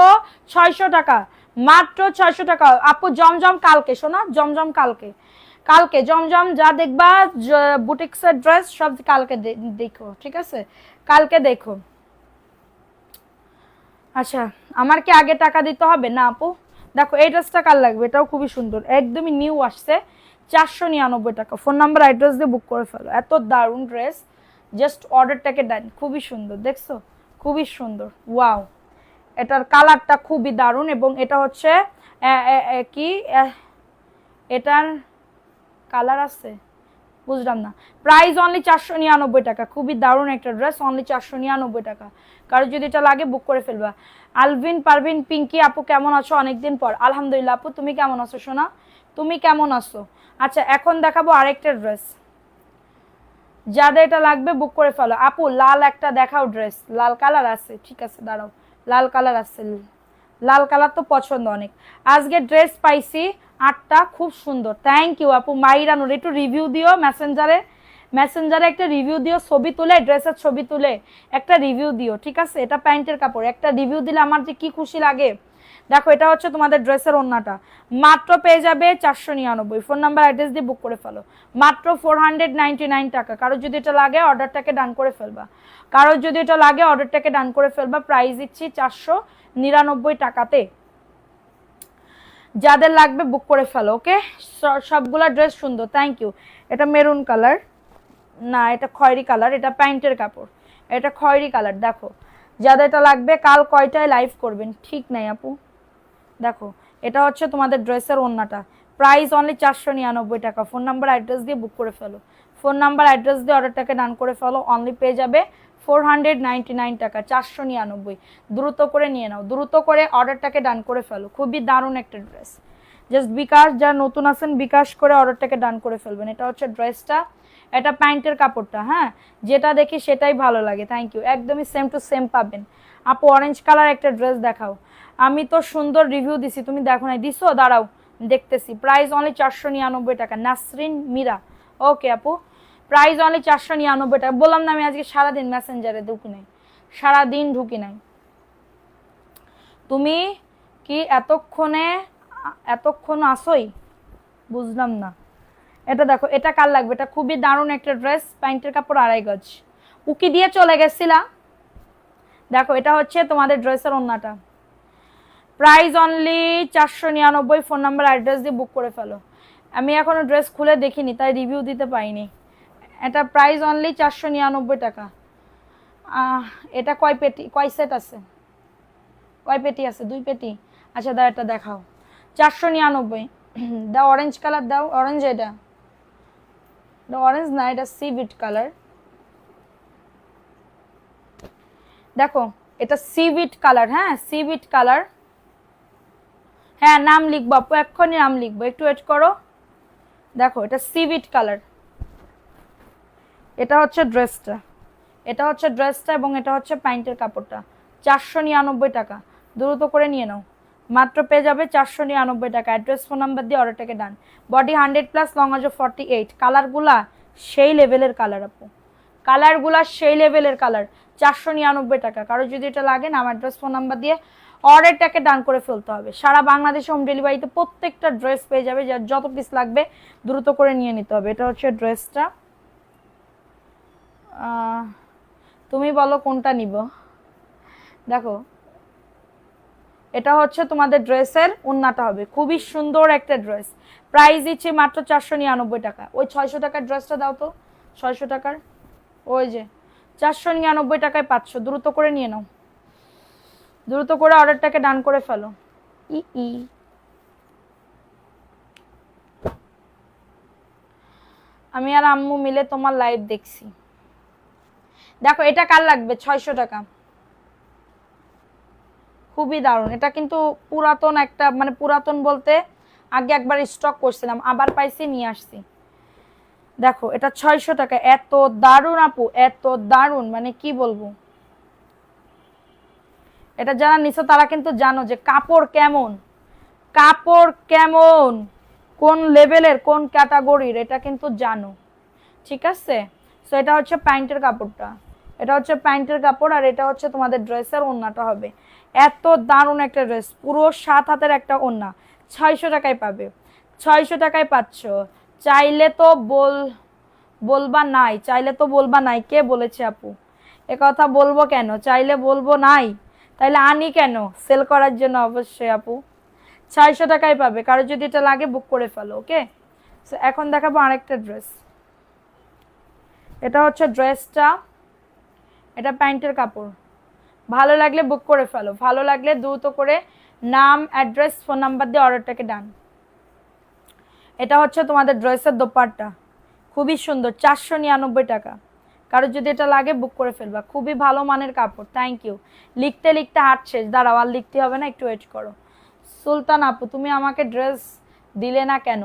600 টাকা, মাত্র 600 টাকা। আপু জমজম কালকে শোনা, জমজম কালকে, কালকে জমজম যা দেখবা বুটিক্সের ড্রেস সব কালকে দেখো, ঠিক আছে, কালকে দেখো। আচ্ছা, আমার কি আগে টাকা দিতে হবে? না আপু। দেখো এই ড্রেসটা কার লাগবে, এটাও খুবই সুন্দর, একদমই নিউ আসছে, 499 টাকা। ফোন নাম্বার অ্যাড্রেস দিয়ে বুক করে ফেলো। এত দারুণ ড্রেস, জাস্ট অর্ডারটাকে দেন, খুবই সুন্দর, দেখছো খুবই সুন্দর, ওয়াও। এটার কালারটা খুবই দারুণ, এবং এটা হচ্ছে কি এটার কালার আছে, বুঝলাম না। প্রাইস অনলি 499 টাকা, খুবই দারুণ একটা ড্রেস, অনলি 499 টাকা। কারো যদি এটা লাগে বুক করে ফেলবা। আলভিন পারভিন পিঙ্কি আপু কেমন আছো, অনেকদিন পর। আলহামদুলিল্লাহ আপু, তুমি কেমন আছো সোনা, তুমি কেমন আছো? আচ্ছা এখন দেখাবো আরেকটা ড্রেস, যাদের এটা লাগবে বুক করে ফেলো। আপু লাল একটা দেখাও ড্রেস, লাল কালার আছে, ঠিক আছে দাঁড়াও, লাল কালার আছে, লাল কালার তো পছন্দ অনেক। আজকে ড্রেস পাইছি 8টা, খুব সুন্দর, থ্যাংক ইউ আপু। মাইরানুর একটু রিভিউ দিও, মেসেঞ্জারে মেসেঞ্জারে একটা রিভিউ দিও, ছবি তুলে, ড্রেসের ছবি তুলে একটা রিভিউ দিও, ঠিক আছে। এটা প্যান্টের কাপড়, একটা রিভিউ দিলে আমার যে কি খুশি লাগে। দেখো এটা হচ্ছে তোমাদের ড্রেসের ওন্নাটা, মাত্র পেয়ে যাবে 499। ফোন নাম্বার অ্যাড্রেস দিয়ে বুক করে ফেলো, মাত্র 499 টাকা। কারো যদি এটা লাগে অর্ডারটাকে ডান করে ফেলবা, কারো যদি এটা লাগে অর্ডারটাকে ডান করে ফেলবা। প্রাইস দিচ্ছি 499 টাকাতে, যাদের লাগবে বুক করে ফেলো। ওকে, সবগুলা ড্রেস সুন্দর, থ্যাংক ইউ। এটা মেরুন কালার, না এটা খয়েরি কালার, এটা প্যান্টের কাপড়, এটা খয়েরি কালার। দেখো যাদের এটা লাগবে কাল কয়টায় লাইভ করবেন ঠিক নাই আপু। দেখো এটা হচ্ছে তোমাদের ড্রেসের ওন্নাটা, প্রাইস অনলি 499 টাকা। ফোন নাম্বার অ্যাড্রেস দিয়ে বুক করে ফেলো, ফোন নাম্বার অ্যাড্রেস দিয়ে অর্ডারটাকে ডান করে ফেলো। অনলি পেয়ে যাবে 499 টাকা, 499। দ্রুত করে নিয়ে নাও, দ্রুত করে অর্ডারটাকে ডান করে ফেলো, খুবই দারুণ একটা ড্রেস। জাস্ট বিকাশ, যারা নতুন আছেন বিকাশ করে অর্ডারটাকে ডান করে ফেলবেন। এটা হচ্ছে ড্রেসটা, এটা প্যান্টের কাপড়টা। হ্যাঁ, যেটা দেখি সেটাই ভালো লাগে, থ্যাংক ইউ। একদমই সেম টু সেম পাবেন। আপু অরেঞ্জ কালার একটা ড্রেস দেখাও, আমি তো সুন্দর রিভিউ দিছি, তুমি দেখো নাই, দিছো, দাঁড়াও দেখতেছি। প্রাইস অনলি 499 টাকা, নাসরিন মীরা। ওকে আপু, প্রাইস অনলি 499 টাকা। বললাম না আমি আজকে সারাদিন মেসেঞ্জারে ঢুকি নাই, সারাদিন ঢুকি নাই। তুমি কি এতক্ষণ আসোই, বুঝলাম না। এটা দেখো এটা কার লাগবে, এটা খুবই দারুণ একটা ড্রেস, প্যান্টের কাপড় 2.5 গজ, উকি দিয়ে চলে গেছিলা। দেখো এটা হচ্ছে তোমাদের ড্রেসের ওন্নাটা, price only 499। Phone number address দিয়ে বুক করে ফেলো। আমি এখনো ড্রেস খুলে দেখিনি তাই রিভিউ দিতে পাইনি। এটা প্রাইস অনলি 499 টাকা। এটা কয় পেটি, কয় সেট আছে, কয় পেটি আছে? 2 পেটি। আচ্ছা দাও এটা দেখাও, 499। দাও অরেঞ্জ কালার দাও, অরেঞ্জ, এটা অরেঞ্জ না, এটা সিভিট কালার, দেখো এটা সিভিট কালার, হ্যাঁ সিভিট কালার, হ্যাঁ নাম লিখবো আপু, এক্ষুনি নাম লিখবো, একটু ওয়েট করো। দেখো এটা সিভিট কালার, এটা হচ্ছে ড্রেসটা, এটা হচ্ছে ড্রেসটা এবং এটা হচ্ছে প্যান্টের কাপড়টা। 499 টাকা, দ্রুত করে নিয়ে নাও, মাত্র পেয়ে যাবে 499 টাকা। অ্যাড্রেস ফোন নাম্বার দিয়ে অর্ডারটাকে ডান। বডি 100+, লং আছে 48। কালারগুলা সেই লেভেলের কালার আপু, কালারগুলা সেই লেভেলের কালার। 499 টাকা। কারো যদি এটা লাগে না, আমার অ্যাড্রেস ফোন নাম্বার দিয়ে অর্ডারটাকে ডান করে ফেলতে হবে। সারা বাংলাদেশে হোম ডেলিভারিতে প্রত্যেকটা ড্রেস পেয়ে যাবে, যার যত পিস লাগবে দ্রুত করে নিয়ে নিতে হবে। এটা হচ্ছে ড্রেসটা, তুমি বলো কোনটা নিব। দেখো এটা হচ্ছে তোমাদের ড্রেসের ওন্নাটা হবে, খুবই সুন্দর একটা ড্রেস। প্রাইস দিচ্ছি মাত্র 499 টাকা। ওই 600 টাকার ড্রেসটা দাও তো, 600 টাকার, ওই যে 499 টাকায় পাচ্ছ, দ্রুত করে নিয়ে নাও, দ্রুত করে অর্ডারটাকে ডান করে ফেলো। আমি আর আম্মু মিলে তোমার লাইভ দেখছি। দেখো এটা কার লাগবে, 600 টাকা, খুবই দারুণ। এটা কিন্তু পুরাতন একটা, মানে পুরাতন বলতে আগে একবার স্টক করছিলাম, আবার পাইছি, নিয়ে আসছি। দেখো এটা 600 টাকা, এত দারুণ আপু, এত দারুণ, মানে কি বলবো। এটা যারা নিছো তারা কিন্তু জানো যে কাপড় কেমন, কাপড় কেমন, কোন লেভেলের, কোন ক্যাটাগরির, এটা কিন্তু জানো, ঠিক আছে। সো এটা হচ্ছে প্যান্টের কাপড়টা, এটা হচ্ছে প্যান্টের কাপড়, আর এটা হচ্ছে তোমাদের ড্রেসের ওড়নাটা হবে। এত দারুণ একটা ড্রেস, পুরো 7 হাতের একটা ওড়না, 600 টাকায় পাবে, 600 টাকায় পাচ্ছ। চাইলে তো বলবা নাই, চাইলে তো বলবা নাই, কে বলেছে আপু এ কথা? বলবো কেন, চাইলে বলবো নাই, তাইলে আনি কেন? সেল করার জন্য অবশ্যই আপু। 600 টাকায় পাবে, কারো যদি এটা লাগে বুক করে ফেলো, ওকে। এখন দেখাবো আরেকটা ড্রেস। এটা হচ্ছে ড্রেসটা, এটা প্যান্টের কাপড়। ভালো লাগলে বুক করে ফেলো, ভালো লাগলে দ্রুত করে নাম, অ্যাড্রেস, ফোন নাম্বার দিয়ে অর্ডারটাকে ডান। এটা হচ্ছে তোমাদের ড্রেসের দোপাট্টা, খুবই সুন্দর, 499 টাকা। কারো যদি এটা লাগে বুক করে ফেলবা, খুবই ভালো মানের কাপড়। Thank you. লিখতে লিখতে হাত শেষ, দাঁড়াও আর লিখতে হবে না, একটু ওয়েট করো। সুলতান আপু তুমি আমাকে ড্রেস দিলে না কেন,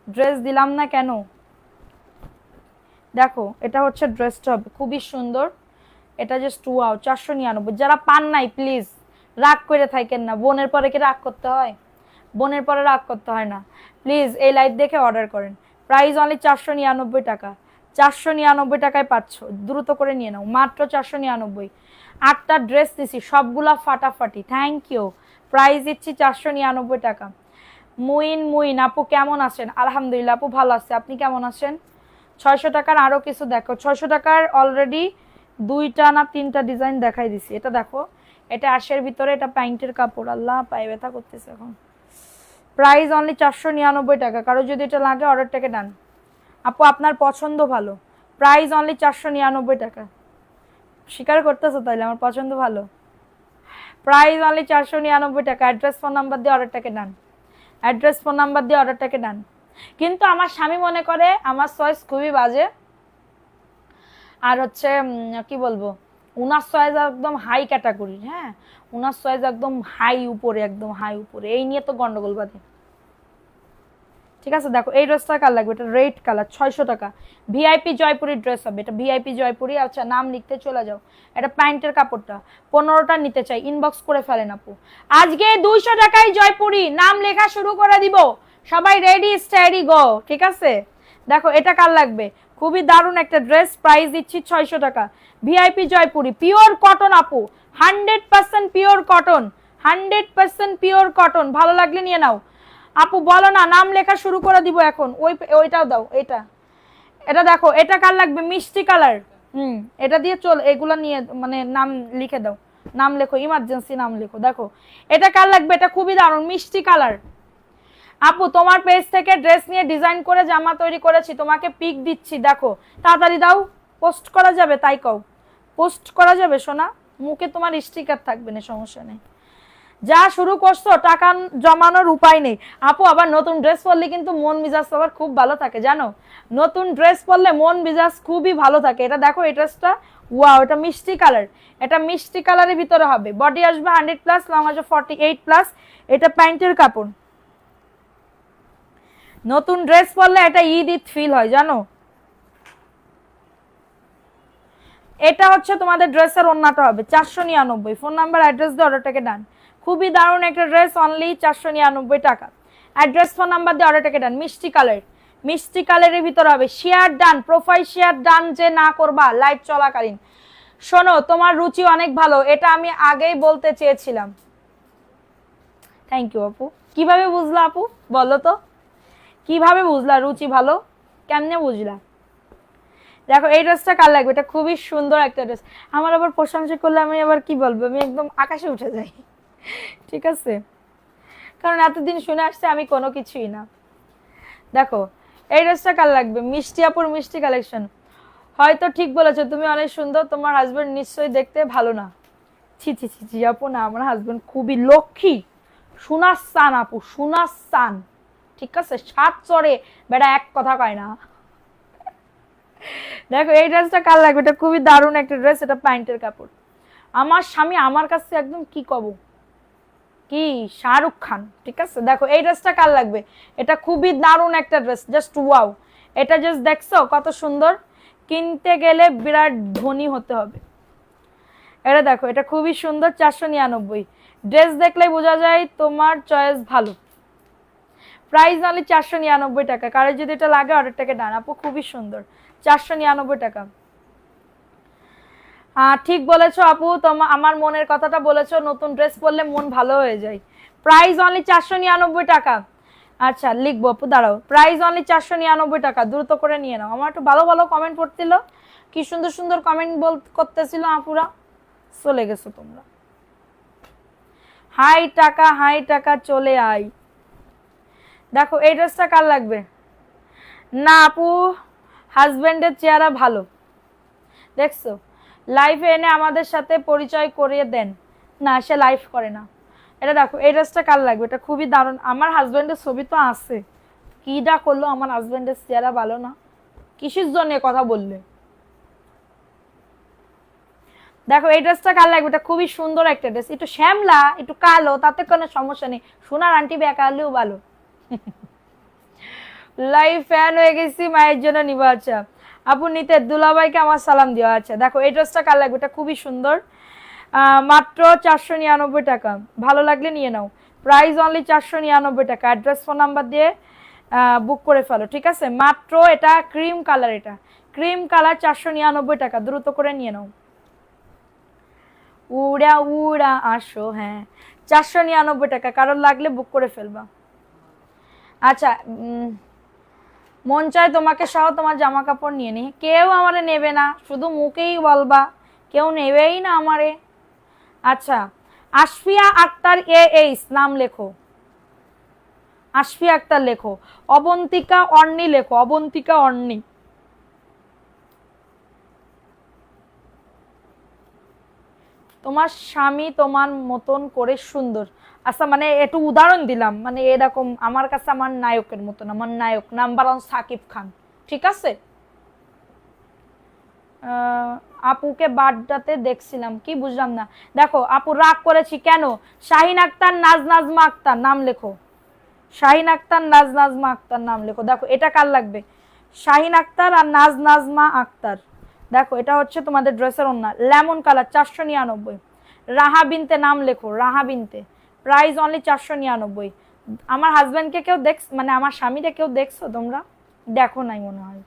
ড্রেস দিলাম না কেন? দেখো এটা হচ্ছে ড্রেসটা হবে, খুবই সুন্দর। এটা জাস্ট ওয়াও, 499। যারা পান নাই প্লিজ রাগ করে থাকেন না, বোনের পরে কি রাগ করতে হয়? বোনের পরে রাগ করতে হয় না, প্লিজ এই লাইভ দেখে অর্ডার করেন। প্রাইস অনলি 499 টাকা, 499 টাকায় পাচ্ছ, দ্রুত করে নিয়ে নাও, মাত্র 499। 8টা ড্রেস দিছি, সবগুলা ফাটাফাটি। Thank you. প্রাইস দিচ্ছি 499 টাকা। মুইন আপু কেমন আছেন? আলহামদুলিল্লাহ আপু ভালো আছে, আপনি কেমন আছেন? 600 টাকার আরো কিছু দেখো, 600 টাকার অলরেডি 2টা না 3টা ডিজাইন দেখাই দিছি। এটা দেখো, এটা আশের ভিতরে, এটা প্যান্টের কাপড়। আল্লাহ পায়ে ব্যথা করতেছে এখন। প্রাইস অনলি 499 টাকা। কারো যদি এটা লাগে অর্ডারটাকে ডান। আপু আপনার পছন্দ ভালো, প্রাইস অনলি 499 টাকা। স্বীকার করতেছো তাইলে আমার পছন্দ ভালো? প্রাইস অনলি 499 টাকা। অ্যাড্রেস ফোন নাম্বার দিয়ে অর্ডারটাকে ডান, অ্যাড্রেস ফোন নাম্বার দিয়ে অর্ডারটাকে ডান। কিন্তু আমার স্বামী মনে করে আমার চয়েস খুবই বাজে, আর হচ্ছে কি বলবো, উনার চয়েস একদম হাই ক্যাটাগরির, হ্যাঁ উনার চয়েস একদম হাই উপরে, একদম হাই উপরে, এই নিয়ে তো গন্ডগোল বাঁধে। ঠিক আছে দেখো এই ড্রেসটা কার লাগবে, এটা রেড কালার, 600 টাকা। ভিআইপি জয়পুরি ড্রেস হবে এটা, ভিআইপি জয়পুরি। আচ্ছা নাম লিখতে চলে যাও। এটা প্যান্টের কাপড়টা, 15টা নিতে চাই, ইনবক্স করে ফেলেন আপু। আজকে 200 টাকায় জয়পুরি, নাম লেখা শুরু করে দিব, সবাই রেডি স্টেডি গো, ঠিক আছে। দেখো এটা কার লাগবে, খুবই দারুণ একটা ড্রেস, প্রাইস দিচ্ছি 600 টাকা। ভিআইপি জয়পুরি, পিওর কটন আপু, 100% পিওর কটন, 100% পিওর কটন। ভালো লাগলে নিয়ে নাও আপু, বলো না, নাম লেখা শুরু করে দিব এখন। ওইটাও দাও, এটা দেখো, এটা কার লাগবে, মিষ্টি কালার। এটা দিয়ে চল, এগুলা নিয়ে মানে নাম লিখে দাও, নাম লেখো, ইমার্জেন্সি নাম লেখো। দেখো এটা কার লাগবে, এটা খুবই দারুণ মিষ্টি কালার। আপু তোমার পেজ থেকে ড্রেস নিয়ে ডিজাইন করে জামা তৈরি করেছি, তোমাকে পিক দিচ্ছি, দেখো তাড়াতাড়ি দাও। পোস্ট করা যাবে? তাই কও, পোস্ট করা যাবে সোনা, মুখে তোমার স্টিকার থাকবে না, সমস্যা নেই। যা শুরু করছো টাকা জমানোর উপায় নেই আপু। আবার নতুন ড্রেস পরলে কিন্তু মন মেজাজ আবার খুব ভালো থাকে জানো, নতুন ড্রেস পরলে মন মেজাজ খুবই ভালো থাকে। এটা দেখো এই ড্রেসটা, ওয়াও, এটা মিষ্টি কালার, এটা মিষ্টি কালারের ভিতরে হবে, বডি আসবে 100+, লং আসবে 48+, এটা প্যান্টের কাপড়। নতুন ড্রেস পরলে এটা ঈদ ঈদ ফিল হয় জানো। এটা হচ্ছে তোমাদের ড্রেসের ওন্নাটা হবে 499। ফোন নাম্বার অ্যাড্রেস দিয়ে অর্ডারটাকে ডান। খুবই দারুণ একটা ড্রেস, অনলি 499 টাকা। অ্যাড্রেস ফোন নাম্বার দিয়ে অর্ডারটাকে ডান। মিষ্টি কালার, মিষ্টি কালারের ভিতর হবে। Share done, profile share done যে না করবা লাইভ চলাকালীন। শোনো তোমার রুচি অনেক ভালো, এটা আমি আগেই বলতে চেয়েছিলাম। থ্যাংক ইউ আপু। কিভাবে বুঝলা আপু বলো তো, কিভাবে বুঝলা রুচি ভালো, কেমনে বুঝলা? দেখো এই ড্রেসটা কার লাগবে, এটা খুবই সুন্দর একটা ড্রেস। আমার আবার প্রশংসা করলে আমি আবার কি বলবো, আমি একদম আকাশে উঠে যাই, ঠিক আছে, কারণ এতদিন শুনে আসছে আমি কোনো কিছুই না। দেখো এই ড্রেসটা কার লাগবে, মিষ্টি আপুর মিষ্টি কালেকশন। হয়তো ঠিক বলেছো তুমি, অনেক সুন্দর, তোমার হাজবেন্ড নিশ্চয়ই দেখতে ভালো না। ছি ছি ছি ছি আপু না, আমার হাজবেন্ড খুবই লক্ষ্মী, সুনাসান আপু, সুনাসান, ঠিক আছে, 7 চড়ে বেটা এক কথা কয় না। দেখো এই ড্রেসটা কার লাগবে, এটা খুবই দারুণ একটা ড্রেস, এটা প্যান্টের কাপড়। আমার স্বামী আমার কাছে একদম কি কব, কি শাহরুখ খান, ঠিক আছে। দেখো এই ড্রেসটা কার লাগবে, এটা খুবই দারুণ একটা ড্রেস, জাস্ট ওয়াও। এটা জাস্ট দেখছো কত সুন্দর, কিনতে গেলে বিরাট ধনী হতে হবে। এটা দেখো এটা খুবই সুন্দর, 499। ড্রেস দেখলেই বোঝা যায় তোমার চয়েস ভালো। প্রাইস অনলি 499 টাকা। কারো যদি এটা লাগে অর্ডারটাকে ডান আপু, খুবই সুন্দর, 499 টাকা। ঠিক বলেছো আপু, তোমার আমার মনের কথাটা বলেছো, নতুন ড্রেস পরলে মন ভালো হয়ে যায়। প্রাইস অনলি 499 টাকা। আচ্ছা লিখবো আপু, দাঁড়াও, প্রাইস অনলি 499 টাকা, দ্রুত করে নিয়ে নাও। আমার একটু ভালো ভালো কমেন্ট পড়ছিল, কি সুন্দর সুন্দর কমেন্ট করতেছিল আপুরা, চলে গেছো তোমরা। হাই টাকা চলে আয়। দেখো এই ড্রেসটা কার লাগবে, না আপু হাজবেন্ডের চেহারা ভালো, দেখছো লাইফে এনে আমাদের সাথে পরিচয় করিয়ে দেন, না সে লাইফ করে না। এটা দেখো এই ড্রেসটা কার লাগবে, এটা খুবই দারুণ। আমার হাজবেন্ডের ছবি তো আছে, কিডা করলো, আমার হাজবেন্ডের চেহারা ভালো না, কিসের জন্য কথা বললে। দেখো এই ড্রেসটা কার লাগবে, এটা খুবই সুন্দর একটা ড্রেস, একটু শ্যামলা একটু কালো তাতে কোনো সমস্যা নেই, সোনার আন্টি বেকালেও ভালো। লাইভ ফ্যান হয়ে গেছি, মায়ের জন্য নিব। আচ্ছা আপু নিতে দুলাভাইকে আমার সালাম দিও। আচ্ছা দেখো এই ড্রেসটা কার লাগবে, এটা খুবই সুন্দর, মাত্র 499 টাকা, ভালো লাগলে নিয়ে নাও। প্রাইস অনলি 499 টাকা। অ্যাড্রেস ফোন নাম্বার দিয়ে বুক করে ফেলো, ঠিক আছে। মাত্র এটা ক্রিম কালার, এটা ক্রিম কালার, 499 টাকা, দ্রুত করে নিয়ে নাও। উড়া উড়া আসো, হ্যাঁ 499 টাকা, কারোর লাগলে বুক করে ফেলবা। আচ্ছা মন চায় তোমাকে সহ তোমার জামা কাপড় নিয়ে নি, কেউ আমারে নেবে না, শুধু মুখেই বলবা, কেউ নেবেই না আমারে। আচ্ছা আশফিয়া আক্তার এইস নাম লেখো, আশফিয়া আক্তার লেখো, অবন্তিকা অর্নি লেখো, অবন্তিকা অর্নি। তোমার স্বামী তোমার মতন করে সুন্দর, আচ্ছা মানে একটু উদাহরণ দিলাম, মানে এরকম আমার কাছে আমার নায়কের মতন, আমার নায়ক নাম্বার 1 সাকিব খান, ঠিক আছে। আপুকে বাড্ডাতে দেখছিলাম, কি বুঝলাম না। দেখো আপু রাগ করেছি কেন, শাহিন আক্তার নাজমা আক্তার নাম লেখো, শাহিন আক্তার নাজমা আক্তার নাম লেখো। দেখো এটা কার লাগবে, শাহিন আক্তার আর নাজমা আক্তার। দেখো এটা হচ্ছে তোমাদের ড্রেসের ওন্না, লেমন কালার, 499। রাহা বিনতে নাম লেখো, রাহা বিনতে। Price only 499। আমার হাজবেন্ডকে কেউ মানে আমার স্বামীকে কেউ দেখছো তোমরা, দেখো নাই মনে হয়।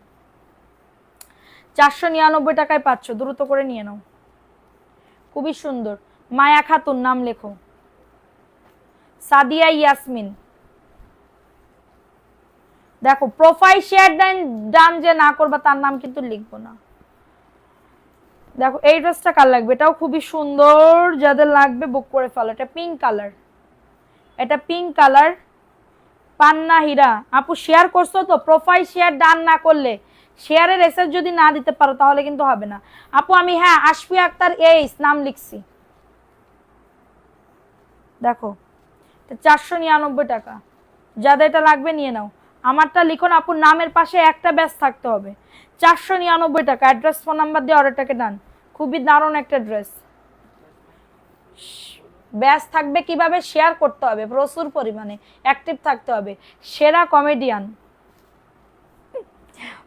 499 টাকায় পাচ্ছ, দ্রুত করে নিয়ে নাও, খুবই সুন্দর। মায়া খাতুন নাম লেখো, সাদিয়া ইয়াসমিন। দেখো প্রোফাইল শেয়ার ডান যে না করবা তার নাম কিন্তু লিখবো না। দেখো এই ড্রেসটা কার লাগবে, এটাও খুবই সুন্দর, যাদের লাগবে বুক করে ফেলো। এটা পিঙ্ক কালার, এটা পিঙ্ক কালার, পান্না হীরা। আপু শেয়ার করছো তো, প্রোফাইল শেয়ার ডান না করলে, শেয়ারের এসএস যদি না দিতে পারো তাহলে কিন্তু হবে না। আপু আমি হ্যাঁ আশফিয়া আক্তার এইস নাম লিখছি, দেখো 499 টাকা। যাদের এটা লাগবে নিয়ে নাও। আমারটা লিখুন আপুর নামের পাশে একটা ব্যাস থাকতে হবে। 499 টাকা। অ্যাড্রেস ফোন নাম্বার দিয়ে অর্ডারটাকে ডান। খুবই দারুণ একটা ড্রেস। ব্যাস থাকবে কিভাবে? শেয়ার করতে হবে প্রচুর পরিমাণে, অ্যাক্টিভ থাকতে হবে। সেরা কমেডিয়ান,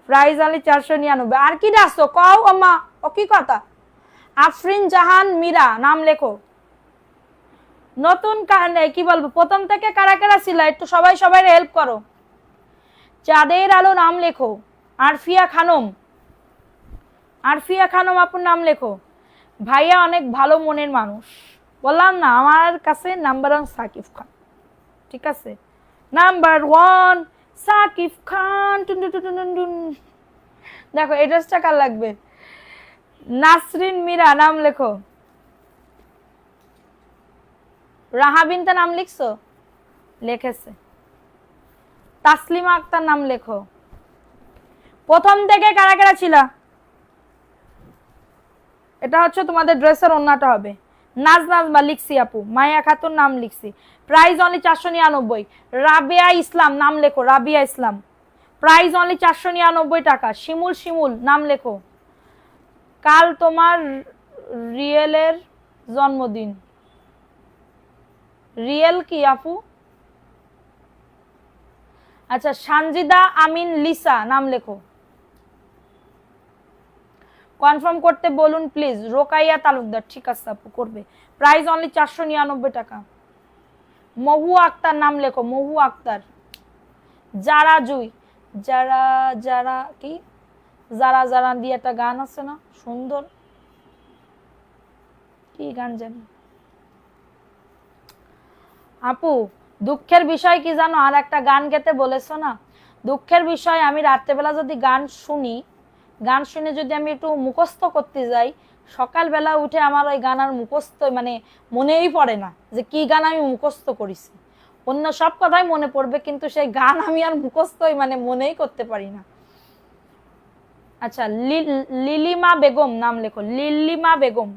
প্রাইস অনলি 499। আর কি আসছো কও আম্মা? ও কি কথা? আফরিন জাহান মীরা নাম লেখো। নতুন কি বলবো, প্রথম থেকে কারা কারা ছিল একটু সবাই সবাই হেল্প করো। চাঁদের আলো নাম লেখো। আরফিয়া খানম, আরফিয়া খানম আপুর নাম লেখো। ভাইয়া অনেক ভালো মনের মানুষ। বললাম না আমার কাছে নাম্বার 1 সাকিব খান। ঠিক আছে, নাম্বার 1 সাকিব খান। টুন টুন টুন টুন টুন। দেখো এই ড্রেসটা কার লাগবে? নাসরিন মীরা নাম লেখো। রাহা বিনতে নাম লিখছো? লিখেছে। তাসলিমা আক্তার নাম লেখো। প্রথম থেকে কারা কারা ছিল? এটা হচ্ছে তোমাদের ড্রেসের ওন্নাটা হবে। নাজনাজমা লিখছি আপু। মায়া খাতুন নাম লিখছি। Price only 499। রাবিয়া ইসলাম নাম লেখো। রাবিয়া ইসলাম, প্রাইস অনলি 499 টাকা। শিমুল শিমুল নাম লেখো। কাল তোমার রিয়েলের জন্মদিন। রিয়েল কি আপু? আচ্ছা, সানজিদা আমিন লিসা নাম লেখো। কনফার্ম করতে বলুন প্লিজ। রোকাইয়া তালুকদার, ঠিক আছে আপু করবে। প্রাইস অনলি 499 টাকা। মহু আক্তার নাম লেখো। মহু আক্তার। যারা জুই, যারা যারা কি যারা যারা দিয়ে একটা গান আছে না সুন্দর, কি গান জানি আপু। দুঃখের বিষয় কি জানো? আর একটা গান গেতে বলেছো না, দুঃখের বিষয় আমি রাত্রেবেলা যদি গান শুনি, গান শুনে যদি আমি একটু মুখস্থ করতে যাই, সকালবেলা উঠে আমার ওই গান আর মুখস্থ মানে মনেই পড়ে না যে কি গান আমি মুখস্থ করেছি। অন্য সব কথাই মনে পড়বে, কিন্তু সেই গান আমি আর মুখস্থই মানে মনেই করতে পারি না। আচ্ছা, লিলিমা বেগম নাম লেখো। লিলিমা বেগম,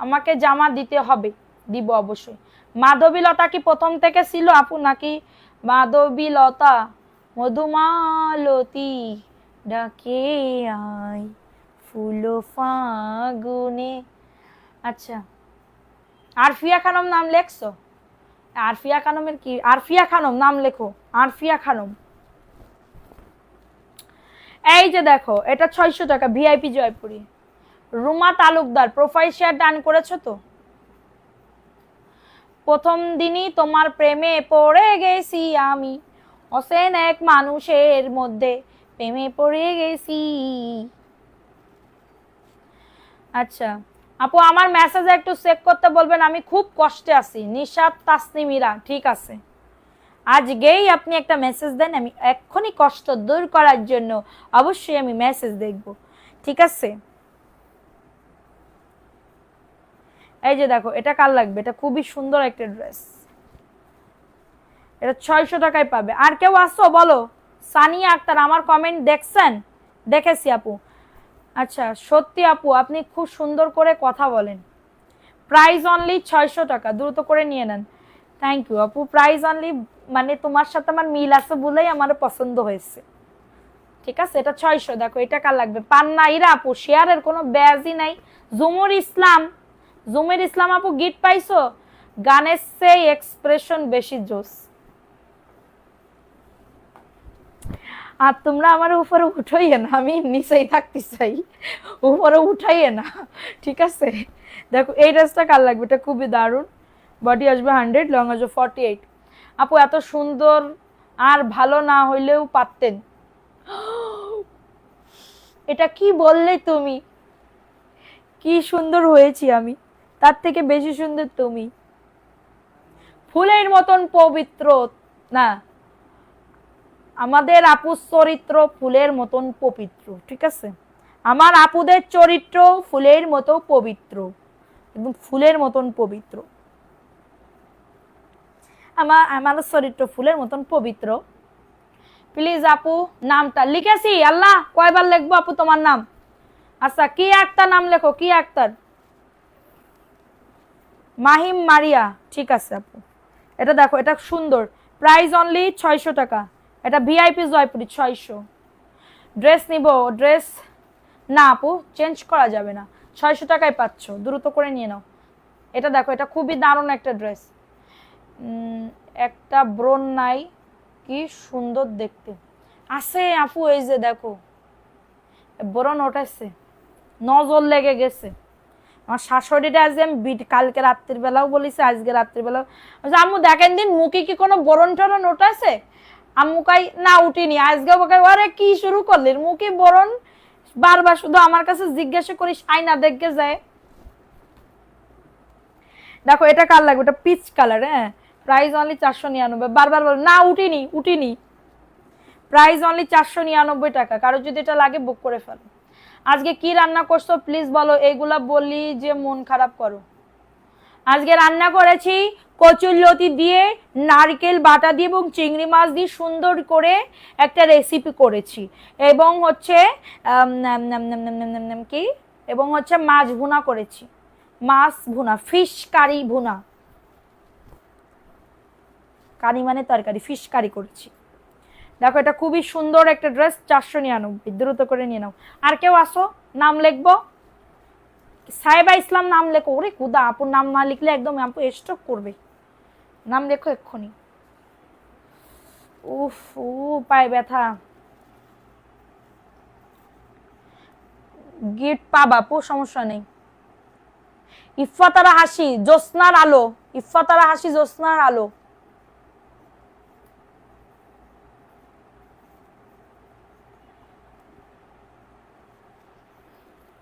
আমাকে জামা দিতে হবে। দিব অবশ্যই। মাধবীলতা কি প্রথম থেকে ছিল আপু নাকি? মাধবীলতা মধুমালতী ডাকে আয় ফুল ফাগুনে। আচ্ছা, আরফিয়া খানম নাম লেখছো? আরফিয়া খানমের কি? আরফিয়া খানম নাম লেখো। আরফিয়া খানম। এই যে দেখো এটা 600 টাকা। VIP Jaipuri. Ruma Talukdar profile share done করেছো তো? প্রথম দিনই তোমার প্রেমে পড়ে গেছি আমি, অসেন এক মানুষের মধ্যে প্রেমে পড়ে গেছি। আচ্ছা আপু, আমার মেসেজ একটু চেক করতে বলবেন, আমি খুব কষ্টে আছি। নিশাত তাসনিমিরা, ঠিক আছে। আজকেই আপনি একটা মেসেজ দেন, আমি এক্ষুনি কষ্ট দূর করার জন্য অবশ্যই আমি মেসেজ দেখব, ঠিক আছে। এই যে দেখো এটা কার লাগবে? এটা খুবই সুন্দর একটা ড্রেস। এটা 600 টাকায় পাবে। আর কেউ আসো বলো? সানিয়া আক্তার, আমার কমেন্ট দেখছেন? দেখেছি আপু। আচ্ছা সত্যি আপু আপনি খুব সুন্দর করে কথা বলেন। প্রাইস অনলি 600 টাকা, দ্রুত করে নিয়ে নেন। থ্যাংক ইউ আপু। প্রাইস অনলি মানে তোমার সাথে আমার মিল আছে বলেই আমার পছন্দ হয়েছে, ঠিক আছে। এটা 600। দেখো এটা কার লাগবে? পান্না ইরা আপু, শেয়ারের কোনো ব্যাজই নাই। জুমুর ইসলাম, জুমের ইসলাম আপু গিফট পাইছো। গানের সে এক্সপ্রেশন বেশি জোস। আর তোমরা আমার উপরে উঠাইয়ে না, আমি নিচেই থাকতে চাই, উপরে উঠাইয়ে না, ঠিক আছে। দেখো এই ড্রেসটা কার লাগবে? এটা খুবই দারুণ। বডি আসবে 100, লং আসবে 48। আপু এত সুন্দর আর ভালো না হইলেও পারতেন। এটা কি বললে তুমি? কি সুন্দর হয়েছি আমি, তার থেকে বেশি সুন্দর তুমি। ফুলের মতন পবিত্র না, আমাদের আপুর চরিত্র ফুলের মতন পবিত্র, ঠিক আছে। আমার আপুদের চরিত্র ফুলের মতো পবিত্র, একদম ফুলের মতন পবিত্র। আমার চরিত্র ফুলের মতন পবিত্র। প্লিজ আপু নামটা লিখেছি। আল্লাহ কয়বার লিখবো আপু তোমার নাম? আচ্ছা কি আক্তার নাম লেখো। কি আক্তার? মাহিম মারিয়া, ঠিক আছে আপু। এটা দেখো, এটা সুন্দর, প্রাইস অনলি 600 টাকা। এটা ভিআইপি জয়পুরি 600। ড্রেস নিব, ড্রেস না আপু চেঞ্জ করা যাবে না, 600 টাকায় পাচ্ছ, দ্রুত করে নিয়ে নাও। এটা দেখো, এটা খুবই দারুণ একটা ড্রেস। একটা ব্রন নাই, কি সুন্দর দেখতে আছে আপু। এই যে দেখো ব্রন ওঠাইছে, নজর লেগে গেছে। আমার শাশুড়িটা আজকে আমি কালকে রাত্রির বেলাও বলেছি, আজকে রাত্রির বেলাও আম্মু দেখেন দিন মুখে কি কোনো বরণ টরণ ওঠাছে। আম্মু কাই না উঠিনি, আজকে বকাই আরে কি শুরু করলি মুখে বরণ, বারবার শুধু আমার কাছে জিজ্ঞাসা করিস আয়না দেখে যায়। দেখো এটা কার লাগবে, এটা পিচ কালার, হ্যাঁ প্রাইস অনলি 499। বারবার বল না উঠিনি উঠিনি, প্রাইস অনলি 499 টাকা। কারো যদি এটা লাগে বুক করে ফেলো। আজকে কি রান্না করছো প্লিজ বলো, এইগুলা বললি যে মন খারাপ করো। আজকে রান্না করেছি কচুরলতি দিয়ে, নারকেল বাটা দিয়ে এবং চিংড়ি মাছ দিয়ে সুন্দর করে একটা রেসিপি করেছি, এবং হচ্ছে কি, এবং হচ্ছে মাছ ভুনা করেছি, মাছ ভুনা, ফিশ কারি ভুনা, কারি মানে তরকারি, ফিশ কারি করেছি। দেখো এটা খুবই সুন্দর একটা ড্রেস, 499, দ্রুত করে নিয়ে নাও। আর কেউ আসো, নাম লিখবো, সাহেবা ইসলাম নাম লেখো। ওরে কুদা, আপুর নাম না লিখলে একদম আপু স্টক করবে, নাম লেখো এক্ষুনি। উফ ও পায়ে ব্যথা। গিফট পাবা আপু, সমস্যা নেই। ইফাতারা হাসি জ্যোৎস্নার আলো, ইফাতারা হাসি জ্যোৎস্নার আলো।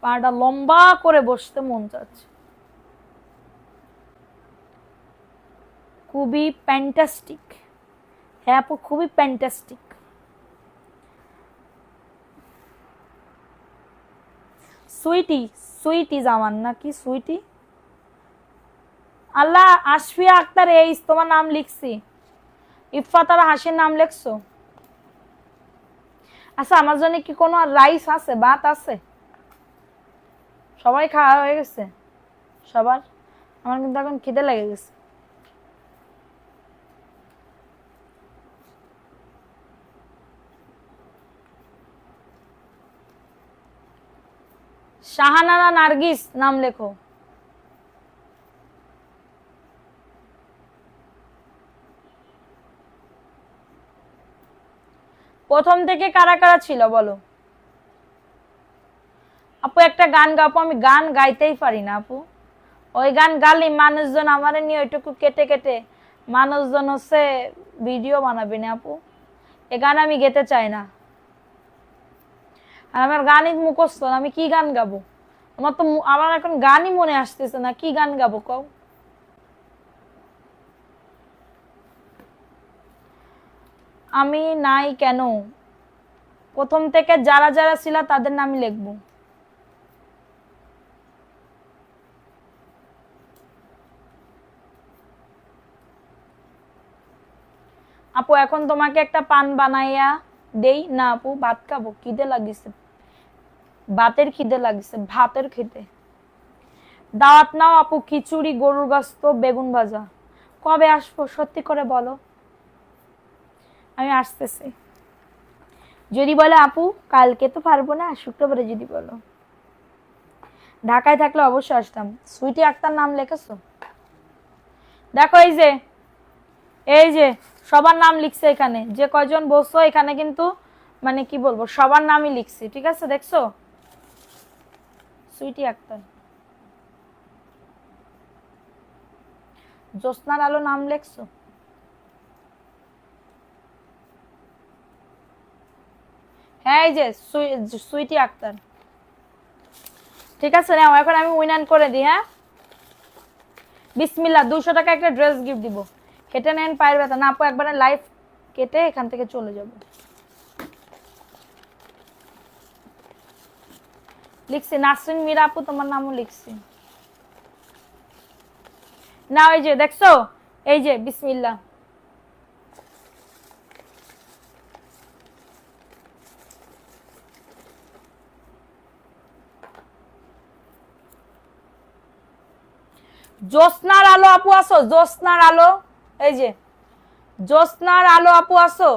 পাটা লম্বা করে বসতে মন চাচ্ছে, খুবই ফ্যান্টাস্টিক। হ্যাঁ আপু খুবই ফ্যান্টাস্টিক। সুইটি, সুইটি জামান নাকি সুইটি, আল্লাহ আশফিয়া আক্তার, এই তোমার নাম লিখছি। ইফাতারা হাসির নাম লিখছো। আচ্ছা আমার জন্য কি কোনো রাইস আছে, ভাত আছে? সবাই খাওয়া হয়ে গেছে সবার? আমার কিন্তু এখন খিদে লেগে গেছে। শাহানারা নার্গিস নাম লেখো। প্রথম থেকে কারা কারা ছিল বলো আপু। একটা গান গাপো, আমি গান গাইতেই পারি না আপু। ওই গান গালি মানুষজন আমার নিয়ে ওইটুকু কেটে কেটে মানুষজন হচ্ছে ভিডিও বানাবে না আপু। এ গান আমি গেতে চাই না, আর আমার গানই মুখস্থ, আমি কি গান গাবো? আমার তো আমার এখন গানই মনে আসতেছে না, কি গান গাবো কও। আমি নাই কেন, প্রথম থেকে যারা যারা ছিল তাদের নামই লিখবো। আপু এখন তোমাকে একটা পান বানাইয়া দেই না আপু? ভাত খাবো, খিদে লাগিছে, ভাতের খিদে লাগিছে, ভাতের খিদে। দাওয়াত নাও আপু, খিচুড়ি, গরুর গোশত, বেগুন ভাজা। কবে আসবো সত্যি করে বলো, আমি আসতেছি। যদি বলে আপু কালকে তো পারবো না, শুক্রবারে যদি বলো। ঢাকায় থাকলে অবশ্যই আসতাম। সুইটি আক্তার নাম লিখেছো? দেখো এই যে, এই যে সবার নাম লিখছে এখানে, যে কয়জন বসছো এখানে কিন্তু মানে কি বলবো সবার নামই লিখছি, ঠিক আছে দেখছো? সুইটি আক্তার, জ্যোৎস্নার আলো নাম লিখছো? হ্যাঁ এই যে সুইটি আক্তার, ঠিক আছে নাও। এখন আমি উইনান করে দিই, হ্যাঁ বিসমিল্লাহ। 200 টাকা একটা ড্রেস গিফট দিব, কেটে নেন পায়ের ব্যথা না আপু, একবারে লাইভ কেটে এখান থেকে চলে যাব। লিখছি নাসরিন মীরা আপু, তোমার নামও লিখছি না। ওই যে দেখছো, এই যে বিসমিল্লাহ। জ্যোৎস্নার আলো আপু আসো, জ্যোৎস্নার আলো, এই যে জ্যোৎস্নার আলো আপু আসো,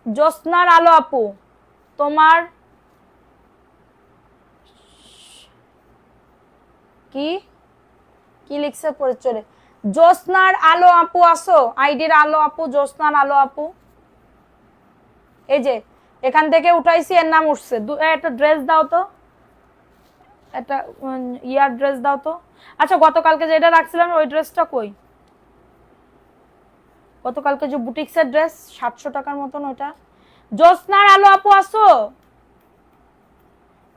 জ্যোৎস্নার আলো আপু, তোমার কি কি লিখছে পড়ে চলে। জ্যোৎস্নার আলো আপু আসো, আইডির আলো আপু, জ্যোৎস্নার আলো আপু, এই যে এখান থেকে উঠাইছি, এর নাম উঠছে। একটা ড্রেস দাও তো, একটা ইয়ার ড্রেস দাও তো। আচ্ছা গতকালকে যেটা রাখছিলাম ওই ড্রেসটা কই? গতকালকে যে বুটিক্সের ড্রেস 700 টাকার মতন, ওটা। জ্যোৎস্নার আলো আপু আসো,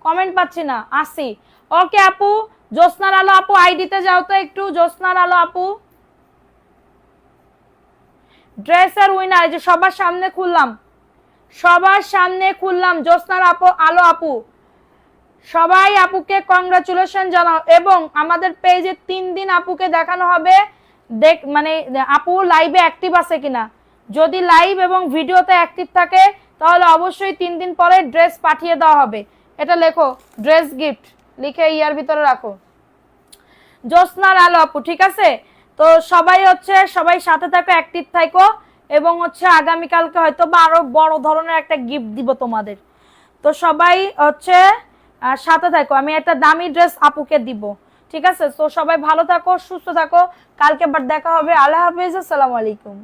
কমেন্ট পাচ্ছি না, আসি। ওকে আপু, জ্যোৎস্নার আলো আপু আইডিতে যাও তো একটু, জ্যোৎস্নার আলো আপু। ড্রেসের উইনার, এই যে সবার সামনে খুললাম, সবার সামনে খুললাম, জ্যোৎস্নার আপু আলো আপু। সবাই আপুকে কংগ্রাচুলেশন জানাও, এবং আমাদের পেজে 3 দিন আপুকে দেখানো হবে মানে আপু লাইভে অ্যাক্টিভ আছে কিনা। যদি লাইভ এবং ভিডিওতে অ্যাক্টিভ থাকে তাহলে অবশ্যই 3 দিন পরে ড্রেস পাঠিয়ে দেওয়া হবে। এটা লেখো, ড্রেস গিফট লিখে ইয়ার ভিতরে রাখো, জ্যোৎস্নার আলো আপু, ঠিক আছে? তো সবাই সবাই সাথে থাকো, অ্যাক্টিভ থাকো, এবং আগামীকালকে হয়তো বা আরো বড় ধরনের একটা গিফট দিব তোমাদের। তো সবাই সাথে থাকো, আমি একটা দামি ড্রেস আপুকে দিব, ঠিক আছে? তো সবাই ভালো থাকো, সুস্থ থাকো, কালকে আবার দেখা হবে। আল্লাহ হাফেজ, আসসালামু আলাইকুম।